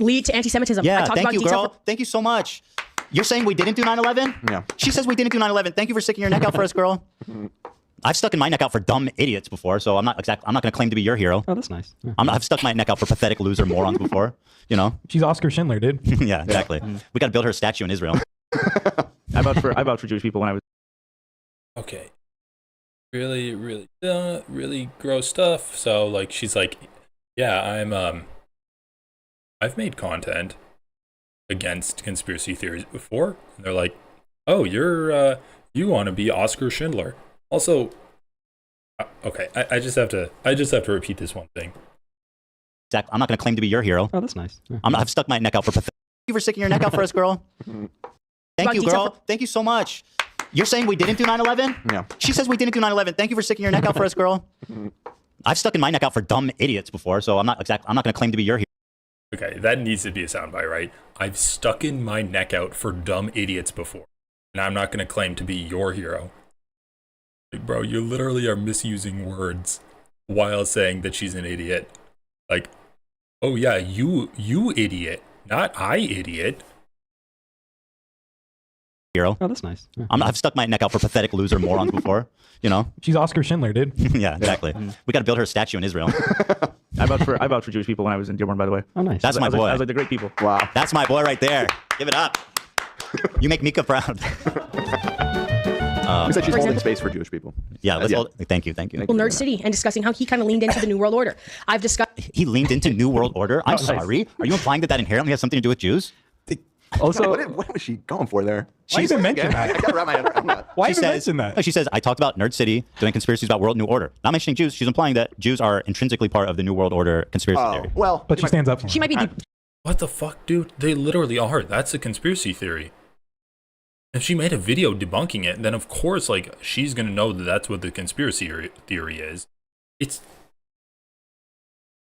Lead to anti-Semitism. Yeah, I talked thank about you, girl. Thank you so much. You're saying we didn't do 9/11? Yeah. She says we didn't do 9/11. Thank you for sticking your neck out for us, girl. I've stuck in my neck out for dumb idiots before, so I'm not going to claim to be your hero. Oh, that's nice. Yeah. I've stuck my neck out for pathetic loser morons before. You know. She's Oscar Schindler, dude. Yeah, exactly. We got to build her a statue in Israel. I vouch for Jewish people when I was. Okay. Really gross stuff. So like, she's like, yeah, I've made content against conspiracy theories before. And they're like, oh, you want to be Oscar Schindler. Also, okay, I just have to repeat this one thing. I'm not going to claim to be your hero. Oh, that's nice. Yeah. I've stuck my neck out for pathetic. Thank you for sticking your neck out for us, girl. Thank you, girl. Thank you so much. You're saying we didn't do 9/11? Yeah. She says we didn't do 9/11. Thank you for sticking your neck out for us, girl. I've stuck in my neck out for dumb idiots before, so I'm not going to claim to be your hero. Okay, that needs to be a soundbite, right? I've stuck in my neck out for dumb idiots before, and I'm not going to claim to be your hero. Like, bro, you literally are misusing words while saying that she's an idiot. Like, oh yeah, you idiot, not I idiot. Hero. Oh, that's nice. Yeah. I've stuck my neck out for pathetic loser morons before. You know. She's Oscar Schindler, dude. Yeah, exactly. We got to build her a statue in Israel. I vouch for Jewish people when I was in Dearborn, by the way. Oh, nice. That's my boy. I was like the great people. Wow. That's my boy right there. Give it up. You make Mika proud. You said she's holding space for Jewish people. Yeah, let's hold. Thank you. Nerd City and discussing how he kind of leaned into the New World Order. I've discussed. He leaned into New World Order. I'm sorry. Are you implying that inherently has something to do with Jews? Also, what was she going for there? Why even mention that? I gotta wrap my head around that. Why She even says, mention that? no, she says, I talked about Nerd City doing conspiracies about World New Order. Not mentioning Jews. She's implying that Jews are intrinsically part of the New World Order conspiracy theory. Well, but she stands up for She might be. What the fuck, dude? They literally are. That's a conspiracy theory. If she made a video debunking it, then of course, like, she's gonna know that that's what the conspiracy theory is. It's...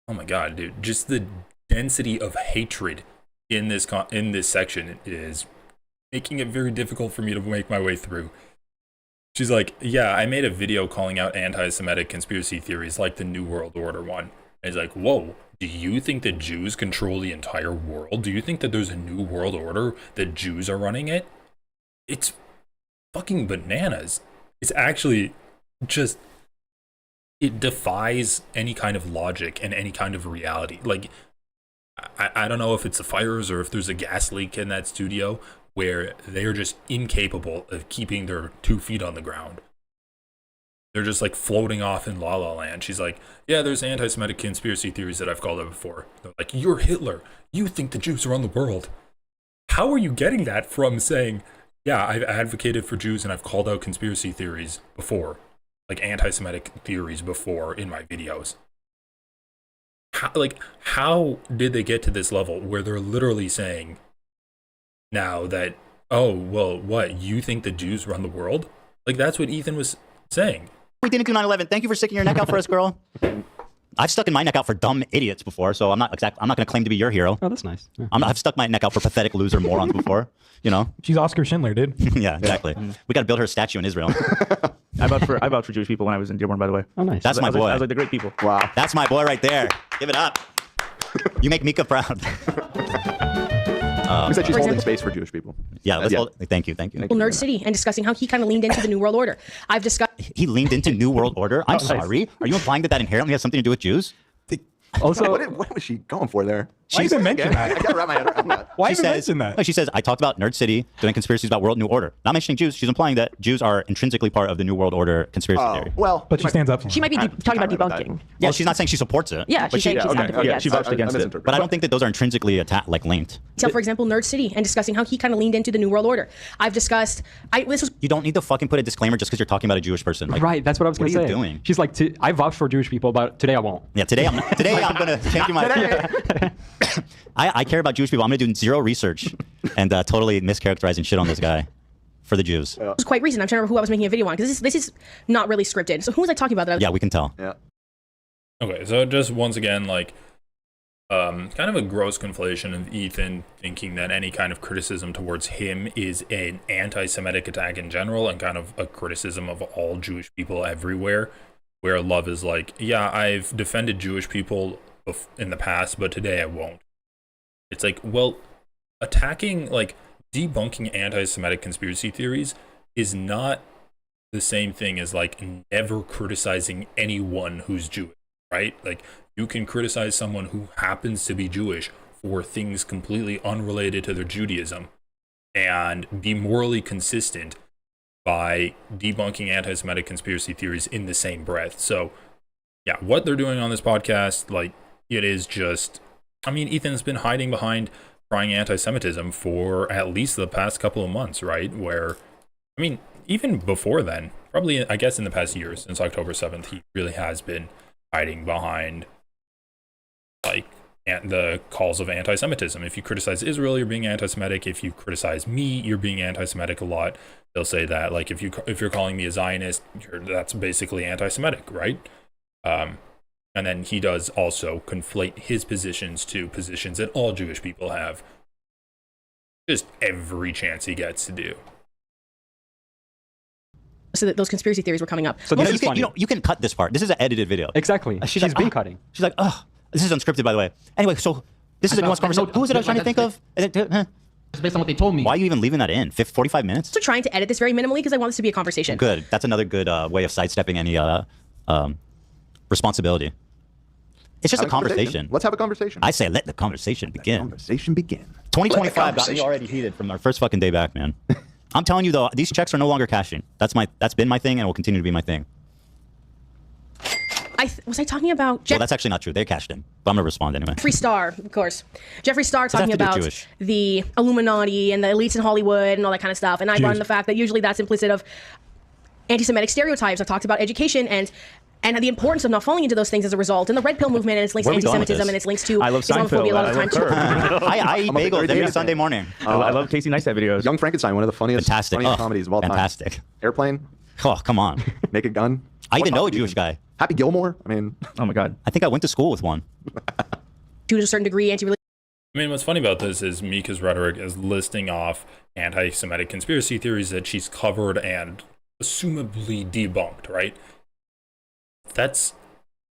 Oh my god, dude. Just the density of hatred in this section is making it very difficult for me to make my way through. She's like, yeah, I made a video calling out anti-Semitic conspiracy theories like the New World Order one. And it's like, whoa, do you think that Jews control the entire world? Do you think that there's a new world order that Jews are running it? It's fucking bananas. It's actually just, it defies any kind of logic and any kind of reality. Like, I don't know if it's the fires or if there's a gas leak in that studio where they're just incapable of keeping their 2 feet on the ground. They're just like floating off in La La Land. She's like, yeah, there's anti-Semitic conspiracy theories that I've called out before. They're like, you're Hitler. You think the Jews run the world. How are you getting that from saying, yeah, I've advocated for Jews and I've called out conspiracy theories before, like anti-Semitic theories before in my videos? How did they get to this level where they're literally saying now that, oh, well, what, you think the Jews run the world? Like, that's what Ethan was saying. We didn't do 9/11. Thank you for sticking your neck out for us, girl. I've stuck in my neck out for dumb idiots before, so I'm not going to claim to be your hero. Oh, that's nice. Yeah. I've stuck my neck out for pathetic loser morons before, you know? She's Oscar Schindler, dude. Yeah, exactly. We got to build her a statue in Israel. I vouched for Jewish people when I was in Dearborn, by the way. Oh, nice. That's my boy. I was like the great people. Wow. That's my boy right there. Give it up. You make Mika proud. We said she's holding space for Jewish people. Yeah, thank you. Nerd City and discussing how he kind of leaned into the New World Order. I've discussed. He leaned into New World Order? I'm sorry. Are you implying that inherently has something to do with Jews? Also, what was she going for there? Why even mention that? I gotta wrap my head around that. Why even mention that? No, she says, I talked about Nerd City doing conspiracies about World New Order. Not mentioning Jews. She's implying that Jews are intrinsically part of the New World Order conspiracy theory. Well, but she stands up for She might be talking about debunking. Yeah, she's not saying she supports it. Yeah, she's saying she's actively against she vouched against it. But I don't think that those are intrinsically linked. So, for example, Nerd City and discussing how he kind of leaned into the New World Order. I've discussed. You don't need to fucking put a disclaimer just because you're talking about a Jewish person. Like, right, that's what I was going to say. What are you doing? She's like, I vouch for Jewish people, but today I won't. Yeah, today I'm going to change my. I care about Jewish people. I'm going to do zero research and totally mischaracterize and shit on this guy for the Jews. It was quite recent. I'm trying to remember who I was making a video on because this is not really scripted. So who was I talking about? Yeah, we can tell. Yeah. Okay, so just once again, like, kind of a gross conflation of Ethan thinking that any kind of criticism towards him is an anti-Semitic attack in general and kind of a criticism of all Jewish people everywhere, where Love is like, yeah, I've defended Jewish people in the past, but today I won't. It's like, well, attacking, like, debunking anti-Semitic conspiracy theories is not the same thing as, like, never criticizing anyone who's Jewish, right? Like, you can criticize someone who happens to be Jewish for things completely unrelated to their Judaism and be morally consistent by debunking anti-Semitic conspiracy theories in the same breath. So, yeah, what they're doing on this podcast, like, it is just, I mean, Ethan's been hiding behind crying anti-Semitism for at least the past couple of months, right? Where, I mean, even before then, probably, I guess in the past year, since October 7th, he really has been hiding behind, like, the calls of anti-Semitism. If you criticize Israel, you're being anti-Semitic. If you criticize me, you're being anti-Semitic a lot. They'll say that, like, if you're calling me a Zionist, that's basically anti-Semitic, right? And then he does also conflate his positions to positions that all Jewish people have. Just every chance he gets to do. So that those conspiracy theories were coming up. So you can cut this part. This is an edited video. Exactly. She's been cutting. She's like, oh, this is unscripted, by the way. Anyway, so this is a nuanced conversation. Who was it I was trying to think of? It's based on what they told me. Why are you even leaving that in? 45 minutes? So trying to edit this very minimally because I want this to be a conversation. Good. That's another good way of sidestepping any responsibility. It's just a conversation. Let's have a conversation. I say let the conversation begin. 2025 got me already heated from our first fucking day back, man. I'm telling you though, these checks are no longer cashing. That's been my thing and will continue to be my thing. was I talking about Well, that's actually not true. They cashed in. But I'm going to respond anyway. Jeffree Star, of course. Jeffree Star Does that talking have to do with about Jewish? the Illuminati and the elites in Hollywood and all that kind of stuff. And I brought in the fact that usually that's implicit of anti-Semitic stereotypes. I've talked about education and the importance of not falling into those things as a result. And the Red Pill movement and its links to anti-Semitism and its links to I love Islamophobia a lot of the time too. I eat bagels every Sunday morning. I love Casey Neistat videos. Young Frankenstein, one of the funniest comedies of all time. Fantastic. Airplane. Oh, come on. Naked Gun. I even know a Jewish guy. Happy Gilmore. I mean, oh my God. I think I went to school with one. To a certain degree, anti-religious. I mean, what's funny about this is Mika's rhetoric is listing off anti-Semitic conspiracy theories that she's covered and assumably debunked, right? That's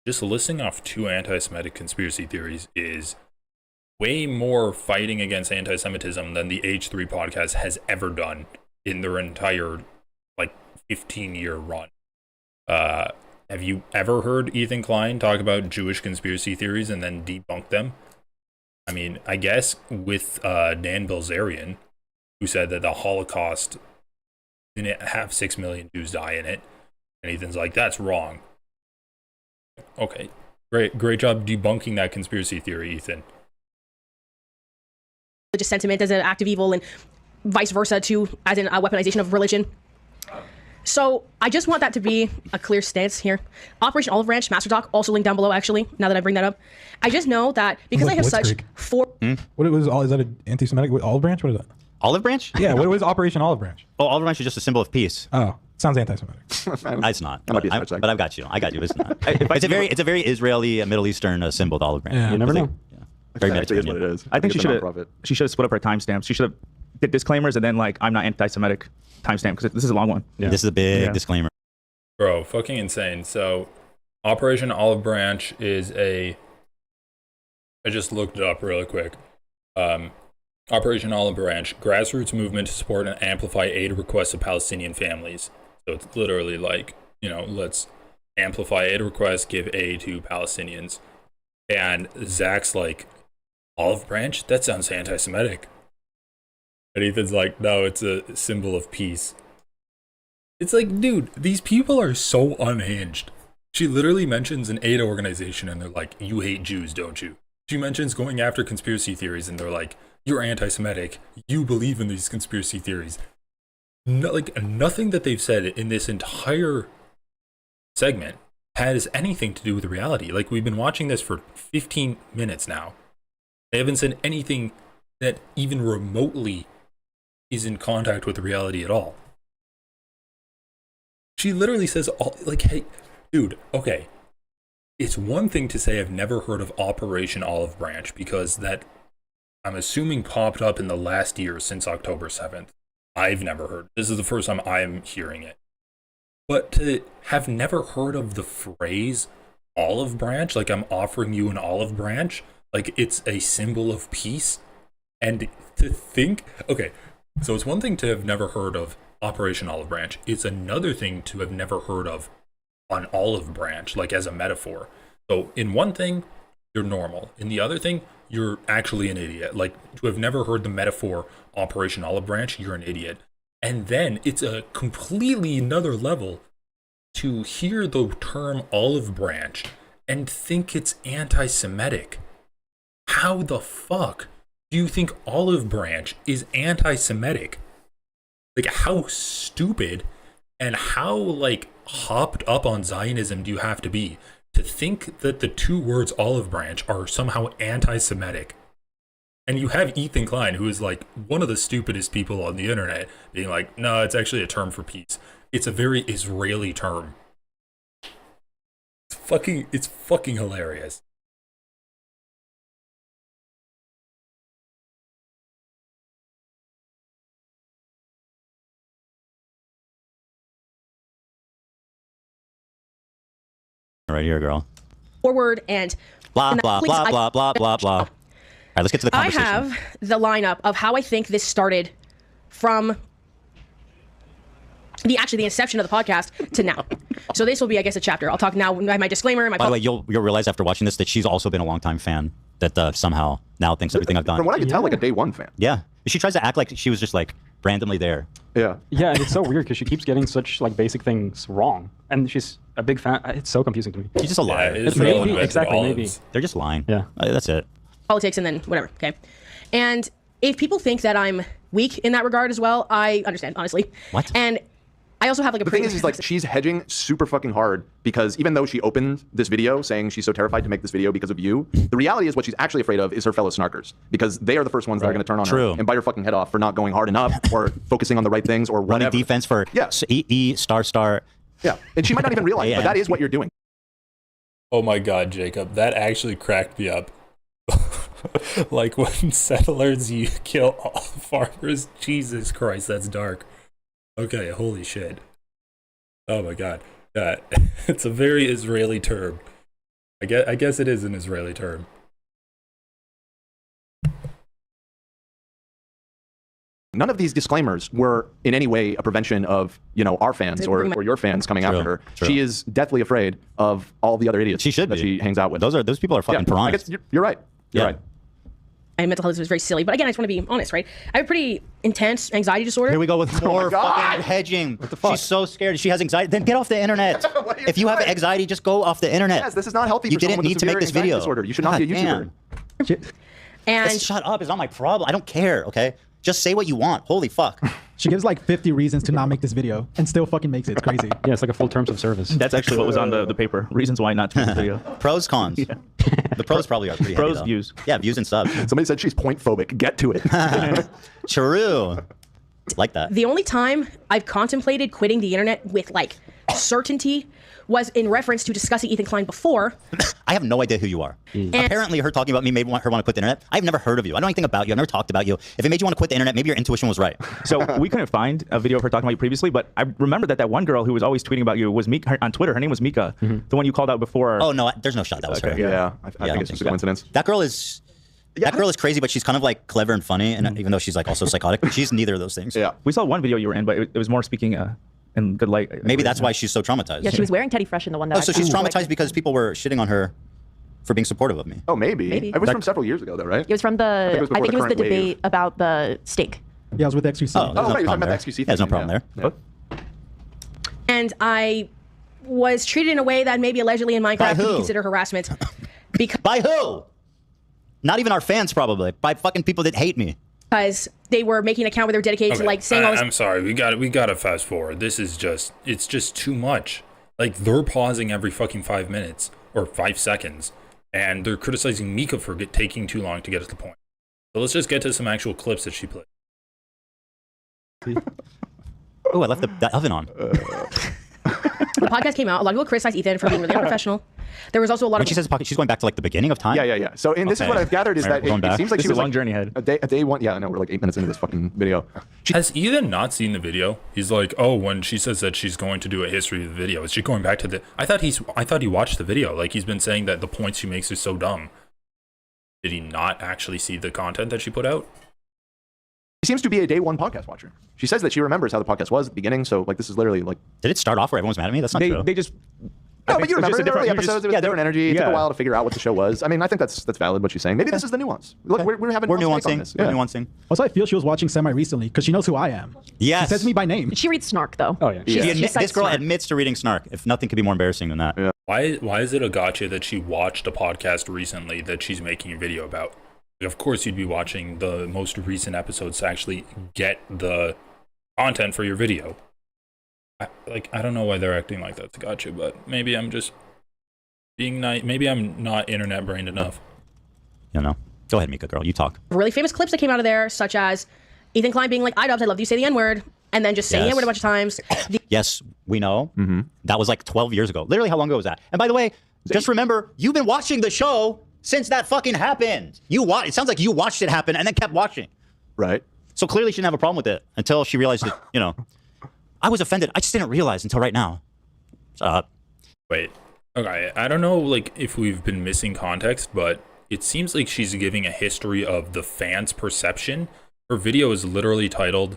just listing off 2 anti-Semitic conspiracy theories is way more fighting against anti-Semitism than the H3 podcast has ever done in their entire, 15-year run. Have you ever heard Ethan Klein talk about Jewish conspiracy theories and then debunk them? I mean, I guess with Dan Bilzerian, who said that the Holocaust didn't have 6 million Jews die in it, and Ethan's like, that's wrong. Okay, great job debunking that conspiracy theory, Ethan. Religious sentiment as an act of evil and vice versa too, as in a weaponization of religion. So I just want that to be a clear stance here. Operation Olive Branch, Master Doc, also linked down below actually, now that I bring that up. I just know that because I have such What it was? Is that an anti-Semitic olive branch? What is that? Olive branch? Yeah. What was Operation Olive Branch? Oh, olive branch is just a symbol of peace. Oh, sounds anti-Semitic. It's not. But I've got you. It's not. It's a very Israeli, Middle Eastern symbol, the olive branch. Yeah. You never know. Very That actually is what it is. I think she It's a should nonprofit. have split up her timestamps. She should have did disclaimers and then I'm not anti-Semitic timestamp because this is a long one. Yeah. This is a big disclaimer. Bro, fucking insane. So, Operation Olive Branch is I just looked it up really quick. Operation Olive Branch, grassroots movement to support and amplify aid requests of Palestinian families. So it's literally let's amplify aid requests, give aid to Palestinians. And Zach's like, Olive Branch? That sounds anti-Semitic. And Ethan's like, no, it's a symbol of peace. It's like, dude, these people are so unhinged. She literally mentions an aid organization and they're like, you hate Jews, don't you? She mentions going after conspiracy theories and they're like, you're anti-Semitic. You believe in these conspiracy theories. Nothing that they've said in this entire segment has anything to do with reality. We've been watching this for 15 minutes now. They haven't said anything that even remotely is in contact with reality at all. She literally says, hey, dude, okay. It's one thing to say I've never heard of Operation Olive Branch because that, I'm assuming, popped up in the last year since October 7th. I've never heard. This is the first time I'm hearing it. But to have never heard of the phrase olive branch, I'm offering you an olive branch, it's a symbol of peace. And to think, okay, so it's one thing to have never heard of Operation Olive Branch. It's another thing to have never heard of an olive branch, as a metaphor. So in one thing, you're normal. In the other thing, you're actually an idiot. To have never heard the metaphor Operation Olive Branch, you're an idiot. And then it's a completely another level to hear the term olive branch and think it's anti-Semitic. How the fuck do you think olive branch is anti-Semitic? How stupid and how hopped up on Zionism do you have to be to think that the 2 words olive branch are somehow anti-Semitic? And you have Ethan Klein, who is one of the stupidest people on the internet, being like, no, it's actually a term for peace. It's a very Israeli term. It's fucking hilarious. Right here, girl. Forward and Blah, and blah, please, blah, blah, blah, blah, blah. All right, let's get to the I conversation. have the lineup of how I think this started from the inception of the podcast to now. So this will be, I guess, a chapter. I'll talk now. My disclaimer. By the way, you'll realize after watching this that she's also been a longtime fan. That somehow now thinks everything I've done. From what I can tell, a day one fan. Yeah, she tries to act like she was just randomly there. Yeah. Yeah, and it's so weird because she keeps getting such like basic things wrong, and she's a big fan. It's so confusing to me. She's just a liar. It's Maybe, exactly, maybe. They're just lying. Yeah. That's it. Politics and then whatever. Okay. And if people think that I'm weak in that regard as well, I understand, honestly. What? And I also have like a The thing is like she's hedging super fucking hard because even though she opened this video saying she's so terrified to make this video because of you, the reality is what she's actually afraid of is her fellow snarkers because they are the first ones that are going to turn on True. her and bite her fucking head off for not going hard enough or focusing on the right things or running whatever. defense for E star. Yeah, and she might not even realize it, but that is what you're doing. Oh my god, Jacob, that actually cracked me up. Like when settlers you kill all farmers. Jesus Christ, that's dark. Okay, holy shit. Oh my god. It's a very Israeli term. I guess it is an Israeli term. None of these disclaimers were in any way a prevention of, our fans or your fans coming after her. True. She is deathly afraid of all the other idiots that she hangs out with. Those people are fucking I piranhas. guess you're right. You're right. My mental health is very silly, but again, I just want to be honest, right? I have a pretty intense anxiety disorder. Here we go with more fucking hedging. What the fuck? She's so scared. She has anxiety. Then get off the internet. If you have anxiety, just go off the internet. Yes, this is not healthy. You for someone didn't with need to severe make this anxiety video. Disorder. You should not be a YouTuber. And shut up. It's not my problem. I don't care. Okay, just say what you want. Holy fuck. She gives like 50 reasons to not make this video and still fucking makes it. It's crazy. Yeah, it's like a full terms of service. That's actually what was on the paper. Reasons why not to make this video. Pros, cons. Yeah. The pros probably are pretty heavy, Pros, though. views. Yeah, views and subs. Somebody said she's point phobic. Get to it. True. Like that. The only time I've contemplated quitting the internet with like certainty was in reference to discussing Ethan Klein before. I have no idea who you are. Apparently, her talking about me made her want to quit the internet. I've never heard of you. I know anything about you. I've never talked about you. If it made you want to quit the internet, maybe your intuition was right. So we couldn't find a video of her talking about you previously, but I remember that one girl who was always tweeting about you was Mika on Twitter. Her name was Mika, the one you called out before. Oh no, there's no shot that was her. Yeah, I think it's just a coincidence. That girl is. That girl is crazy, but she's kind of like clever and funny, and even though she's like also psychotic, she's neither of those things. Yeah, we saw one video you were in, but it was more speaking in good light. Maybe that's why she's so traumatized. Yeah, she was wearing Teddy Fresh in the one that. Oh, so she's traumatized because people were shitting on her for being supportive of me. Oh, maybe. Maybe. It was from several years ago, though, right? It was from I think I think it was the current wave. debate about the steak. Yeah, I was with XQC. Oh, right, you're talking about the XQC thing. There's no problem there. And I was treated in a way that maybe allegedly in Minecraft could be who? considered harassment. By who? Not even our fans, probably. By fucking people that hate me. Because they were making an account where they were dedicated to like saying all this. I'm sorry, we gotta fast forward. This is it's just too much. Like they're pausing every fucking 5 minutes or 5 seconds, and they're criticizing Mika for taking too long to get to the point. So let's just get to some actual clips that she played. Oh, I left the oven on. The podcast came out. A lot of people criticized Ethan for being really unprofessional. There was also a lot When of. she says pocket, she's going back to like the beginning of time. Yeah. So, and this is what I've gathered is All right, that going it back. seems like This she is was a long like journey ahead. a day one. Yeah, I know we're like 8 minutes into this fucking video. Has Ethan not seen the video? He's like, oh, when she says that she's going to do a history of the video, is she going back to the? I thought he watched the video. Like he's been saying that the points she makes are so dumb. Did he not actually see the content that she put out? She seems to be a day one podcast watcher. She says that she remembers how the podcast was at the beginning. So like this is literally like. Did it start off where everyone was mad at me? That's not true. They just. No, but you remember the early episodes. It was yeah, different energy. It took yeah. a while to figure out what the show was. I mean, I think that's valid what she's saying. Maybe this is the nuance. Look, we're having We're nuance take on nuancing. this. We're Yeah. nuancing. Also, I feel she was watching semi recently because she knows who I am. Yes. She says me by name. She reads Snark though. Oh yeah. This girl admits to reading Snark. If nothing could be more embarrassing than that. Yeah. Why is it a gotcha that she watched a podcast recently that she's making a video about? Of course, you'd be watching the most recent episodes to actually get the content for your video. I don't know why they're acting like that's a gotcha, but maybe I'm just being nice. Maybe I'm not internet brained enough. You know. Go ahead, Mika, girl. You talk. really famous clips that came out of there, such as Ethan Klein being like, "I love you, say the N-word," and then just saying the Yes. N-word a bunch of times. Yes, we know. That was like 12 years ago. Literally, how long ago was that? And by the way, just remember, you've been watching the show since that fucking happened. It sounds like you watched it happen and then kept watching. Right. So clearly she didn't have a problem with it until she realized that, I was offended. I just didn't realize until right now. Shut up. Wait. Okay, I don't know like if we've been missing context, but it seems like she's giving a history of the fans' perception. Her video is literally titled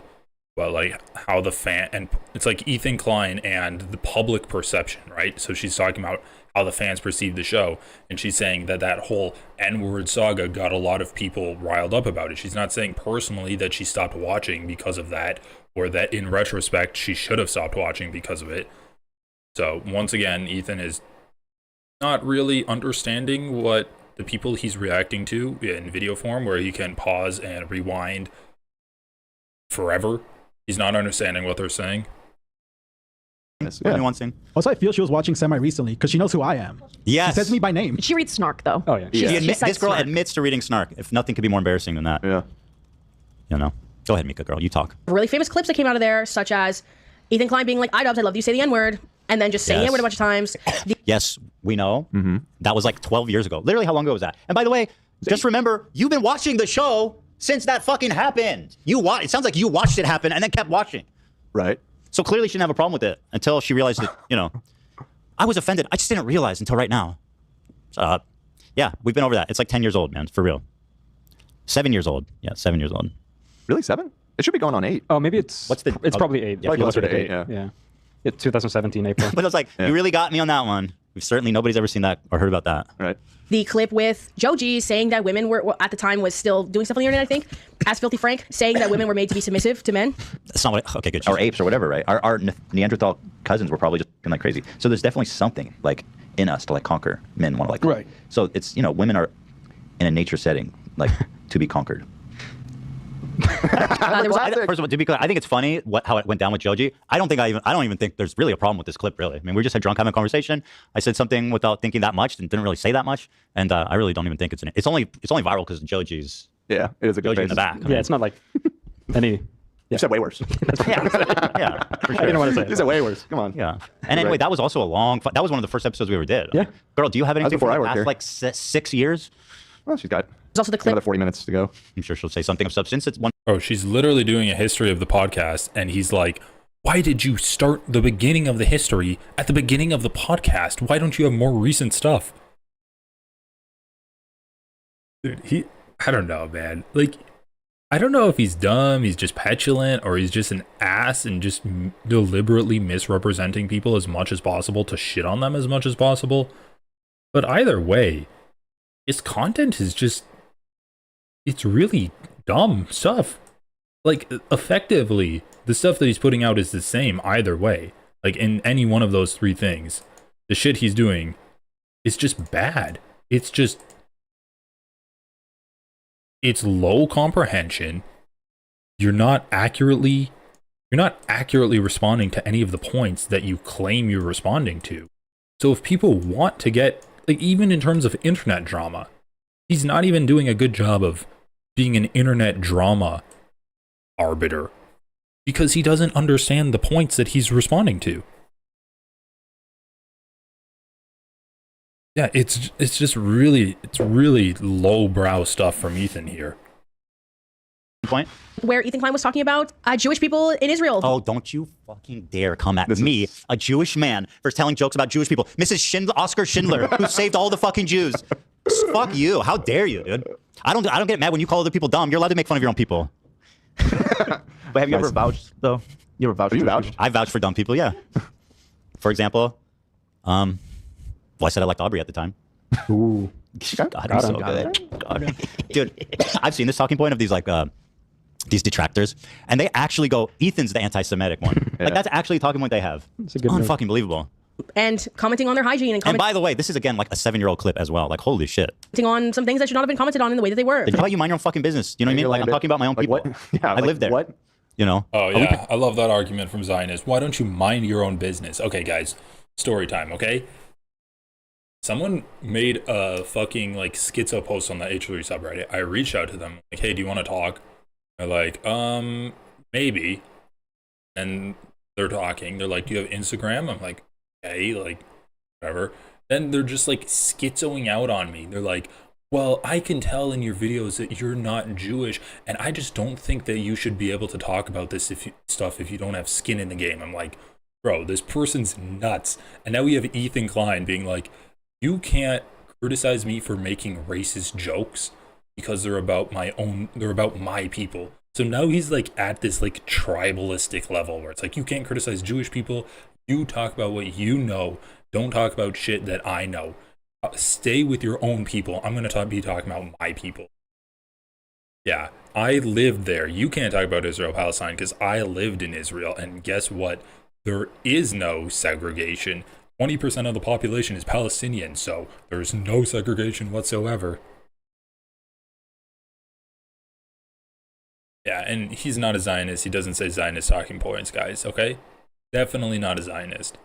about like how the fan, and it's like Ethan Klein and the public perception, right? So she's talking about how the fans perceive the show, and she's saying that that whole N-word saga got a lot of people riled up about it. She's not saying personally that she stopped watching because of that, or that in retrospect she should have stopped watching because of it. So once again, Ethan is not really understanding what the people he's reacting to in video form, where he can pause and rewind forever. He's not understanding what they're saying. Nuancing. Also, I feel she was watching Semi recently because she knows who I am. Yes. She says me by name. She reads Snark, though. Oh, yeah. This girl admits to reading Snark. If nothing could be more embarrassing than that. Yeah. You know? Go ahead, Mika, girl. You talk. Really famous clips that came out of there, such as Ethan Klein being like, "I love you, say the N-word," and then just saying the N-word a bunch of times. Yes, we know. That was like 12 years ago. Literally, how long ago was that? And by the way, just remember, you've been watching the show since that fucking happened. It sounds like you watched it happen and then kept watching. Right. So clearly she didn't have a problem with it until she realized that, you know, I was offended. I just didn't realize until right now. Yeah, we've been over that. It's like 10 years old, man, for real. 7 years old. Yeah, 7 years old. Really, 7? It should be going on 8. Oh, maybe it's it's probably 8. Probably closer to 8, yeah. It's 2017 April. But I was like, you really got me on that one. Nobody's ever seen that or heard about that. Right. The clip with Joji saying that women were at the time was still doing stuff on the internet, I think, as Filthy Frank, saying that women were made to be submissive to men. That's not what. Okay, good. Or apes or whatever, right? Our Neanderthal cousins were probably just like crazy. So there's definitely something like in us to like conquer. Men want to like. Right. So it's women are in a nature setting like to be conquered. First of all, to be clear, I think it's funny how it went down with Joji. I don't even think there's really a problem with this clip. Really, I mean, we just had drunk having a conversation. I said something without thinking that much and didn't really say that much, and I really don't even think it's only viral because Joji's. Yeah, it is a good Joji in the back. Yeah, it's not like any. You said way worse. Yeah, for sure. I didn't want to say it. You said way worse. Come on. Yeah. And anyway, that was also that was one of the first episodes we ever did. Yeah. Girl, do you have anything before I for the worked past here. like 6 years? Well, she's got. There's also the clip. Another 40 minutes to go. I'm sure she'll say something of substance. It's one. Oh, she's literally doing a history of the podcast, and he's like, "Why did you start the beginning of the history at the beginning of the podcast? Why don't you have more recent stuff?" Dude, I don't know, man. Like, I don't know if he's dumb, he's just petulant, or he's just an ass and just deliberately misrepresenting people as much as possible to shit on them as much as possible. But either way, his content is just, it's really dumb stuff. Like, effectively, the stuff that he's putting out is the same either way. Like, in any one of those three things, the shit he's doing is just bad. It's low comprehension. You're not accurately responding to any of the points that you claim you're responding to. So if people want to get, like, even in terms of internet drama, he's not even doing a good job of being an internet drama arbiter because he doesn't understand the points that he's responding to. Yeah, it's just really lowbrow stuff from Ethan here. Point where Ethan Klein was talking about Jewish people in Israel. Oh, don't you fucking dare come at me, a Jewish man, for telling jokes about Jewish people. Mrs. Oscar Schindler, who saved all the fucking Jews. Fuck you. How dare you, dude? I don't get mad when you call other people dumb. You're allowed to make fun of your own people. But have you ever vouched, though? You ever vouched? You vouched? I vouched for dumb people, yeah. For example, well, I said I liked Aubrey at the time. Ooh. God, he's so good. God. Dude, I've seen this talking point of these like these detractors, and they actually go, Ethan's the anti-Semitic one. Like, that's actually a talking point they have. It's a good unfucking believable. And commenting on their hygiene and And by the way, this is again like a 7-year-old clip as well. Like, holy shit. commenting on some things that should not have been commented on in the way that they were. How about you mind your own fucking business? You know what I mean? Like, I'm talking about my own people. What? Yeah, I live there. What? You know? Oh, yeah. I love that argument from Zionist. Why don't you mind your own business? Okay, guys. Story time, okay? Someone made a fucking, like, schizo post on the H3 subreddit. I reached out to them. Like, hey, do you want to talk? They're like, maybe. And they're talking. They're like, do you have Instagram? I'm like, okay, like, whatever. Then they're just, like, schizoing out on me. They're like, well, I can tell in your videos that you're not Jewish, and I just don't think that you should be able to talk about this stuff if you don't have skin in the game. I'm like, bro, this person's nuts. And now we have Ethan Klein being like, you can't criticize me for making racist jokes because they're about my people. So now he's like at this like tribalistic level where it's like, you can't criticize Jewish people. You talk about what you know. Don't talk about shit that I know. Stay with your own people. I'm going to be talking about my people. Yeah, I lived there. You can't talk about Israel-Palestine because I lived in Israel. And guess what? There is no segregation. 20% of the population is Palestinian, so there's no segregation whatsoever. Yeah, and he's not a Zionist. He doesn't say Zionist talking points, guys, okay? Definitely not a Zionist.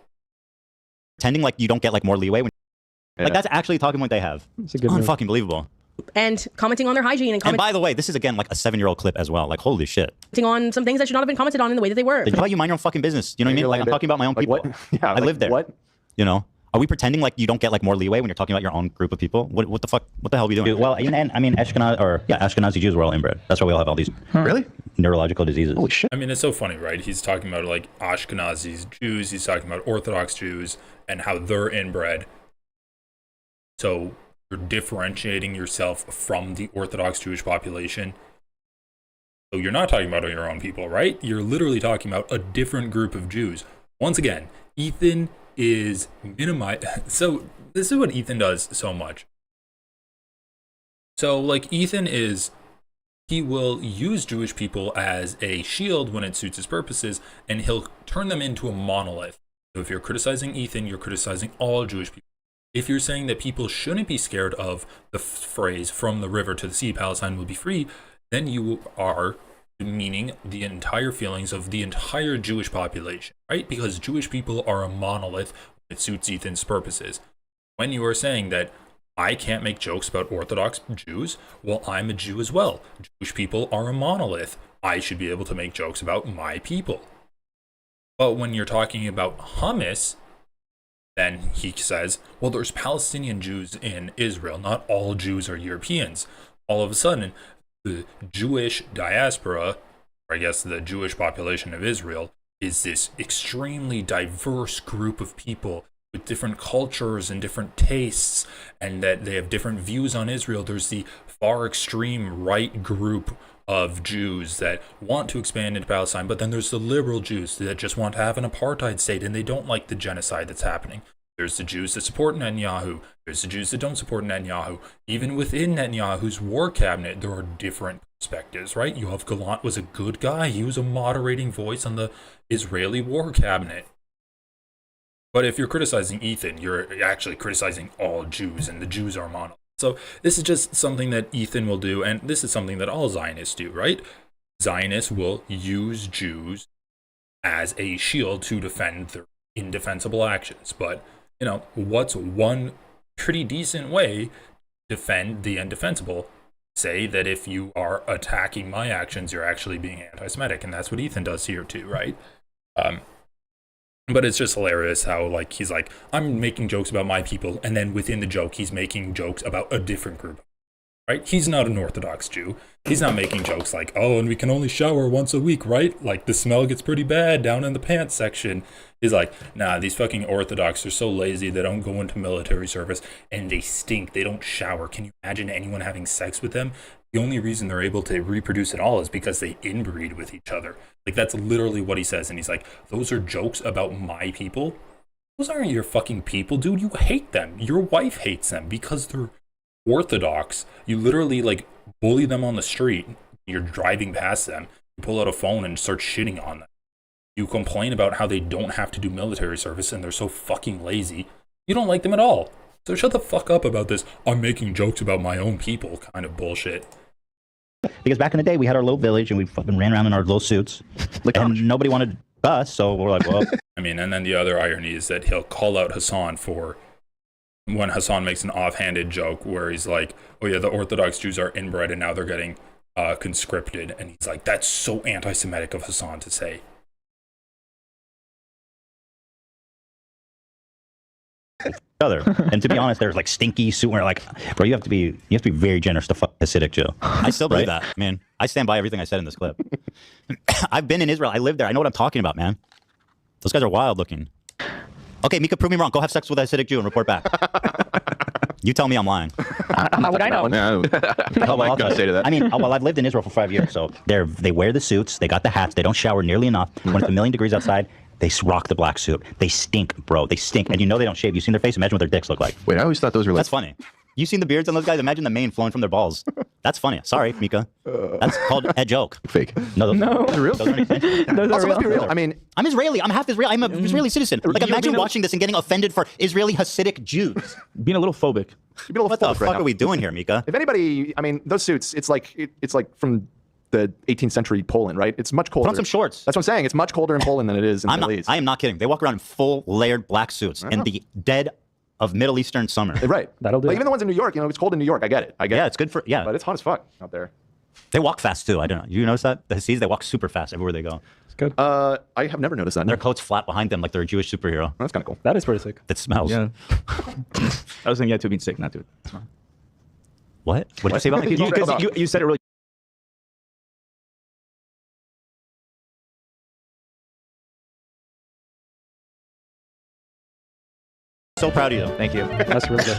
Pretending like you don't get like more leeway when like that's actually a talking point they have. It's unfucking believable. And commenting on their hygiene And by the way, this is again like a 7-year-old clip as well. Like holy shit. commenting on some things that should not have been commented on in the way that they were. How about you mind your own fucking business? You know what I mean? Like I'm talking about my own people. Yeah, I live there. What? You know? Are we pretending like you don't get like more leeway when you're talking about your own group of people? What the fuck? What the hell are we doing? Well, and I mean, Ashkenazi Jews were all inbred. That's why we all have all these neurological diseases. Holy shit. I mean, it's so funny, right? He's talking about like Ashkenazi Jews. He's talking about Orthodox Jews and how they're inbred. So you're differentiating yourself from the Orthodox Jewish population. So you're not talking about your own people, right? You're literally talking about a different group of Jews. Once again, Ethan is so this is what Ethan does so much. So like he will use Jewish people as a shield when it suits his purposes, and he'll turn them into a monolith. So if you're criticizing Ethan, you're criticizing all Jewish people. If you're saying that people shouldn't be scared of the phrase "from the river to the sea, Palestine will be free," then you are meaning the entire feelings of the entire Jewish population, right? Because Jewish people are a monolith when it suits Ethan's purposes. When you are saying that I can't make jokes about Orthodox Jews, well, I'm a Jew as well. Jewish people are a monolith. I should be able to make jokes about my people. But when you're talking about hummus, then he says, well, there's Palestinian Jews in Israel. Not all Jews are Europeans. All of a sudden, the Jewish diaspora, or I guess the Jewish population of Israel, is this extremely diverse group of people with different cultures and different tastes, and that they have different views on Israel. There's the far extreme right group of Jews that want to expand into Palestine, but then there's the liberal Jews that just want to have an apartheid state and they don't like the genocide that's happening. There's the Jews that support Netanyahu. There's the Jews that don't support Netanyahu. Even within Netanyahu's war cabinet, there are different perspectives, right? Yoav Gallant was a good guy. He was a moderating voice on the Israeli war cabinet. But if you're criticizing Ethan, you're actually criticizing all Jews, and the Jews are monolith. So this is just something that Ethan will do, and this is something that all Zionists do, right? Zionists will use Jews as a shield to defend their indefensible actions. But, you know, what's one pretty decent way to defend the indefensible? Say that if you are attacking my actions, you're actually being anti-Semitic, and that's what Ethan does here too, right? But it's just hilarious how, like, he's like, I'm making jokes about my people, and then within the joke, he's making jokes about a different group, right? He's not an Orthodox Jew. He's not making jokes like, oh, and we can only shower once a week, right? Like, the smell gets pretty bad down in the pants section. He's like, nah, these fucking Orthodox are so lazy, they don't go into military service, and they stink. They don't shower. Can you imagine anyone having sex with them? The only reason they're able to reproduce at all is because they inbreed with each other. Like, that's literally what he says. And he's like, those are jokes about my people? Those aren't your fucking people, dude. You hate them. Your wife hates them because they're Orthodox. You literally, like, bully them on the street. You're driving past them. You pull out a phone and start shitting on them. You complain about how they don't have to do military service and they're so fucking lazy. You don't like them at all. So shut the fuck up about this, I'm making jokes about my own people kind of bullshit. Because back in the day, we had our little village and we fucking ran around in our little suits, and nobody wanted us, so we're like, well. I mean, and then the other irony is that he'll call out Hassan for when Hassan makes an offhanded joke where he's like, oh yeah, the Orthodox Jews are inbred and now they're getting conscripted. And he's like, that's so anti-Semitic of Hassan to say. Other. And to be honest, there's like stinky suit where like, bro, you have to be very generous to fuck Hasidic Jew. I still believe that, man. I stand by everything I said in this clip. I've been in Israel. I lived there. I know what I'm talking about, man. Those guys are wild looking. Okay, Mika, prove me wrong. Go have sex with a Hasidic Jew and report back. You tell me I'm lying. How would I know? Oh, well, gonna say to that. I mean, well, I've lived in Israel for 5 years, so they wear the suits, they got the hats, they don't shower nearly enough. When it's a million degrees outside, they rock the black suit. They stink, bro. They stink, and you know they don't shave. You seen their face? Imagine what their dicks look like. Wait, I always thought those were like. That's funny. You seen the beards on those guys? Imagine the mane flowing from their balls. That's funny. Sorry, Mika. That's called a joke. Fake. No, Those are real. Those are extensions. Those Also, are let's be real. real. I mean, I'm Israeli. I'm half Israeli. I'm an Israeli citizen. Like, You're imagine being a- watching this and getting offended for Israeli Hasidic Jews. Being a little phobic. you're a little What the phobic right fuck now. are we doing here, Mika? If anybody, I mean, those suits, it's like from the 18th century Poland, right? It's much colder. Put on some shorts. That's what I'm saying. It's much colder in Poland than it is in the Middle East. I am not kidding. They walk around in full layered black suits in the dead of Middle Eastern summer. Right. That'll do. Like, even the ones in New York, it's cold in New York. I get it. Yeah, it's good for But it's hot as fuck out there. They walk fast too. I don't know. You notice that? The Hasidis, they walk super fast everywhere they go. It's good. I have never noticed that. And their coat's flat behind them like they're a Jewish superhero. That's kind of cool. That is pretty sick. That smells. Yeah. I was thinking to being sick, not to it. What? What did you say about me? You said it really. So proud of you. Thank you. That's really good.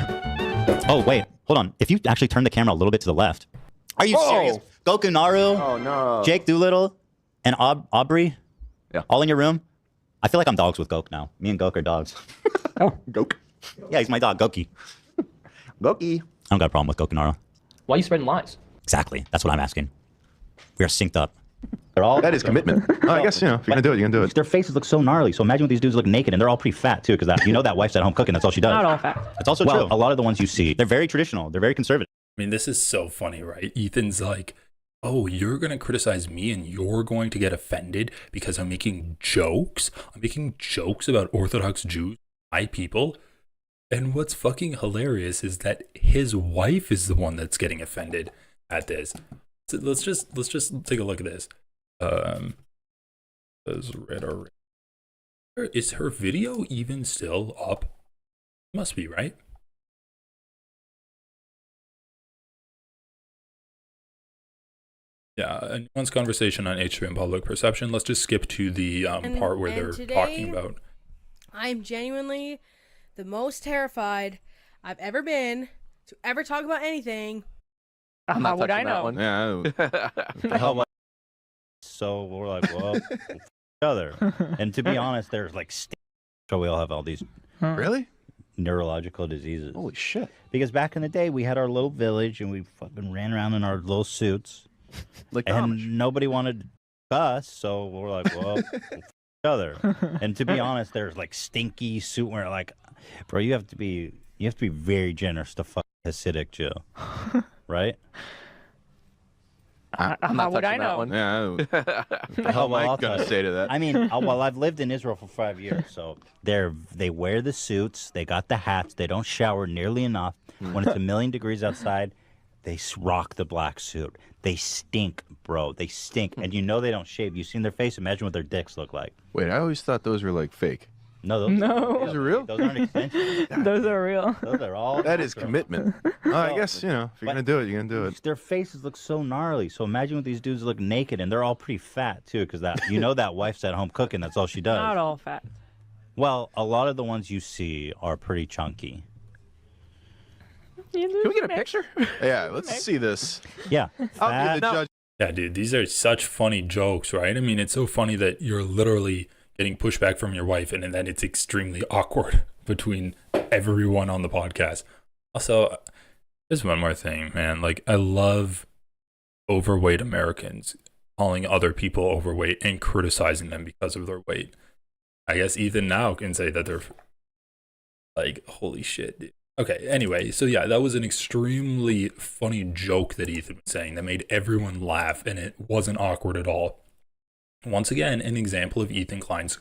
Oh, wait. Hold on. If you actually turn the camera a little bit to the left. Are you serious? Goku Naru, Oh, no. Jake Doolittle, and Aubrey? Yeah. All in your room? I feel like I'm dogs with Gok now. Me and Gok are dogs. Gok. Yeah, he's my dog, Goki. Goki. I don't got a problem with Goku Naru. Why are you spreading lies? Exactly. That's what I'm asking. We are synced up. They're all. That is commitment. I guess, if you're going to do it, you're going to do it. Their faces look so gnarly. So imagine what these dudes look naked, and they're all pretty fat, too, because that wife's at home cooking. That's all she does. Not all fat. That's also true. A lot of the ones you see, they're very traditional. They're very conservative. I mean, this is so funny, right? Ethan's like, oh, you're going to criticize me and you're going to get offended because I'm making jokes? I'm making jokes about Orthodox Jews, my people. And what's fucking hilarious is that his wife is the one that's getting offended at this. So let's just take a look at this. Is her video even still up? Must be, right? Yeah, a nuanced conversation on H3 and public perception. Let's just skip to the part where they're today, talking about. I am genuinely the most terrified I've ever been to ever talk about anything. How would I know? Yeah. So we're like, well, each other. And to be honest, there's like, so we all have all these Really? neurological diseases. Holy shit. Because back in the day, we had our little village and we fucking ran around in our little suits. Like and nobody wanted us, so we're like, well, each other. And to be honest, there's like stinky suit where like, bro, you have to be very generous to fuck a Hasidic Jew, right? How would I know? Yeah. How am I going to say to that? I mean, well, I've lived in Israel for 5 years, so they wear the suits, they got the hats, they don't shower nearly enough. When it's a million degrees outside, they rock the black suit. They stink, bro. They stink, and you know they don't shave. You seen their face? Imagine what their dicks look like. Wait, I always thought those were like fake. No, those are real. Those aren't extensions. Those are real. Those are all. That is commitment. I guess, if you're gonna do it, you're gonna do it. Their faces look so gnarly. So imagine what these dudes look naked, and they're all pretty fat too, because that wife's at home cooking. That's all she does. Not all fat. Well, a lot of the ones you see are pretty chunky. Can we get a picture? Yeah, let's see this. Yeah. I'll be the judge. Yeah, dude, these are such funny jokes, right? I mean, it's so funny that you're literally getting pushback from your wife, and then it's extremely awkward between everyone on the podcast. Also, there's one more thing, man. Like, I love overweight Americans calling other people overweight and criticizing them because of their weight. I guess Ethan now can say that they're like, holy shit, dude. Okay, anyway, so yeah, that was an extremely funny joke that Ethan was saying that made everyone laugh, and it wasn't awkward at all. Once again, an example of Ethan Klein's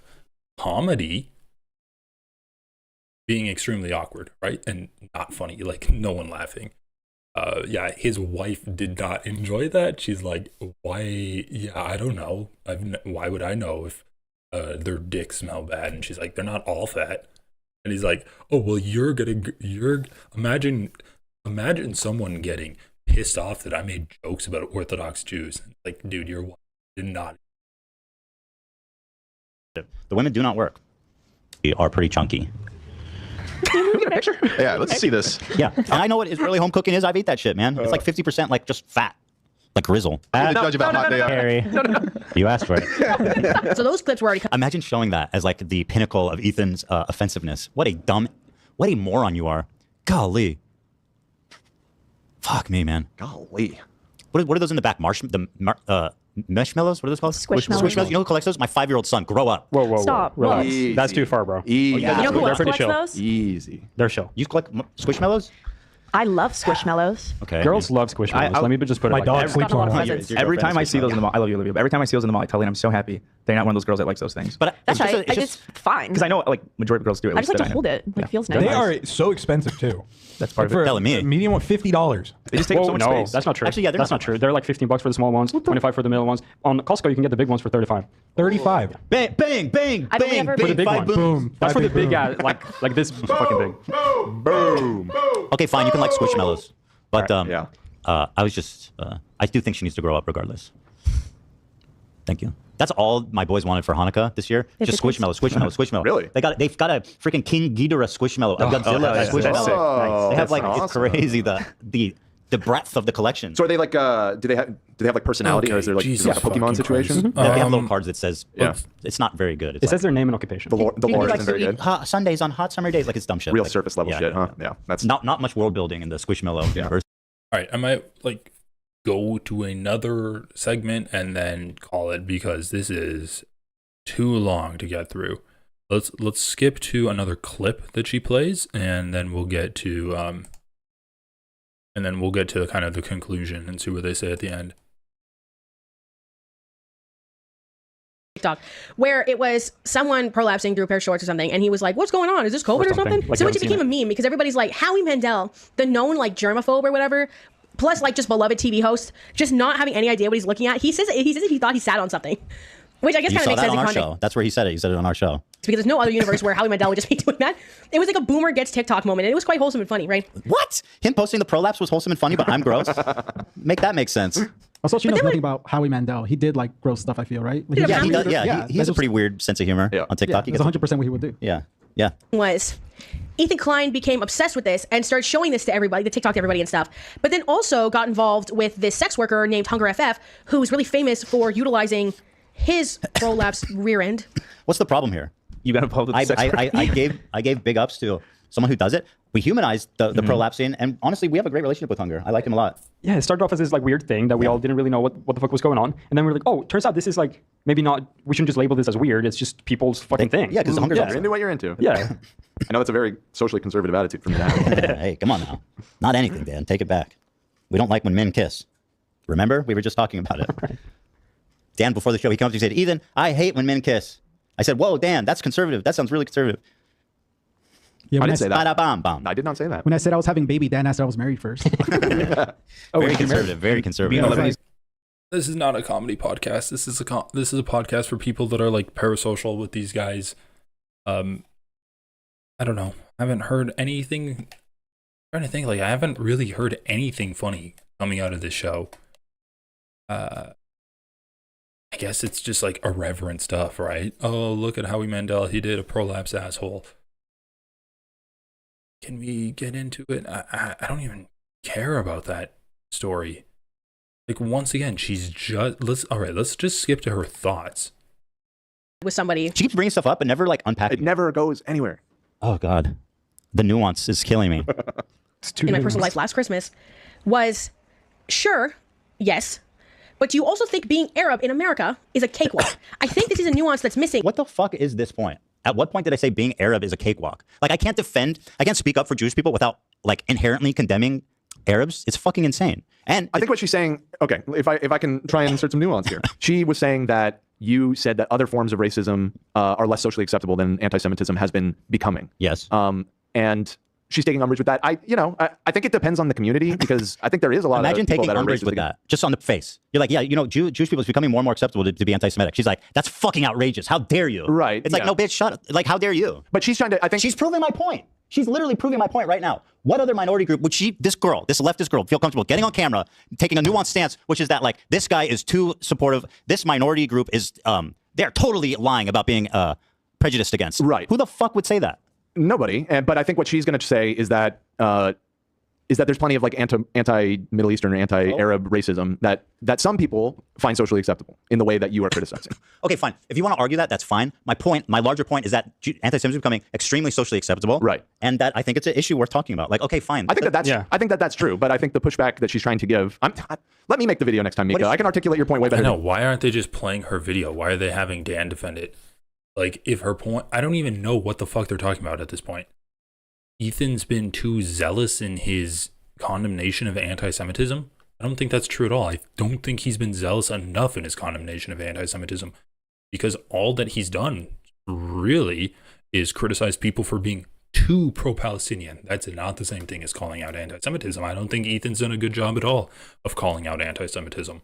comedy being extremely awkward, right? And not funny, like no one laughing. Yeah, his wife did not enjoy that. She's like, why? Yeah, I don't know. Why would I know if their dicks smell bad? And she's like, they're not all fat. And he's like, oh, well, imagine someone getting pissed off that I made jokes about Orthodox Jews. Like, dude, your wife did not. The women do not work. They are pretty chunky. Yeah, let's see this. Yeah, and I know what Israeli home cooking is. I've ate that shit, man. It's like 50% like just fat, like grizzle. The judge about hot they are. You asked for it. So those clips were already. Imagine showing that as like the pinnacle of Ethan's offensiveness. What a moron you are. Golly. Fuck me, man. Golly. What are those in the back? Marshmallows? What are those called? Squishmallows. You know who collects those? My 5-year-old son. Grow up. Whoa. Stop. Relax. Easy. That's too far, bro. Easy. You know who They're else pretty collects chill. those? Easy. They're chill. You collect squishmallows? I love squishmallows. Okay. Girls love squishmallows. Let me just put it My like dog that. sleeps on them. Every time I see those in the mall, I love you, Olivia. But every time I see those in the mall, I tell Lena I'm so happy they're not one of those girls that likes those things. But That's right. It's fine. Because I know like majority of girls do it. I just like to hold it. Like feels nice. They are so expensive too. That's part of For it. Telling me. a medium one, $50. They just take up so much no, space. that's not true. Actually, yeah, that's not true. They're like $15 for the small ones, 25 for the middle ones. On Costco, you can get the big ones for 35. 35. Bang, bang, bang, I've bang, never For the bang, big five one. boom. Boom. That's for the Boom. big guy, like this fucking big. Boom. Okay, fine. You can like squishmallows. But yeah. I was just, I do think she needs to grow up regardless. Thank you. That's all my boys wanted for Hanukkah this year. Just squishmallow. Really? They've got a freaking King Ghidorah squishmallow, a Godzilla yeah. squishmallow. That's sick. Nice. They have That's like awesome. it's crazy the breadth of the collection. So are they like? Do they have like personality, or is there like Jesus a Pokemon fucking situation? Christ. Yeah, they have little cards that says, Yeah. it's not very good. It's It like, says their name and occupation. The lore isn't very good. Sundays on hot summer days, like it's dumb shit. Real Like, surface level shit, huh? Yeah, that's not much world building in the squishmallow universe. All right, I might like go to another segment and then call it because this is too long to get through. Let's skip to another clip that she plays, and then we'll get to kind of the conclusion and see what they say at the end. TikTok, where it was someone prolapsing through a pair of shorts or something, and he was like, "What's going on? Is this COVID or something?" Like, So I it haven't became a seen meme because everybody's like, Howie Mandel, the known like germaphobe or whatever, plus like just beloved TV host, just not having any idea what he's looking at. He says he thought he sat on something, which I guess You kind of saw makes that sense on in our context. show. That's where he said it. He said it on our show. Because there's no other universe where Howie Mandel would just be doing that. It was like a boomer gets TikTok moment, and it was quite wholesome and funny, right? What? Him posting the prolapse was wholesome and funny, but I'm gross. Make that make sense. Also, she knows nothing about Howie Mandel. He did like gross stuff, I feel, right? Like, Yeah, he does. Yeah, he has a pretty weird sense of humor on TikTok. That's 100% what he would do. Yeah. Was Ethan Klein became obsessed with this and started showing this to everybody, the TikTok to everybody and stuff. But then also got involved with this sex worker named Hunger FF, who was really famous for utilizing his prolapse rear end. What's the problem here? You got involved with the sex worker. I gave big ups to someone who does it. We humanized the prolapsing, and honestly, we have a great relationship with Hunger. I like him a lot. Yeah, it started off as this like weird thing that we all didn't really know what the fuck was going on, and then we were like, oh, turns out this is like maybe not. We shouldn't just label this as weird. It's just people's fucking thing. Yeah, because Hunger's You're into what you're into. Yeah. I know that's a very socially conservative attitude from me to have. Hey, come on now. Not anything, Dan. Take it back. We don't like when men kiss. Remember? We were just talking about it. Dan, before the show, he comes and he said, Ethan, I hate when men kiss. I said, whoa, Dan, that's conservative. That sounds really conservative. Yeah, I didn't say that. Ba-da-bam-bam. I did not say that. When I said I was having baby, Dan asked if I was married first. Very conservative. Very conservative. This is not a comedy podcast. This is a podcast for people that are like parasocial with these guys. I don't know. I haven't heard anything. I'm trying to think. Like I haven't really heard anything funny coming out of this show. I guess it's just like irreverent stuff, right? Oh, look at Howie Mandel. He did a prolapse asshole. Can we get into it? I don't even care about that story. Like once again, she's just let's just skip to her thoughts. With somebody. She keeps bringing stuff up and never like unpacking. It never goes anywhere. Oh God. The nuance is killing me. In my personal life last Christmas was sure, yes, but you also think being Arab in America is a cakewalk. I think this is a nuance that's missing. What the fuck is this point? At what point did I say being Arab is a cakewalk? Like I can't speak up for Jewish people without like inherently condemning Arabs. It's fucking insane. And I think what she's saying, okay, if I can try and insert some nuance here. She was saying that you said that other forms of racism are less socially acceptable than anti-Semitism has been becoming. Yes. And she's taking umbrage with that. I think it depends on the community because I think there is a lot Imagine of people taking that are umbrage racist with against- that, just on the face. You're like, yeah, Jewish people is becoming more and more acceptable to be anti-Semitic. She's like, that's fucking outrageous. How dare you? Right. It's like, yeah. no, bitch, shut up. Like, how dare you? But she's trying to, I think. She's proving my point. She's literally proving my point right now. What other minority group would this leftist girl, feel comfortable getting on camera, taking a nuanced stance, which is that like, this guy is too supportive. This minority group is, they're totally lying about being prejudiced against. Right. Who the fuck would say that? Nobody. But I think what she's going to say is that there's plenty of like anti-Middle Eastern or anti-Arab racism that some people find socially acceptable in the way that you are criticizing. Okay, fine. If you want to argue that, that's fine. My larger point is that anti-Semitism is becoming extremely socially acceptable. Right. And that I think it's an issue worth talking about. Like, okay, fine. I think that's true, but I think the pushback that she's trying to give. Let me make the video next time, Mika. I can articulate your point way better. I know. Why aren't they just playing her video? Why are they having Dan defend it? Like, if her point, I don't even know what the fuck they're talking about at this point. Ethan's been too zealous in his condemnation of anti-Semitism. I don't think that's true at all. I don't think he's been zealous enough in his condemnation of anti-Semitism, because all that he's done really is criticize people for being too pro-Palestinian. That's not the same thing as calling out anti-Semitism. I don't think Ethan's done a good job at all of calling out anti-Semitism.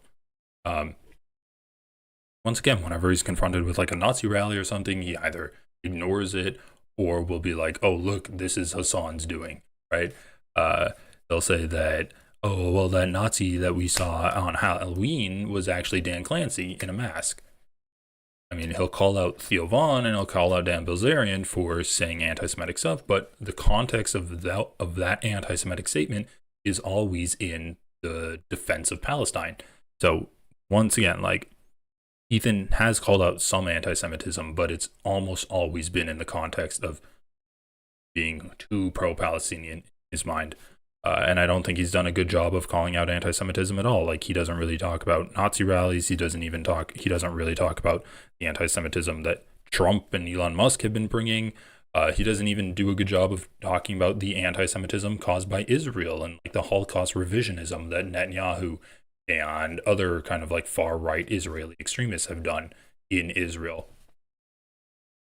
Once again, whenever he's confronted with like a Nazi rally or something, he either ignores it or will be like, oh, look, this is Hassan's doing, right? They'll say that, oh, well, that Nazi that we saw on Halloween was actually Dan Clancy in a mask. I mean, he'll call out Theo Vaughn and he'll call out Dan Bilzerian for saying anti-Semitic stuff, but the context of that anti-Semitic statement is always in the defense of Palestine. So once again, like, Ethan has called out some anti-Semitism, but it's almost always been in the context of being too pro-Palestinian in his mind. And I don't think he's done a good job of calling out anti-Semitism at all. Like, he doesn't really talk about Nazi rallies. He doesn't really talk about the anti-Semitism that Trump and Elon Musk have been bringing. He doesn't even do a good job of talking about the anti-Semitism caused by Israel and like the Holocaust revisionism that Netanyahu and other kind of like far-right Israeli extremists have done in Israel.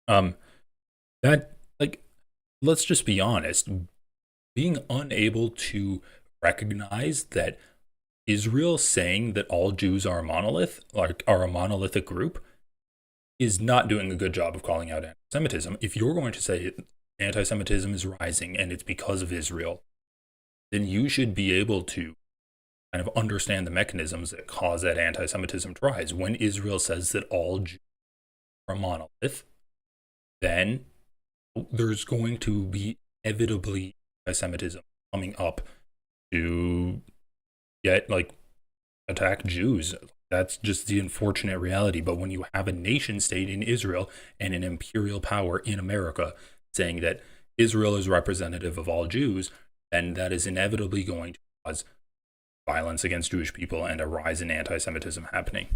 That, like, let's just be honest, being unable to recognize that Israel saying that all Jews are a monolith, like are a monolithic group, is not doing a good job of calling out anti-Semitism. If you're going to say anti-Semitism is rising and it's because of Israel, then you should be able to kind of understand the mechanisms that cause that anti-Semitism to rise. When Israel says that all Jews are a monolith, then there's going to be inevitably anti-Semitism coming up to get, like, attack Jews. That's just the unfortunate reality. But when you have a nation state in Israel and an imperial power in America saying that Israel is representative of all Jews, then that is inevitably going to cause violence against Jewish people and a rise in anti-Semitism happening.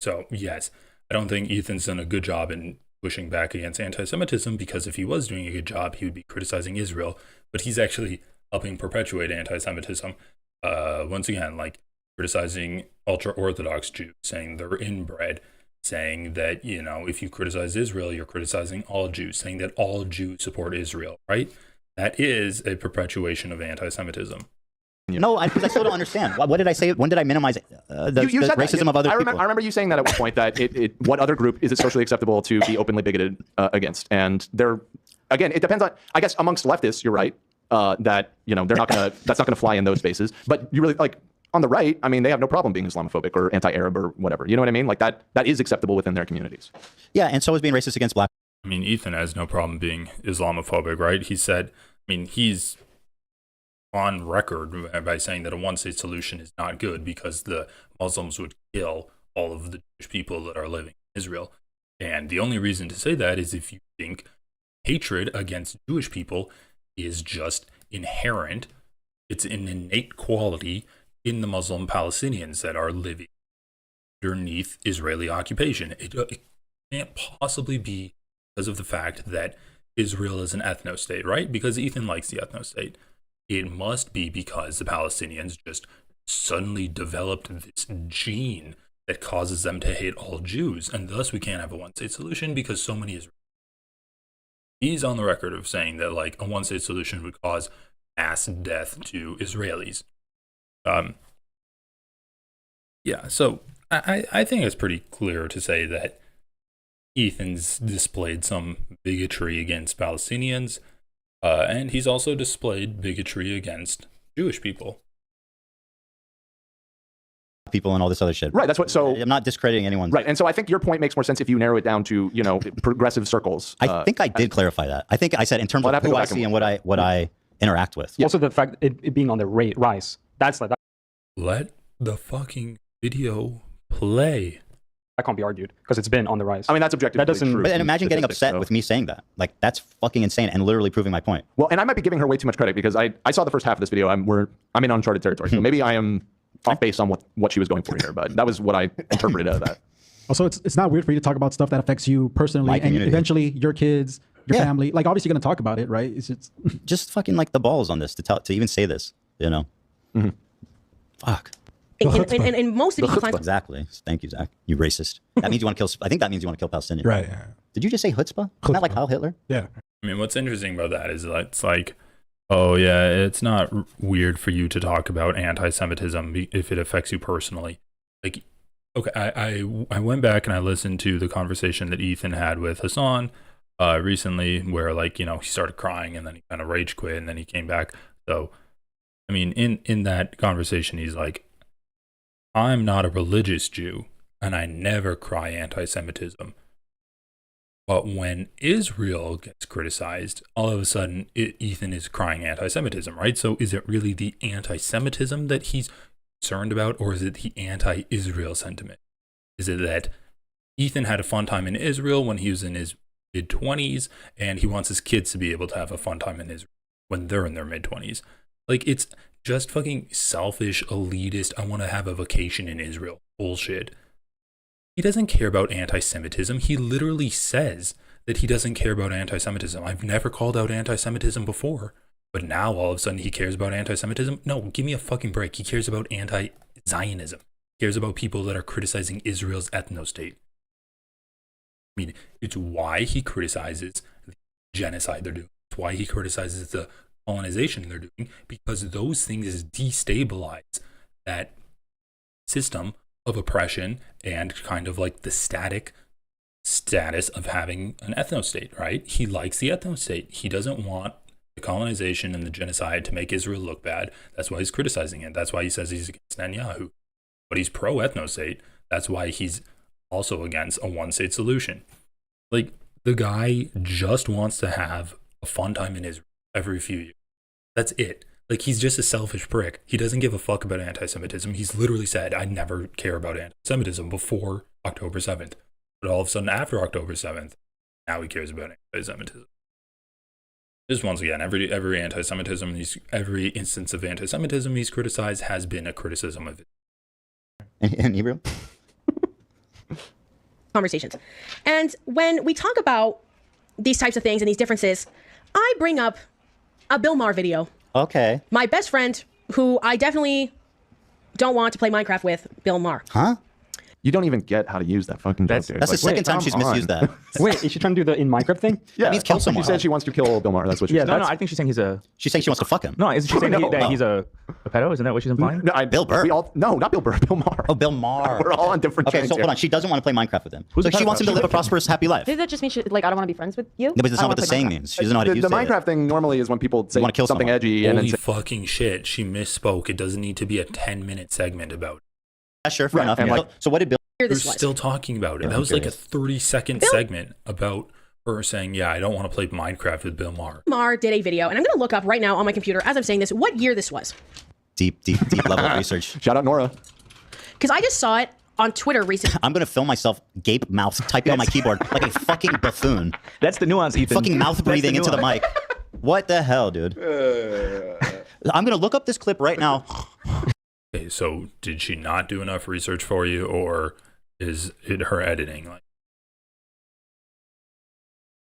So, yes, I don't think Ethan's done a good job in pushing back against anti-Semitism, because if he was doing a good job, he would be criticizing Israel, but he's actually helping perpetuate anti-Semitism. Once again, like criticizing ultra-Orthodox Jews, saying they're inbred, saying that, you know, if you criticize Israel, you're criticizing all Jews, saying that all Jews support Israel, right? That is a perpetuation of anti-Semitism. No, because I still don't understand. What did I say? When did I minimize the racism of other people? I remember you saying that at one point, that what other group is it socially acceptable to be openly bigoted against? And again, it depends on, I guess, amongst leftists, you're right, that, you know, that's not gonna fly in those spaces. But you really, like, on the right, I mean, they have no problem being Islamophobic or anti-Arab or whatever. You know what I mean? Like, that is acceptable within their communities. Yeah, and so is being racist against black. I mean, Ethan has no problem being Islamophobic, right? He said, I mean, he's on record by saying that a one-state solution is not good because the Muslims would kill all of the Jewish people that are living in Israel. And the only reason to say that is if you think hatred against Jewish people is just inherent, it's an innate quality in the Muslim Palestinians that are living underneath Israeli occupation. It can't possibly be because of the fact that Israel is an ethno-state, right? Because Ethan likes the ethno-state. It must be because the Palestinians just suddenly developed this gene that causes them to hate all Jews, and thus we can't have a one-state solution because so many Israelis. He's on the record of saying that, like, a one-state solution would cause mass death to Israelis. Yeah, so I think it's pretty clear to say that Ethan's displayed some bigotry against Palestinians, and he's also displayed bigotry against Jewish people. people and all this other shit. Right. That's what. So I'm not discrediting anyone. Right. And so I think your point makes more sense if you narrow it down to progressive circles. I think I did clarify that. I think I said in terms of who I see and what I interact with. Also, the fact it being on the rise. That's like that. Let the fucking video play. That can't be argued because it's been on the rise. I mean, that's objectively that doesn't. true. But imagine getting upset with me saying that. Like that's fucking insane and literally proving my point. Well, and I might be giving her way too much credit because I saw the first half of this video. I'm in uncharted territory. So maybe I am off base on what she was going for here, but that was what I interpreted out of that. Also, it's not weird for you to talk about stuff that affects you personally and eventually your kids, your family. Like obviously you're gonna talk about it, right? It's just fucking like the balls on this to even say this, you know. Mm-hmm. Fuck. And most of you find exactly. Thank you, Zach. You racist. That means you want to kill. I think that means you want to kill Palestinians. Right. Yeah. Did you just say chutzpah? Isn't that like Heil Hitler? Yeah. I mean, what's interesting about that is that it's like, oh yeah, it's not weird for you to talk about anti-Semitism if it affects you personally. Like, okay, I went back and I listened to the conversation that Ethan had with Hassan recently, where like he started crying and then he kind of rage quit and then he came back. So, I mean, in that conversation, he's like, I'm not a religious Jew, and I never cry anti-Semitism. But when Israel gets criticized, all of a sudden, Ethan is crying anti-Semitism, right? So is it really the anti-Semitism that he's concerned about, or is it the anti-Israel sentiment? Is it that Ethan had a fun time in Israel when he was in his mid-20s, and he wants his kids to be able to have a fun time in Israel when they're in their mid-20s? Like, it's just fucking selfish, elitist, I want to have a vacation in Israel bullshit. He doesn't care about anti-Semitism. He literally says that he doesn't care about anti-Semitism. I've never called out anti-Semitism before, but now all of a sudden he cares about anti-Semitism? No, give me a fucking break. He cares about anti-Zionism. He cares about people that are criticizing Israel's ethno-state. I mean, it's why he criticizes the genocide they're doing. It's why he criticizes the colonization they're doing, because those things destabilize that system of oppression and kind of like the static status of having an ethno-state, right? He likes the ethno-state. He doesn't want the colonization and the genocide to make Israel look bad. That's why he's criticizing it. That's why he says he's against Netanyahu. But he's pro-ethno-state. That's why he's also against a one-state solution. Like, the guy just wants to have a fun time in Israel every few years. That's it. Like, he's just a selfish prick. He doesn't give a fuck about anti-Semitism. He's literally said, I never care about anti-Semitism before October 7th. But all of a sudden, after October 7th, now he cares about anti-Semitism. Just once again, every anti-Semitism, every instance of anti-Semitism he's criticized has been a criticism of it. In Hebrew? Conversations. And when we talk about these types of things and these differences, I bring up a Bill Maher video. Okay. My best friend, who I definitely don't want to play Minecraft with, Bill Maher. Huh? You don't even get how to use that fucking joke, dude. That's the second time she's misused that. Wait, is she trying to do the in Minecraft thing? Yeah, that means kill someone. She said she wants to kill Bill Maher. That's what she said. No, I think she's saying She's saying she wants to fuck him. No, isn't she saying that he's a pedo? Isn't that what she's implying? No, Bill Burr. No, not Bill Burr. Bill Maher. Oh, Bill Maher. We're all on different Okay, trains so here. hold on. She doesn't want to play Minecraft with him. Who's So the she pedophile? wants him to live a prosperous, happy life. Does that just mean I don't want to be friends with you? No, but it's I not don't what the wanna play saying Minecraft. means. She doesn't know how to use The it. Minecraft thing normally is when people say wanna kill something someone. edgy and Holy then say, fucking shit. She misspoke. It doesn't need to be a 10-minute segment about it. Yeah, sure, fair enough. and So- like- so what did Bill... Here We're this was. still talking about it. That was like a 30-second segment about her saying, yeah, I don't want to play Minecraft with Bill Maher. Maher did a video, and I'm going to look up right now on my computer as I'm saying this what year this was. Deep level of research. Shout out Nora. Because I just saw it on Twitter recently. I'm going to film myself gape mouth typing on my keyboard like a fucking buffoon. That's the nuance, Ethan. Fucking mouth That's breathing into the nuance. mic. What the hell, dude? I'm going to look up this clip right now. Okay, so did she not do enough research for you, or is it her editing? Like,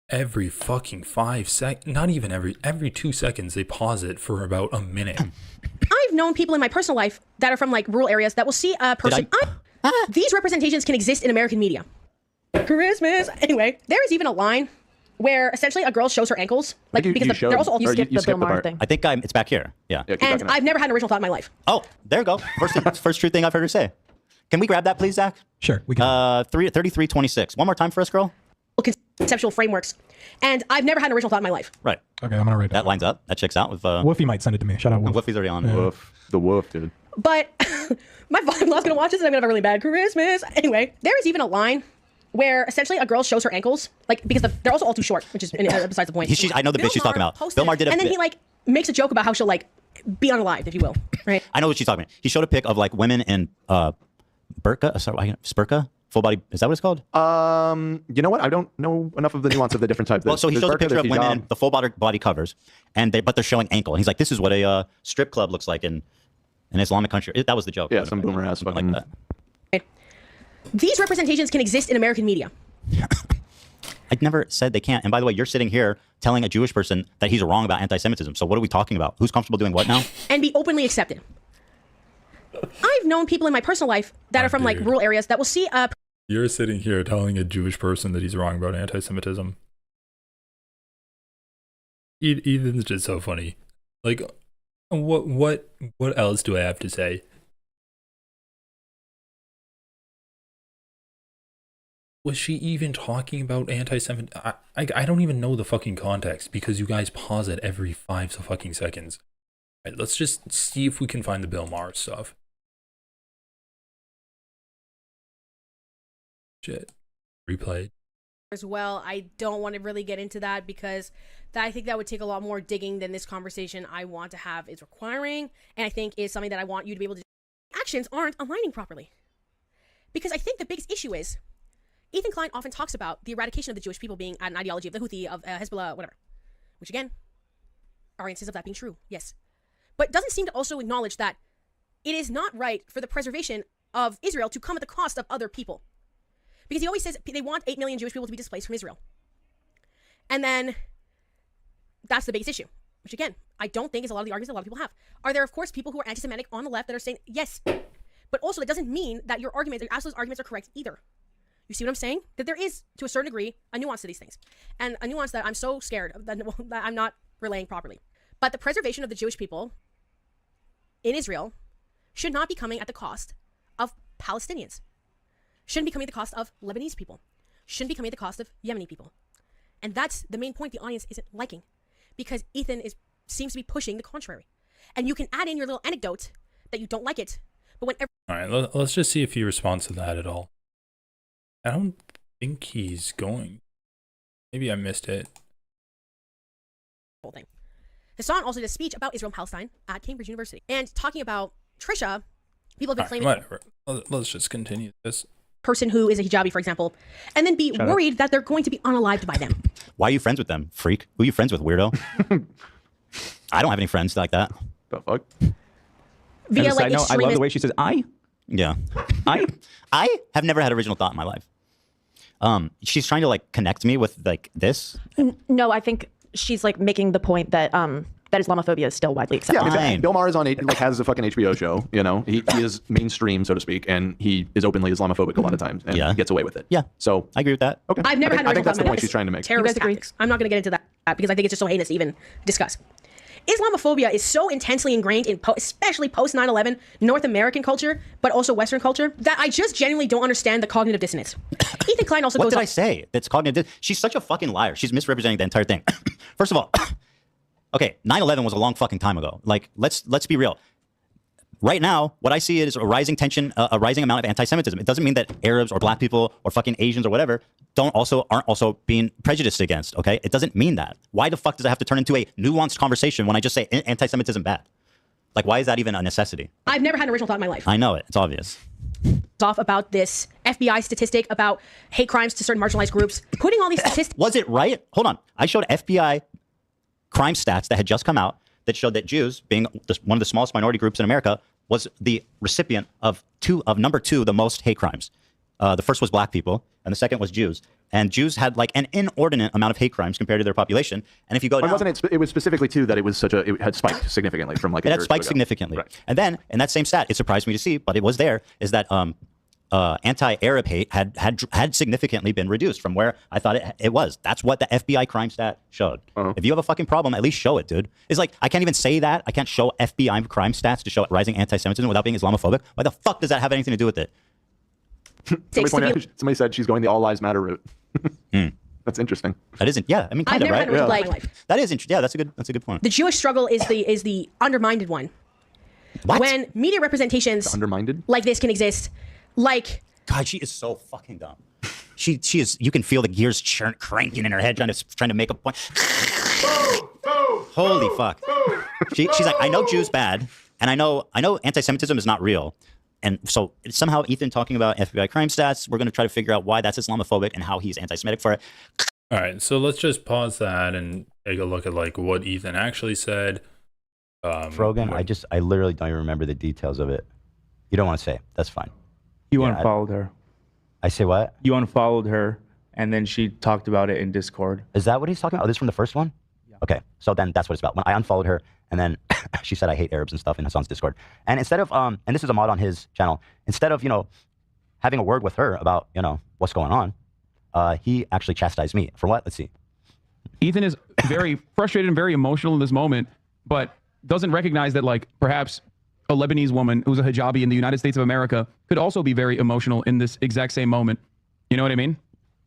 every fucking 5 seconds, not even every 2 seconds, they pause it for about a minute. I've known people in my personal life that are from like rural areas that will see a person. These representations can exist in American media. Christmas. Anyway, there is even a line where essentially a girl shows her ankles, like because they're also all skipped the Bill Maher thing. I think it's back here. Yeah. and I've never had an original thought in my life. Oh, there you go. First true thing I've heard her say. Can we grab that, please, Zach? Sure, we can. 3326. One more time for us, girl. Conceptual frameworks, and I've never had an original thought in my life. Right. Okay, I'm gonna write that lines up. That checks out with. Woofy might send it to me. Shout out Woof. Woofy's already on. Yeah. Woof. The woof, dude. But my father-in-law's gonna watch this and I'm gonna have a really bad Christmas. Anyway, there is even a line where essentially a girl shows her ankles, like, because they're also all too short, which is besides the point. I know the bitch she's talking about. Bill Maher did a and then he like makes a joke about how she'll like be unalived, if you will, right? I know what she's talking about. He showed a pic of like women in spurka, full body. Is that what it's called? You know what? I don't know enough of the nuance of the different types. Well, so he showed a picture of women in the full body covers, but they're showing ankle. And he's like, this is what a strip club looks like in an Islamic country. That was the joke. Yeah, some boomer ass like that. These representations can exist in American media. I never said they can't. And by the way, you're sitting here telling a Jewish person that he's wrong about anti-Semitism. So what are we talking about? Who's comfortable doing what now? And be openly accepted. I've known people in my personal life that are from like rural areas that will see a... You're sitting here telling a Jewish person that he's wrong about anti-Semitism. Ethan's just so funny. Like, what else do I have to say? Was she even talking about anti-Semitism? I don't even know the fucking context because you guys pause it every 5 fucking seconds. All right, let's just see if we can find the Bill Maher stuff. Shit. Replay. As well, I don't want to really get into that because I think that would take a lot more digging than this conversation I want to have is requiring, and I think is something that I want you to be able to do. Actions aren't aligning properly. Because I think the biggest issue is Ethan Klein often talks about the eradication of the Jewish people being an ideology of the Houthi, of Hezbollah, whatever. Which again, are instances of that being true, yes. But doesn't seem to also acknowledge that it is not right for the preservation of Israel to come at the cost of other people. Because he always says they want 8 million Jewish people to be displaced from Israel. And then that's the biggest issue, which again, I don't think is a lot of the arguments that a lot of people have. Are there, of course, people who are anti-Semitic on the left that are saying, yes, but also that doesn't mean that your arguments, your absolute arguments are correct either. You see what I'm saying? That there is, to a certain degree, a nuance to these things. And a nuance that I'm so scared of, that I'm not relaying properly. But the preservation of the Jewish people in Israel should not be coming at the cost of Palestinians. Shouldn't be coming at the cost of Lebanese people. Shouldn't be coming at the cost of Yemeni people. And that's the main point the audience isn't liking. Because Ethan seems to be pushing the contrary. And you can add in your little anecdote that you don't like it, but whenever... All right, let's just see if he responds to that at all. I don't think he's going. Maybe I missed it. Whole thing. Hassan also did a speech about Israel and Palestine at Cambridge University. And talking about Trisha, people have been claiming... Whatever. Let's just continue this. Person who is a hijabi, for example, and then be worried that they're going to be unalived by them. Why are you friends with them, freak? Who are you friends with, weirdo? I don't have any friends like that. The fuck? Via like I love the way she says I. Yeah. I have never had original thought in my life. She's trying to like connect me with like this. No, I think she's like making the point that that Islamophobia is still widely accepted. Yeah, exactly. Bill Maher is on has a fucking HBO show. You know, he is mainstream, so to speak, and he is openly Islamophobic a lot of times, and he gets away with it. Yeah. So I agree with that. Okay. I've never had I think that's the point she's trying to make. Terrorist tactics. I'm not going to get into that because I think it's just so heinous to even discuss. Islamophobia is so intensely ingrained in especially post 9/11 North American culture, but also Western culture, that I just genuinely don't understand the cognitive dissonance. Ethan Klein also goes. What did on. I say? That's cognitive. She's such a fucking liar. She's misrepresenting the entire thing. First of all, okay, 9/11 was a long fucking time ago. Like, let's be real. Right now, what I see is a rising tension, a rising amount of anti-Semitism. It doesn't mean that Arabs or black people or fucking Asians or whatever aren't also being prejudiced against, okay? It doesn't mean that. Why the fuck does it have to turn into a nuanced conversation when I just say anti-Semitism bad? Like, why is that even a necessity? I've never had an original thought in my life. I know it. It's obvious. Off about this FBI statistic about hate crimes to certain marginalized groups, putting all these statistics... Was it right? Hold on. I showed FBI crime stats that had just come out that showed that Jews, being one of the smallest minority groups in America, was the recipient of number two the most hate crimes. The first was black people, and the second was Jews. And Jews had like an inordinate amount of hate crimes compared to their population. And if you go down, it was specifically too that it had spiked significantly from like it had spiked significantly. Right. And then in that same stat, it surprised me to see, but it was there, is that anti-Arab hate had significantly been reduced from where I thought it was. That's what the FBI crime stat showed. If you have a fucking problem, at least show it, dude. It's like, I can't even say that. I can't show FBI crime stats to show rising anti-Semitism without being Islamophobic. Why the fuck does that have anything to do with it? Somebody said she's going the All Lives Matter route. That's interesting. That isn't. Yeah, I mean, kind of, right? Had like, that is interesting. Yeah, that's a good point. The Jewish struggle is the undermined one. when media representations undermined like this can exist. Like, God, she is so fucking dumb. She is. You can feel the gears cranking in her head, trying to make a point. Holy fuck! She's like, I know Jews bad, and I know anti-Semitism is not real, and so somehow Ethan talking about FBI crime stats, we're going to try to figure out why that's Islamophobic and how he's anti-Semitic for it. All right, so let's just pause that and take a look at like what Ethan actually said. Frogan, I literally don't even remember the details of it. You don't want to say. That's fine. You unfollowed her. I say what? You unfollowed her, and then she talked about it in Discord. Is that what he's talking about? Oh, this is from the first one? Yeah. Okay, so then that's what it's about. When I unfollowed her, and then she said I hate Arabs and stuff in Hassan's Discord. And instead of, and this is a mod on his channel, instead of, having a word with her about, what's going on, he actually chastised me. For what? Let's see. Ethan is very frustrated and very emotional in this moment, but doesn't recognize that, like, perhaps a Lebanese woman who's a hijabi in the United States of America could also be very emotional in this exact same moment. You know what I mean?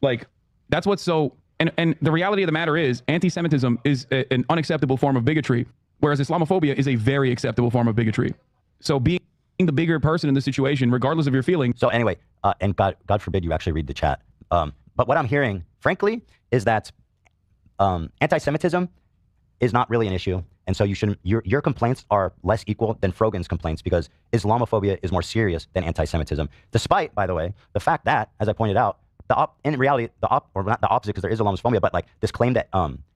Like, that's what's so... And the reality of the matter is, anti-Semitism is an unacceptable form of bigotry, whereas Islamophobia is a very acceptable form of bigotry. So being the bigger person in this situation, regardless of your feelings... So anyway, and God forbid you actually read the chat. But what I'm hearing, frankly, is that anti-Semitism is not really an issue. And so you shouldn't, your complaints are less equal than Frogan's complaints because Islamophobia is more serious than anti-Semitism. Despite, by the way, the fact that, as I pointed out, in reality, or not the opposite because there is Islamophobia, but like this claim that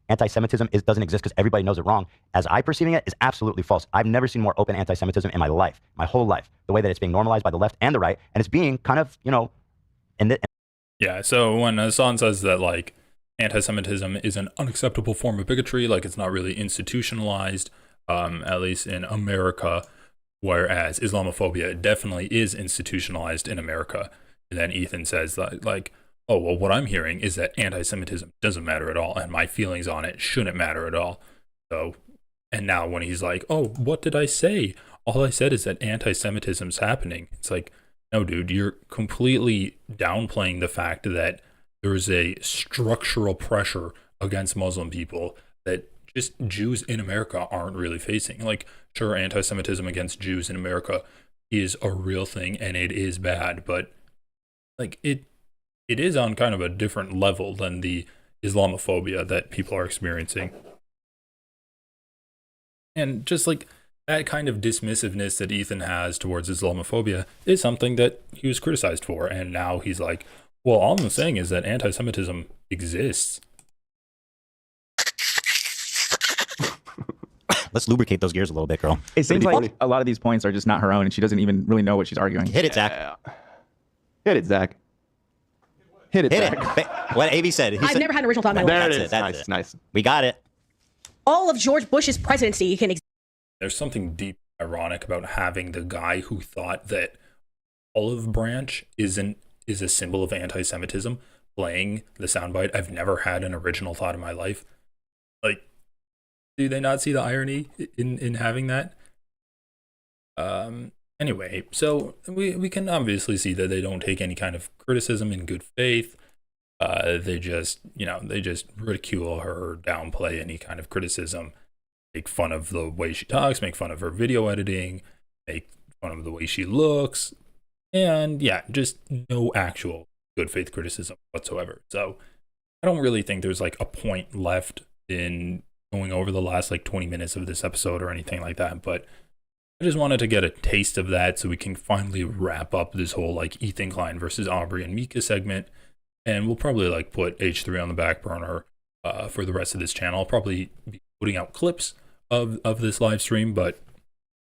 anti-Semitism doesn't exist because everybody knows it wrong, as I perceiving it, is absolutely false. I've never seen more open anti-Semitism in my life, my whole life. The way that it's being normalized by the left and the right, and it's being kind of, Yeah, so when Hassan says that, like, anti-Semitism is an unacceptable form of bigotry, like it's not really institutionalized, at least in America, whereas Islamophobia definitely is institutionalized in America. And then Ethan says that, like, oh, well, what I'm hearing is that anti-Semitism doesn't matter at all, and my feelings on it shouldn't matter at all. So, and now when he's like, oh, what did I say? All I said is that anti-Semitism's happening. It's like, no, dude, you're completely downplaying the fact that there is a structural pressure against Muslim people that just Jews in America aren't really facing. Like, sure, anti-Semitism against Jews in America is a real thing and it is bad, but like it is on kind of a different level than the Islamophobia that people are experiencing. And just like that kind of dismissiveness that Ethan has towards Islamophobia is something that he was criticized for, and now he's like, well, all I'm saying is that anti-Semitism exists. Let's lubricate those gears a little bit, girl. It seems like a lot of these points are just not her own, and she doesn't even really know what she's arguing. Hit it, Zach. Hit it, Zach. Hit it, Hit Zach. it. What Avi said. He I've said, never had an original thought in my life. There it is. That's it. Nice. We got it. All of George Bush's presidency can exist. There's something deep ironic about having the guy who thought that olive branch is a symbol of anti-Semitism playing the soundbite. I've never had an original thought in my life. Like, do they not see the irony in having that? Anyway, so we can obviously see that they don't take any kind of criticism in good faith. They just ridicule her, downplay any kind of criticism, make fun of the way she talks, make fun of her video editing, make fun of the way she looks, and yeah, just no actual good faith criticism whatsoever. So I don't really think there's like a point left in going over the last like 20 minutes of this episode or anything like that, but I just wanted to get a taste of that so we can finally wrap up this whole like Ethan Klein versus Aubrey and Mika segment. And we'll probably like put H3 on the back burner for the rest of this channel. I'll probably be putting out clips of this live stream. But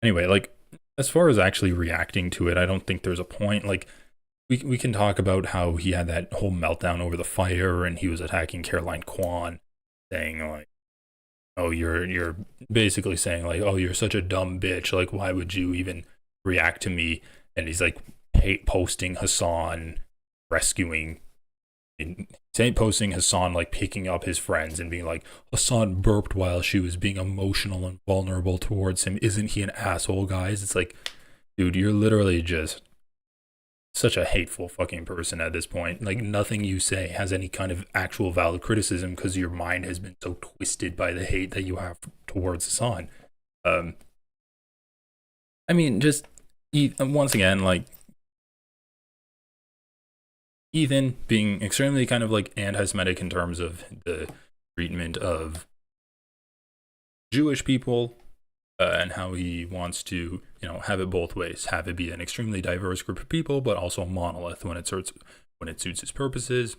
anyway, like as far as actually reacting to it, I don't think there's a point. Like we can talk about how he had that whole meltdown over the fire and he was attacking Caroline Kwan, saying like, oh, you're basically saying like, oh, you're such a dumb bitch. Like, why would you even react to me? And he's like posting Hassan rescuing. Posting Hassan like picking up his friends and being like, Hassan burped while she was being emotional and vulnerable towards him. Isn't he an asshole, guys? It's like, dude, you're literally just such a hateful fucking person at this point. Like nothing you say has any kind of actual valid criticism because your mind has been so twisted by the hate that you have towards Hassan. I mean, just once again, like Ethan being extremely kind of like anti-Semitic in terms of the treatment of Jewish people, and how he wants to, have it both ways, have it be an extremely diverse group of people, but also a monolith when it suits his purposes.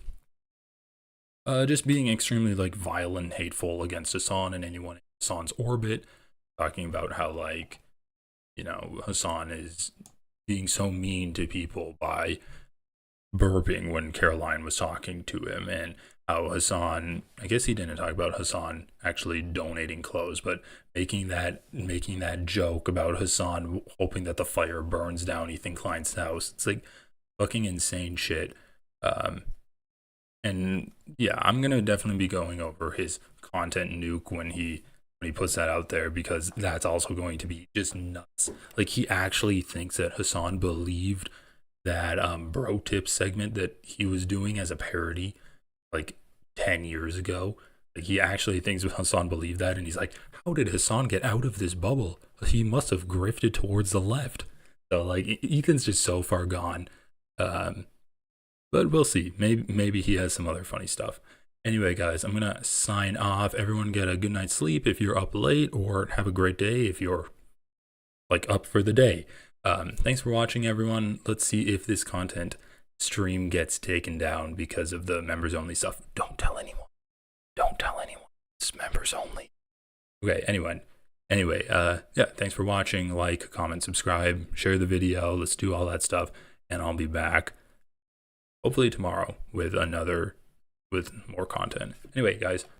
Just being extremely like violent, hateful against Hassan and anyone in Hassan's orbit, talking about how like, Hassan is being so mean to people by burping when Caroline was talking to him, and how Hassan, I guess he didn't talk about Hassan actually donating clothes, but making that joke about Hassan hoping that the fire burns down Ethan Klein's house. It's like fucking insane shit. And yeah, I'm gonna definitely be going over his content nuke when he puts that out there, because that's also going to be just nuts. Like, he actually thinks that Hassan believed that bro tip segment that he was doing as a parody like 10 years ago. Like, he actually thinks Hassan believed that, and he's like, how did Hassan get out of this bubble? He must have grifted towards the left. So like, Ethan's just so far gone. But we'll see. Maybe he has some other funny stuff. Anyway, guys, I'm gonna sign off. Everyone get a good night's sleep if you're up late, or have a great day if you're like up for the day. Thanks for watching, everyone. Let's see if this content stream gets taken down because of the members only stuff. Don't tell anyone. Don't tell anyone. It's members only. Okay, anyway, yeah, thanks for watching. Like, comment, subscribe, share the video. Let's do all that stuff, and I'll be back hopefully tomorrow with more content. Anyway, guys,